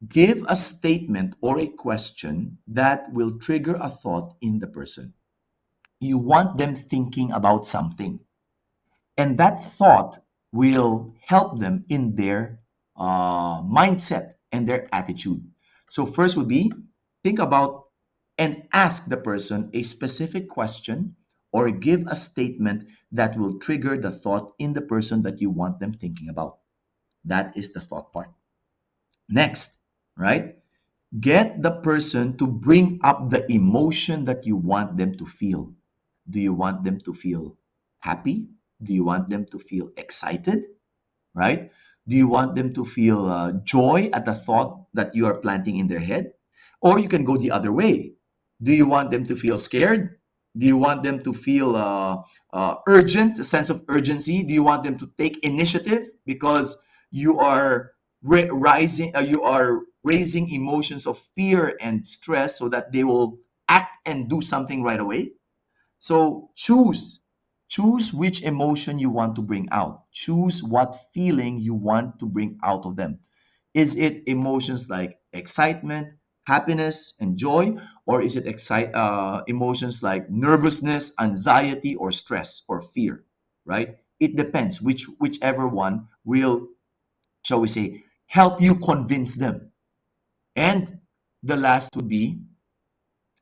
give a statement or a question that will trigger a thought in the person. You want them thinking about something, and that thought will help them in their mindset and their attitude. So first would be think about and ask the person a specific question or give a statement that will trigger the thought in the person that you want them thinking about. That is the thought part. Next, right? Get the person to bring up the emotion that you want them to feel. Do you want them to feel happy? Do you want them to feel excited? Right? Do you want them to feel joy at the thought that you are planting in their head? Or you can go the other way. Do you want them to feel scared? Do you want them to feel urgent, a sense of urgency? Do you want them to take initiative because you are you are raising emotions of fear and stress so that they will act and do something right away? So choose which emotion you want to bring out. Choose what feeling you want to bring out of them. Is it emotions like excitement, happiness, and joy, or is it emotions like nervousness, anxiety, or stress or fear? Right? It depends. Whichever one will, shall we say, help you convince them. And the last would be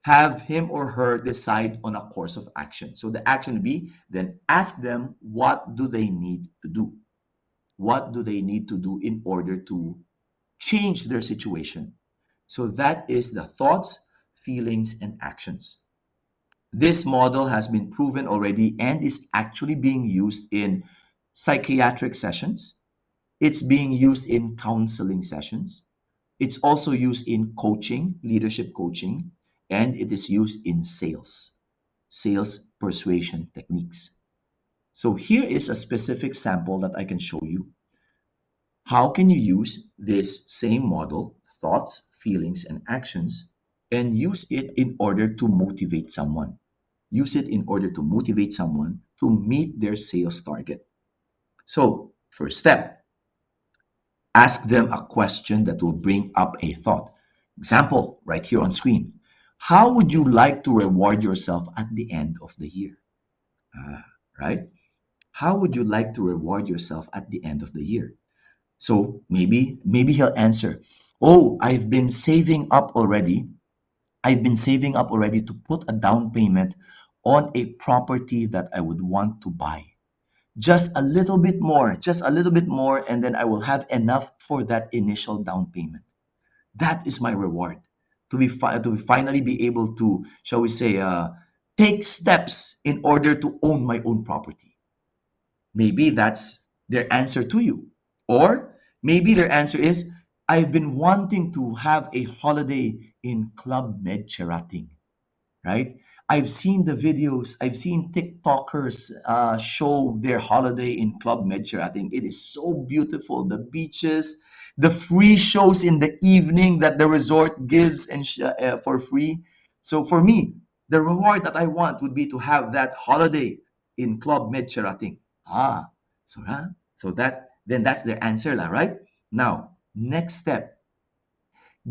have him or her decide on a course of action. So the action would be then ask them what do they need to do? What do they need to do in order to change their situation? So that is the thoughts, feelings, and actions. This model has been proven already and is actually being used in psychiatric sessions. It's being used in counseling sessions. It's also used in coaching, leadership coaching, and it is used in sales persuasion techniques. So here is a specific sample that I can show you. How can you use this same model, thoughts, feelings, and actions, and use it in order to motivate someone? Use it in order to motivate someone to meet their sales target. So, first step, ask them a question that will bring up a thought. Example right here on screen. How would you like to reward yourself at the end of the year? Right? How would you like to reward yourself at the end of the year? So maybe he'll answer, "Oh, I've been saving up already. I've been saving up already to put a down payment on a property that I would want to buy. Just a little bit more, just a little bit more, and then I will have enough for that initial down payment. That is my reward, to finally be able to, shall we say, take steps in order to own my own property." Maybe that's their answer to you. Or maybe their answer is, "I've been wanting to have a holiday in Club Med Cherating," right? I've seen the videos, I've seen TikTokers show their holiday in Club Med Cherating. It is so beautiful. The beaches, the free shows in the evening that the resort gives for free. So for me, the reward that I want would be to have that holiday in Club Med Cherating. So that's their answer, right? Now, next step,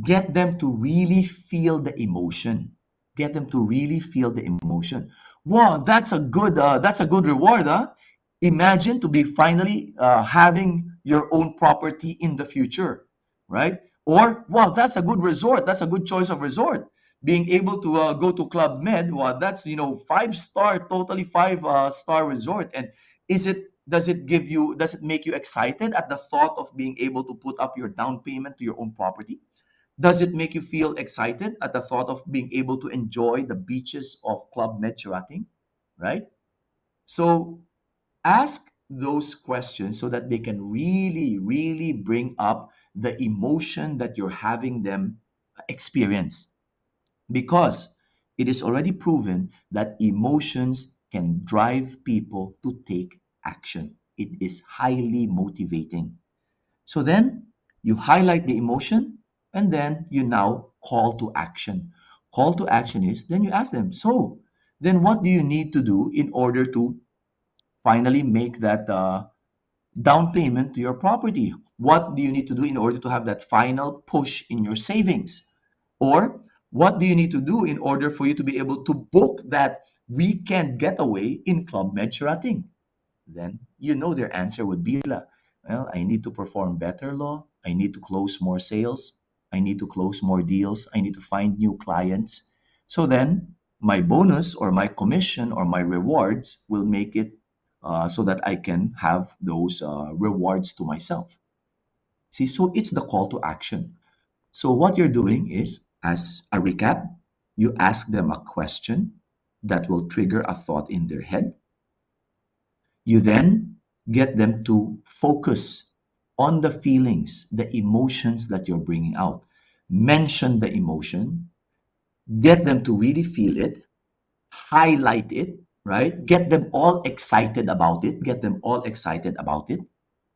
get them to really feel the emotion. Get them to really feel the emotion. Wow, that's a good reward, huh? Imagine to be finally having your own property in the future, right? Or wow, that's a good resort. That's a good choice of resort. Being able to go to Club Med, wow, that's 5-star, totally 5-star resort. And does it make you excited at the thought of being able to put up your down payment to your own property? Does it make you feel excited at the thought of being able to enjoy the beaches of Club Med Cherating, right? So ask those questions so that they can really, really bring up the emotion that you're having them experience. Because it is already proven that emotions can drive people to take action. It is highly motivating. So then you highlight the emotion and then you now call to action. Call to action is then you ask them, "So then what do you need to do in order to finally make that down payment to your property? What do you need to do in order to have that final push in your savings? Or what do you need to do in order for you to be able to book that weekend getaway in Club Med Cherating?" Then their answer would be, "Well, I need to perform better, Law. I need to close more sales. I need to close more deals. I need to find new clients." So then my bonus or my commission or my rewards will make it so that I can have those rewards to myself. See, so it's the call to action. So what you're doing is, as a recap, you ask them a question that will trigger a thought in their head. You then get them to focus on the feelings, the emotions that you're bringing out. Mention the emotion, get them to really feel it, highlight it, right? Get them all excited about it,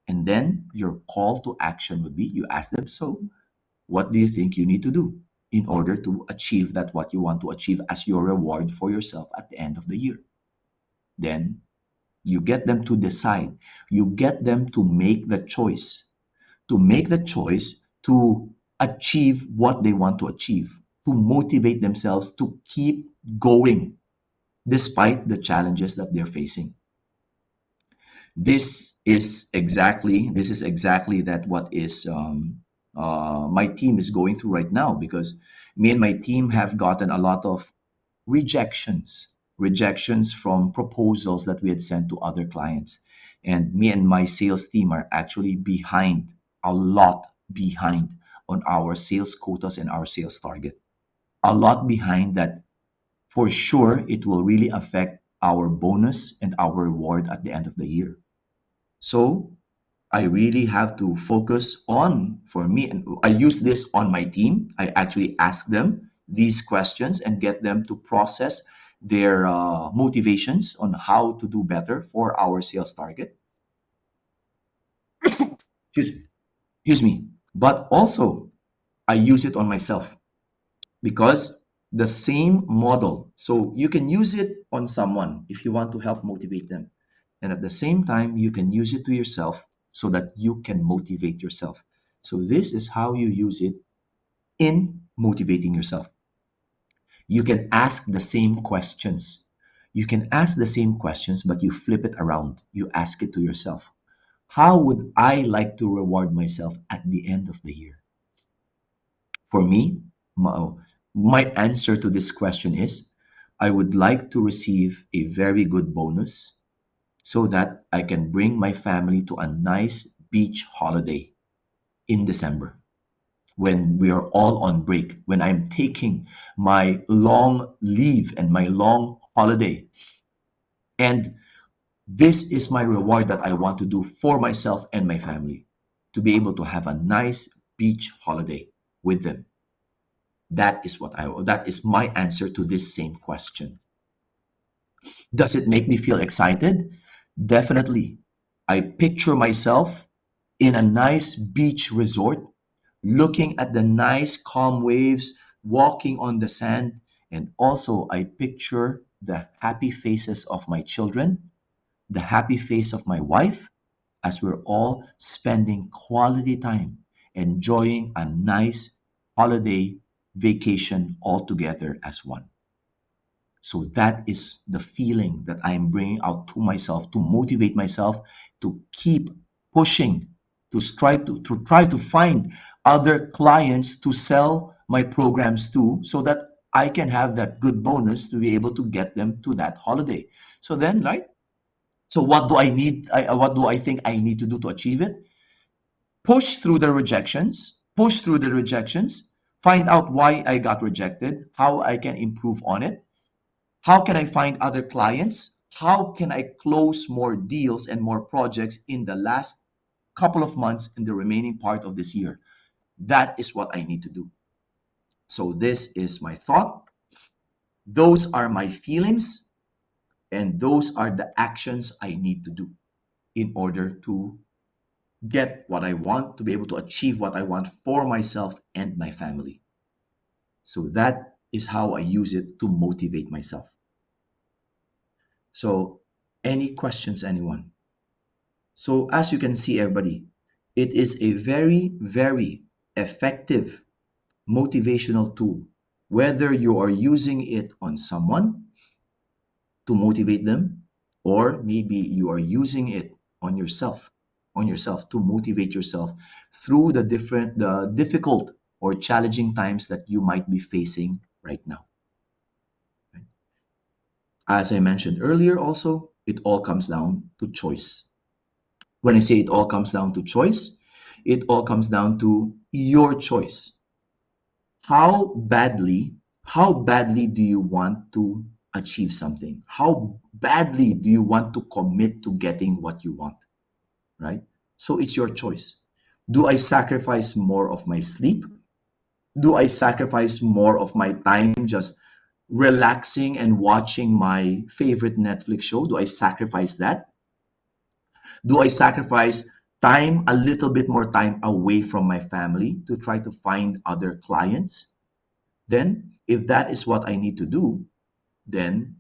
And then your call to action would be, you ask them, "So what do you think you need to do in order to achieve what you want to achieve as your reward for yourself at the end of the year?" Then you get them to decide. You get them to make the choice, to achieve what they want to achieve, to motivate themselves to keep going despite the challenges that they're facing. This is exactly that what is my team is going through right now, because me and my team have gotten a lot of rejections from proposals that we had sent to other clients. And me and my sales team are actually a lot behind on our sales quotas and our sales target. A lot behind that. For sure, it will really affect our bonus and our reward at the end of the year. So I really have to focus on, for me, and I use this on my team. I actually ask them these questions and get them to process their motivations on how to do better for our sales target. Excuse me. But also, I use it on myself, because the same model, so you can use it on someone if you want to help motivate them. And at the same time, you can use it to yourself so that you can motivate yourself. So this is how you use it in motivating yourself. You can ask the same questions. You can ask the same questions, but you flip it around. You ask it to yourself. How would I like to reward myself at the end of the year? For me, my answer to this question is I would like to receive a very good bonus so that I can bring my family to a nice beach holiday in December when we are all on break, when I'm taking my long leave and my long holiday. And this is my reward that I want to do for myself and my family, to be able to have a nice beach holiday with them. That is my answer to this same question. Does it make me feel excited? Definitely. I picture myself in a nice beach resort, looking at the nice calm waves, walking on the sand, and also I picture the happy faces of my children, the happy face of my wife, as we're all spending quality time, enjoying a nice holiday vacation all together as one. So that is the feeling that I'm bringing out to myself to motivate myself to keep pushing, to try to find other clients to sell my programs to, so that I can have that good bonus to be able to get them to that holiday. So then, right? So what do I need? What do I think I need to do to achieve it? Push through the rejections, find out why I got rejected, how I can improve on it, how can I find other clients, how can I close more deals and more projects in the last couple of months in the remaining part of this year. That is what I need to do. So this is my thought. Those are my feelings, and those are the actions I need to do in order to get what I want, to be able to achieve what I want for myself and my family. So that is how I use it to motivate myself. So any questions, anyone? So as you can see, everybody, it is a very, very effective motivational tool, whether you are using it on someone to motivate them, or maybe you are using it on yourself to motivate yourself through the difficult or challenging times that you might be facing right now. As I mentioned earlier, also, it all comes down to choice. When I say it all comes down to choice, it all comes down to your choice. How badly do you want to achieve something? How badly do you want to commit to getting what you want? Right? So it's your choice. Do I sacrifice more of my sleep? Do I sacrifice more of my time just relaxing and watching my favorite Netflix show? Do I sacrifice that? Do I sacrifice time, a little bit more time away from my family to try to find other clients? Then, if that is what I need to do, then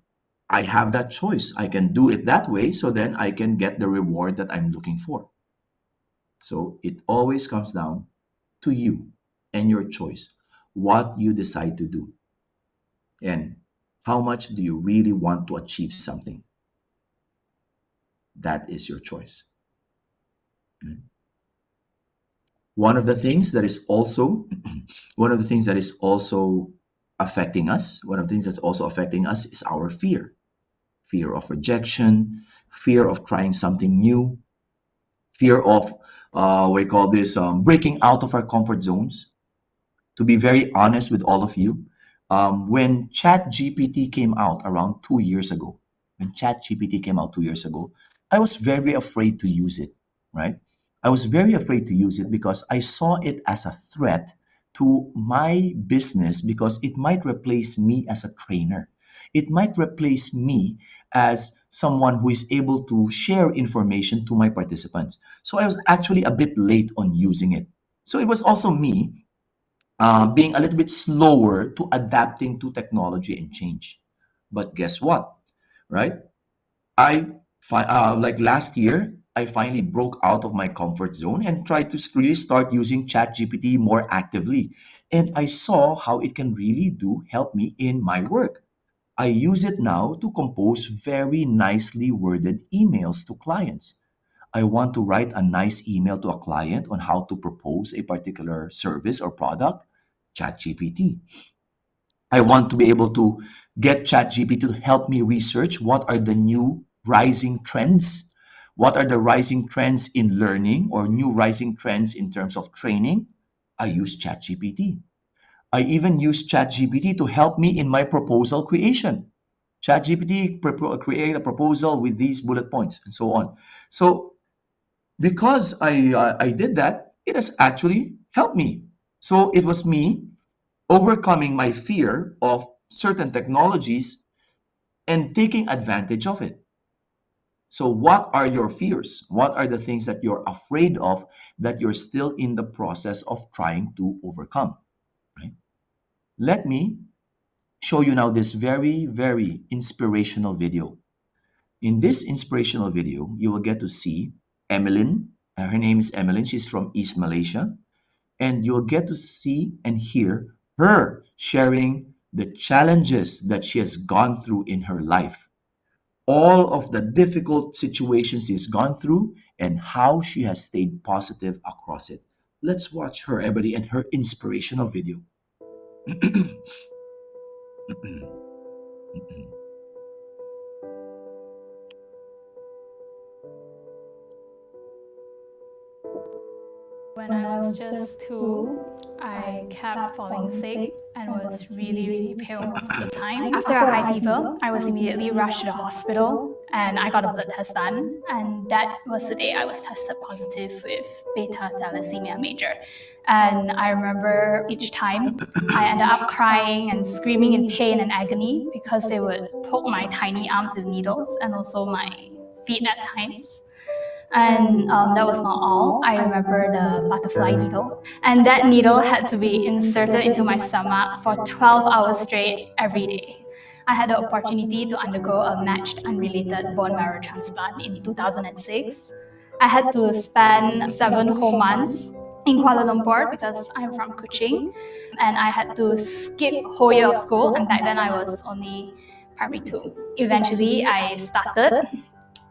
I have that choice. I can do it that way, so then I can get the reward that I'm looking for. So it always comes down to you and your choice, what you decide to do, and how much do you really want to achieve something. That is your choice. One of the things that is also affecting us, is our fear. Fear of rejection, fear of trying something new, fear of we call this breaking out of our comfort zones. To be very honest with all of you, when ChatGPT came out around 2 years ago, I was very afraid to use it, right? I was very afraid to use it because I saw it as a threat to my business, because it might replace me as a trainer. It might replace me as someone who is able to share information to my participants. So I was actually a bit late on using it. So it was also me being a little bit slower to adapting to technology and change. But guess what, right? Like last year, I finally broke out of my comfort zone and tried to really start using ChatGPT more actively. and I saw how it can really do help me in my work. I use it now to compose very nicely worded emails to clients. I want to write a nice email to a client on how to propose a particular service or product, ChatGPT. I want to be able to get ChatGPT to help me research what are the new rising trends. What are the rising trends in learning or new rising trends in terms of training? I use ChatGPT. I even use ChatGPT to help me in my proposal creation. ChatGPT create a proposal with these bullet points and so on. So because I did that, it has actually helped me. So it was me overcoming my fear of certain technologies and taking advantage of it. So what are your fears? What are the things that you're afraid of that you're still in the process of trying to overcome? Right? Let me show you now this very, very inspirational video. In this inspirational video, you will get to see Emmeline. Her name is Emmeline. She's from East Malaysia. And you'll get to see and hear her sharing the challenges that she has gone through in her life. All of the difficult situations she's gone through and how she has stayed positive across it. Let's watch her, everybody, and her inspirational video. When I was just 2, I kept falling sick and was really, really pale most of the time. After a high fever, I was immediately rushed to the hospital and I got a blood test done. And that was the day I was tested positive with beta thalassemia major. And I remember each time I ended up crying and screaming in pain and agony because they would poke my tiny arms with needles and also my feet at times. And that was not all. I remember the butterfly needle. And that needle had to be inserted into my stomach for 12 hours straight every day. I had the opportunity to undergo a matched unrelated bone marrow transplant in 2006. I had to spend 7 whole months in Kuala Lumpur because I'm from Kuching. And I had to skip whole year of school, and back then I was only primary 2. Eventually, I started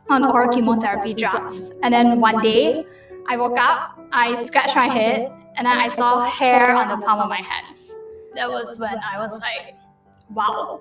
on oral chemotherapy drugs. And then one day, I woke up, I scratched my head, and then I saw hair on the palm of my hands. That was when I was like, wow,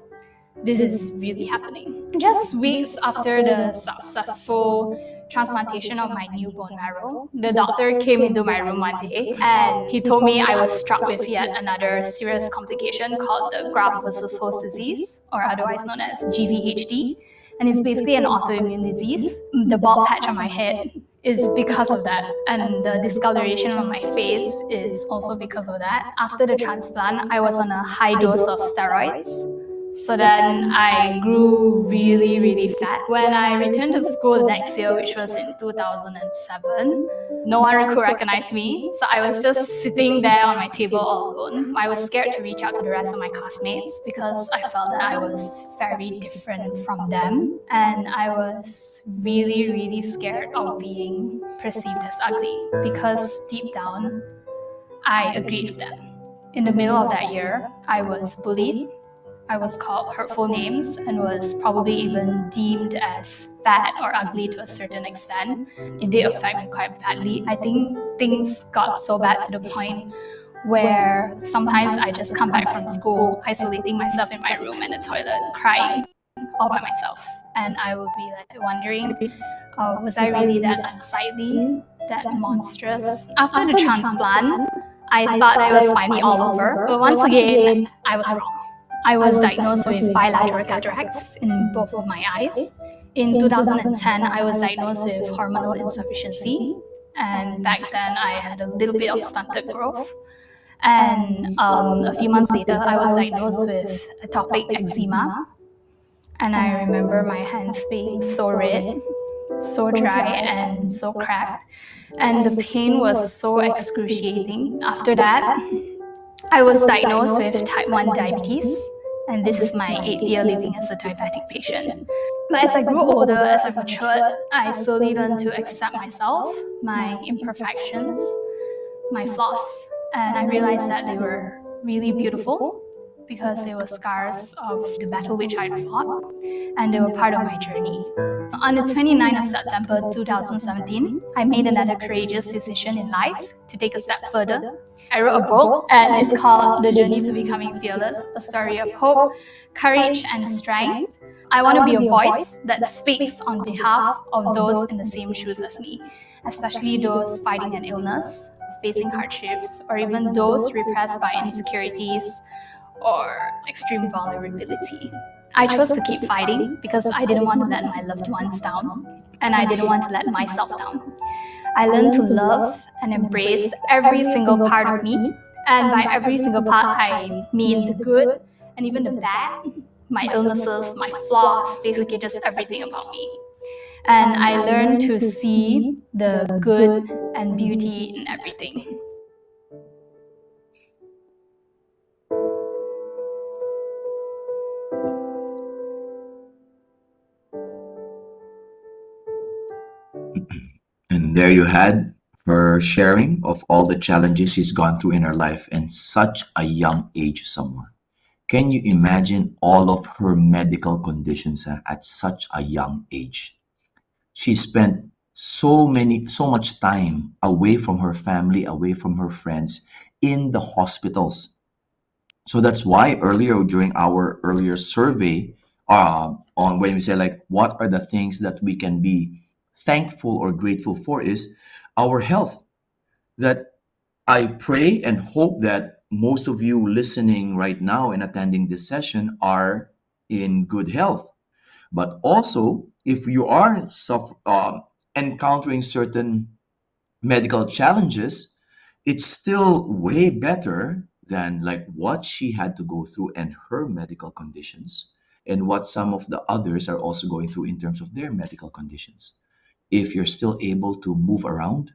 this is really happening. Just weeks after the successful transplantation of my new bone marrow, the doctor came into my room one day and he told me I was struck with yet another serious complication called the graft versus host disease, or otherwise known as GVHD. And it's basically an autoimmune disease. The bald patch on my head is because of that. And the discoloration on my face is also because of that. After the transplant, I was on a high dose of steroids. So then I grew really, really fat. When I returned to school the next year, which was in 2007, no one could recognize me. So I was just sitting there on my table all alone. I was scared to reach out to the rest of my classmates because I felt that I was very different from them. And I was really, really scared of being perceived as ugly because deep down, I agreed with them. In the middle of that year, I was bullied. I was called hurtful names and was probably even deemed as fat or ugly to a certain extent. It did affect me quite badly. I think things got so bad to the point where sometimes I just come back from school, isolating myself in my room and the toilet, crying all by myself. And I would be like wondering, was I really that unsightly, that monstrous? After the transplant, I thought I was finally all over. But once again, I was wrong. I was diagnosed with bilateral cataracts in both of my eyes. In 2010, I was diagnosed with hormonal insufficiency. And back then, I had a little bit of stunted growth. And a few months later, I was diagnosed with atopic eczema. And I remember my hands being so red, so dry, and so cracked. And the pain was so excruciating. After that, I was diagnosed with type 1 diabetes. And this is my 8th year living as a diabetic patient. But as I grew older, as I matured, I slowly learned to accept myself, my imperfections, my flaws. And I realized that they were really beautiful because they were scars of the battle which I'd fought, and they were part of my journey. On the 29th of September 2017, I made another courageous decision in life to take a step further. I wrote a book, and it's called The Journey to Becoming Fearless, a story of hope, courage, and strength. I want to be a voice that speaks on behalf of those in the same shoes as me, especially those fighting an illness, facing hardships, or even those repressed by insecurities or extreme vulnerability. I chose to keep fighting because I didn't want to let my loved ones down, and I didn't want to let myself down. I learned to love and embrace every single part of me, and by every single part, I mean the good and even the bad, my illnesses, my flaws, basically just everything about me. And I learned to see the good and beauty in everything. And there you had her sharing of all the challenges she's gone through in her life in such a young age somewhere. Can you imagine all of her medical conditions at such a young age? She spent so much time away from her family, away from her friends in the hospitals. So that's why earlier during our earlier survey, on when we say like what are the things that we can be thankful or grateful for is our health. That I pray and hope that most of you listening right now and attending this session are in good health. But also, if you are encountering certain medical challenges, it's still way better than like what she had to go through and her medical conditions and what some of the others are also going through in terms of their medical conditions. If you're still able to move around,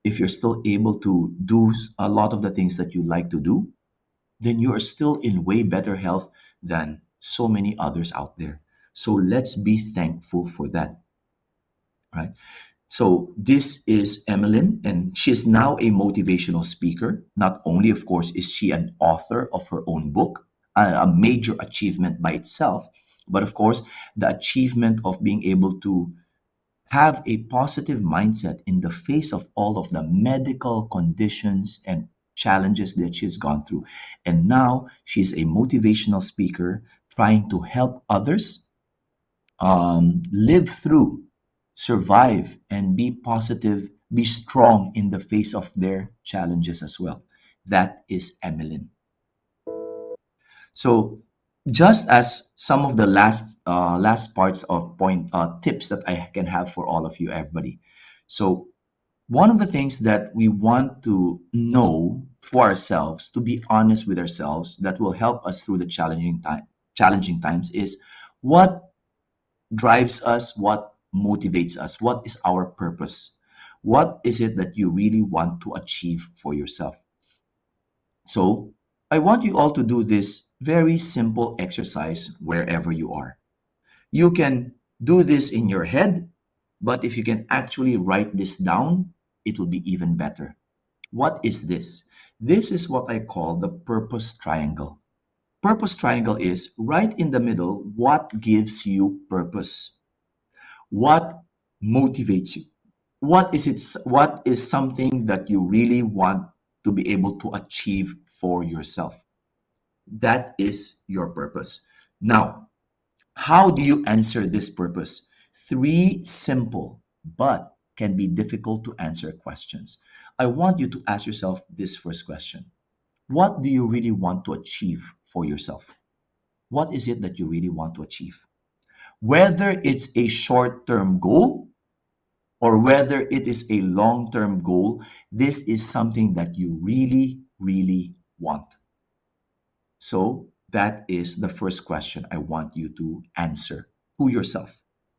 if you're still able to do a lot of the things that you like to do, then you are still in way better health than so many others out there. So let's be thankful for that, right? So this is Emmeline, and she is now a motivational speaker. Not only, of course, is she an author of her own book, a major achievement by itself, but of course, the achievement of being able to have a positive mindset in the face of all of the medical conditions and challenges that she's gone through. And now she's a motivational speaker trying to help others live through, survive, and be positive, be strong in the face of their challenges as well. That is Emmeline. So just as some of the last parts of point tips that I can have for all of you, everybody. So one of the things that we want to know for ourselves, to be honest with ourselves, that will help us through the challenging times is what drives us, what motivates us, what is our purpose, what is it that you really want to achieve for yourself. So I want you all to do this very simple exercise wherever you are. You can do this in your head, but if you can actually write this down, it will be even better. What is this? This is what I call the purpose triangle. Purpose triangle is right in the middle, what gives you purpose? What motivates you? What is it? What is something that you really want to be able to achieve for yourself? That is your purpose. Now, how do you answer this purpose? 3 simple but can be difficult to answer questions. I want you to ask yourself this first question. What do you really want to achieve for yourself? What is it that you really want to achieve? Whether it's a short-term goal or whether it is a long-term goal, this is something that you really, really want. So that is the first question I want you to answer to yourself,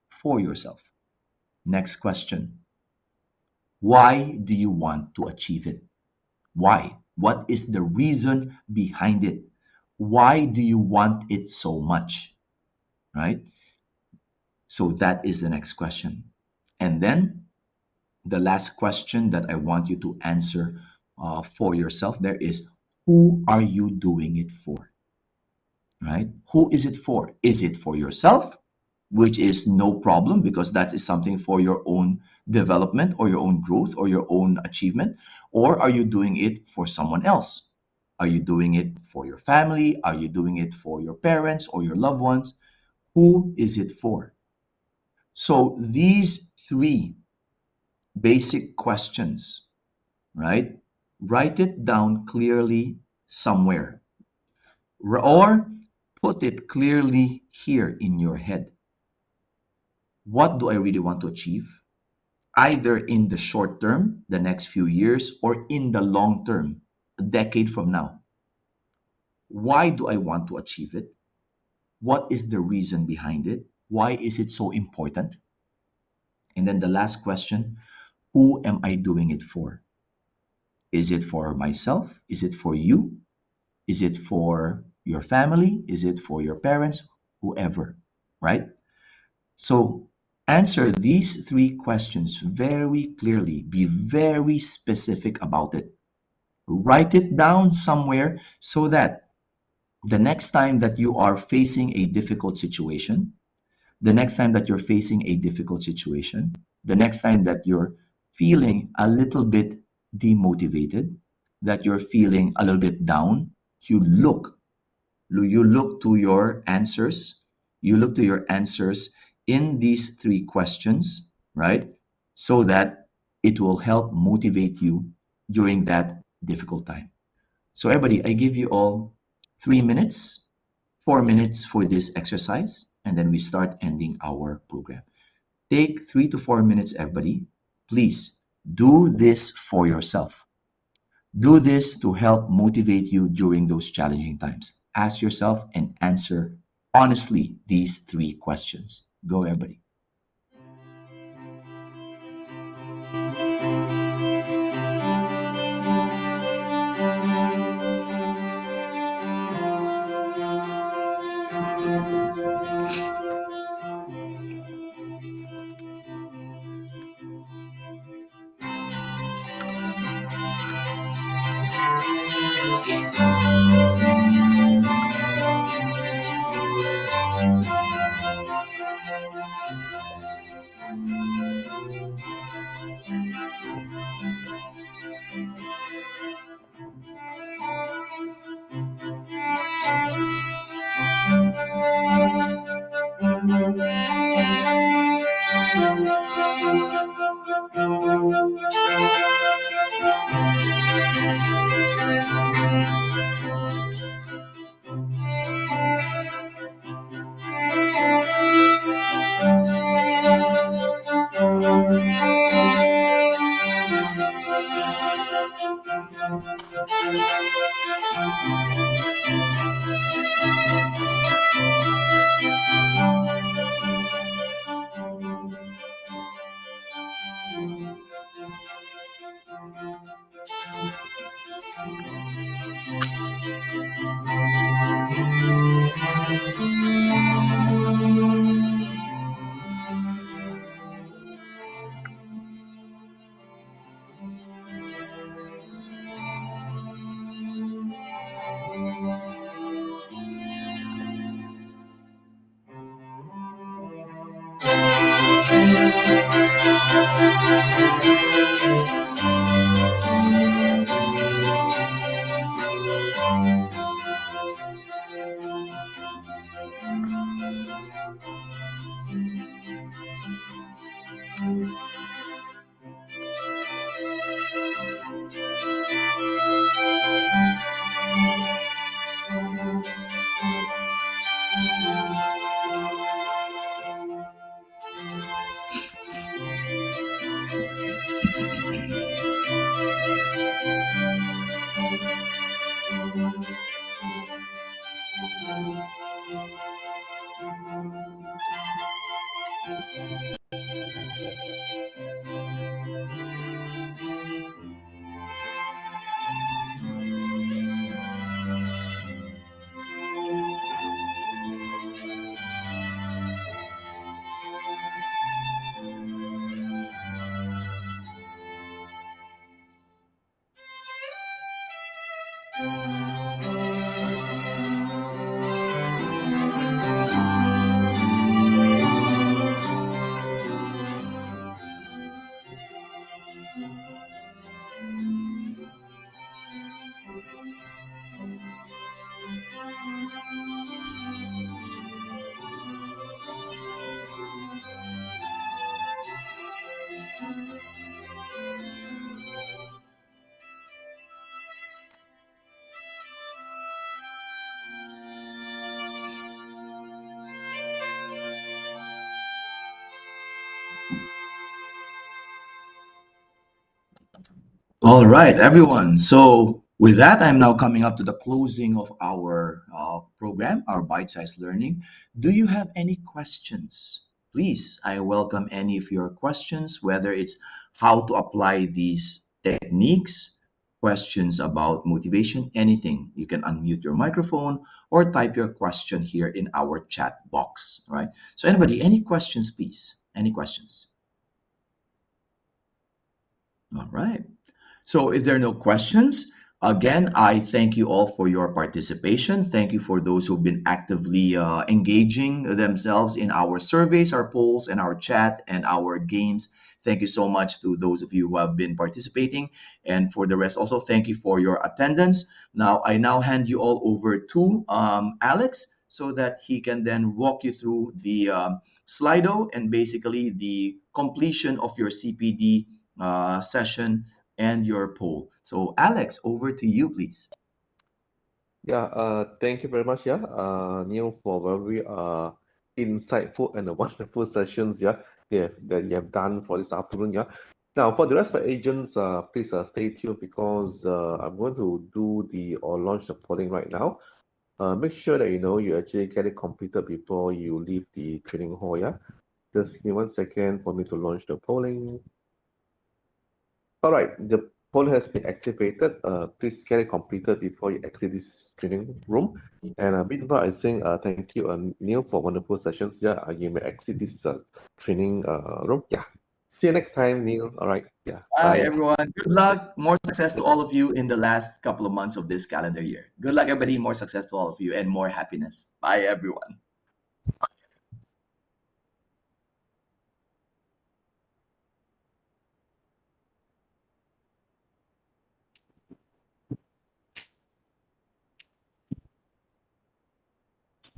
for yourself. Next question. Why do you want to achieve it? Why? What is the reason behind it? Why do you want it so much? Right? So that is the next question. And then the last question that I want you to answer for yourself there is, who are you doing it for? Right? Who is it for? Is it for yourself, which is no problem because that is something for your own development or your own growth or your own achievement? Or are you doing it for someone else? Are you doing it for your family? Are you doing it for your parents or your loved ones? Who is it for? So these three basic questions, right? Write it down clearly somewhere or put it clearly here in your head. What do I really want to achieve? Either in the short term, the next few years, or in the long term, a decade from now. Why do I want to achieve it? What is the reason behind it? Why is it so important? And then the last question, who am I doing it for? Is it for myself? Is it for you? Is it for your family? Is it for your parents? Whoever, right? So answer these three questions very clearly. Be very specific about it. Write it down somewhere so that the next time that you are facing a difficult situation, the next time that you're facing a difficult situation, the next time that you're feeling a little bit demotivated, that you're feeling a little bit down, you look to your answers. You look to your answers in these three questions, right? So that it will help motivate you during that difficult time. So everybody, I give you all 3 minutes, 4 minutes for this exercise, and then we start ending our program. Take 3 to 4 minutes, everybody. Please do this for yourself. Do this to help motivate you during those challenging times. Ask yourself and answer honestly these three questions. Go, everybody. All right, everyone. So with that, I'm now coming up to the closing of our program, our bite-sized learning. Do you have any questions? Please, I welcome any of your questions, whether it's how to apply these techniques, questions about motivation, anything. You can unmute your microphone or type your question here in our chat box, right? So anybody, any questions, please? Any questions? All right. So if there are no questions, again, I thank you all for your participation. Thank you for those who've been actively engaging themselves in our surveys, our polls, and our chat and our games. Thank you so much to those of you who have been participating. And for the rest, also, thank you for your attendance. Now, I now hand you all over to Alex so that he can then walk you through the Slido and basically the completion of your CPD session and your poll. So Alex, over to you, please. Yeah, thank you very much, Neil, for very insightful and wonderful sessions, that you have done for this afternoon, Now, for the rest of the agents, please stay tuned because I'm going to do or launch the polling right now. Make sure that you actually get it completed before you leave the training hall, Just give me 1 second for me to launch the polling. All right, the poll has been activated. Please get it completed before you exit this training room. And meanwhile, I think thank you, Neil, for wonderful sessions. You may exit this training room. See you next time, Neil. All right. Bye, everyone. Good luck. More success to all of you in the last couple of months of this calendar year. Good luck, everybody. More success to all of you and more happiness. Bye, everyone.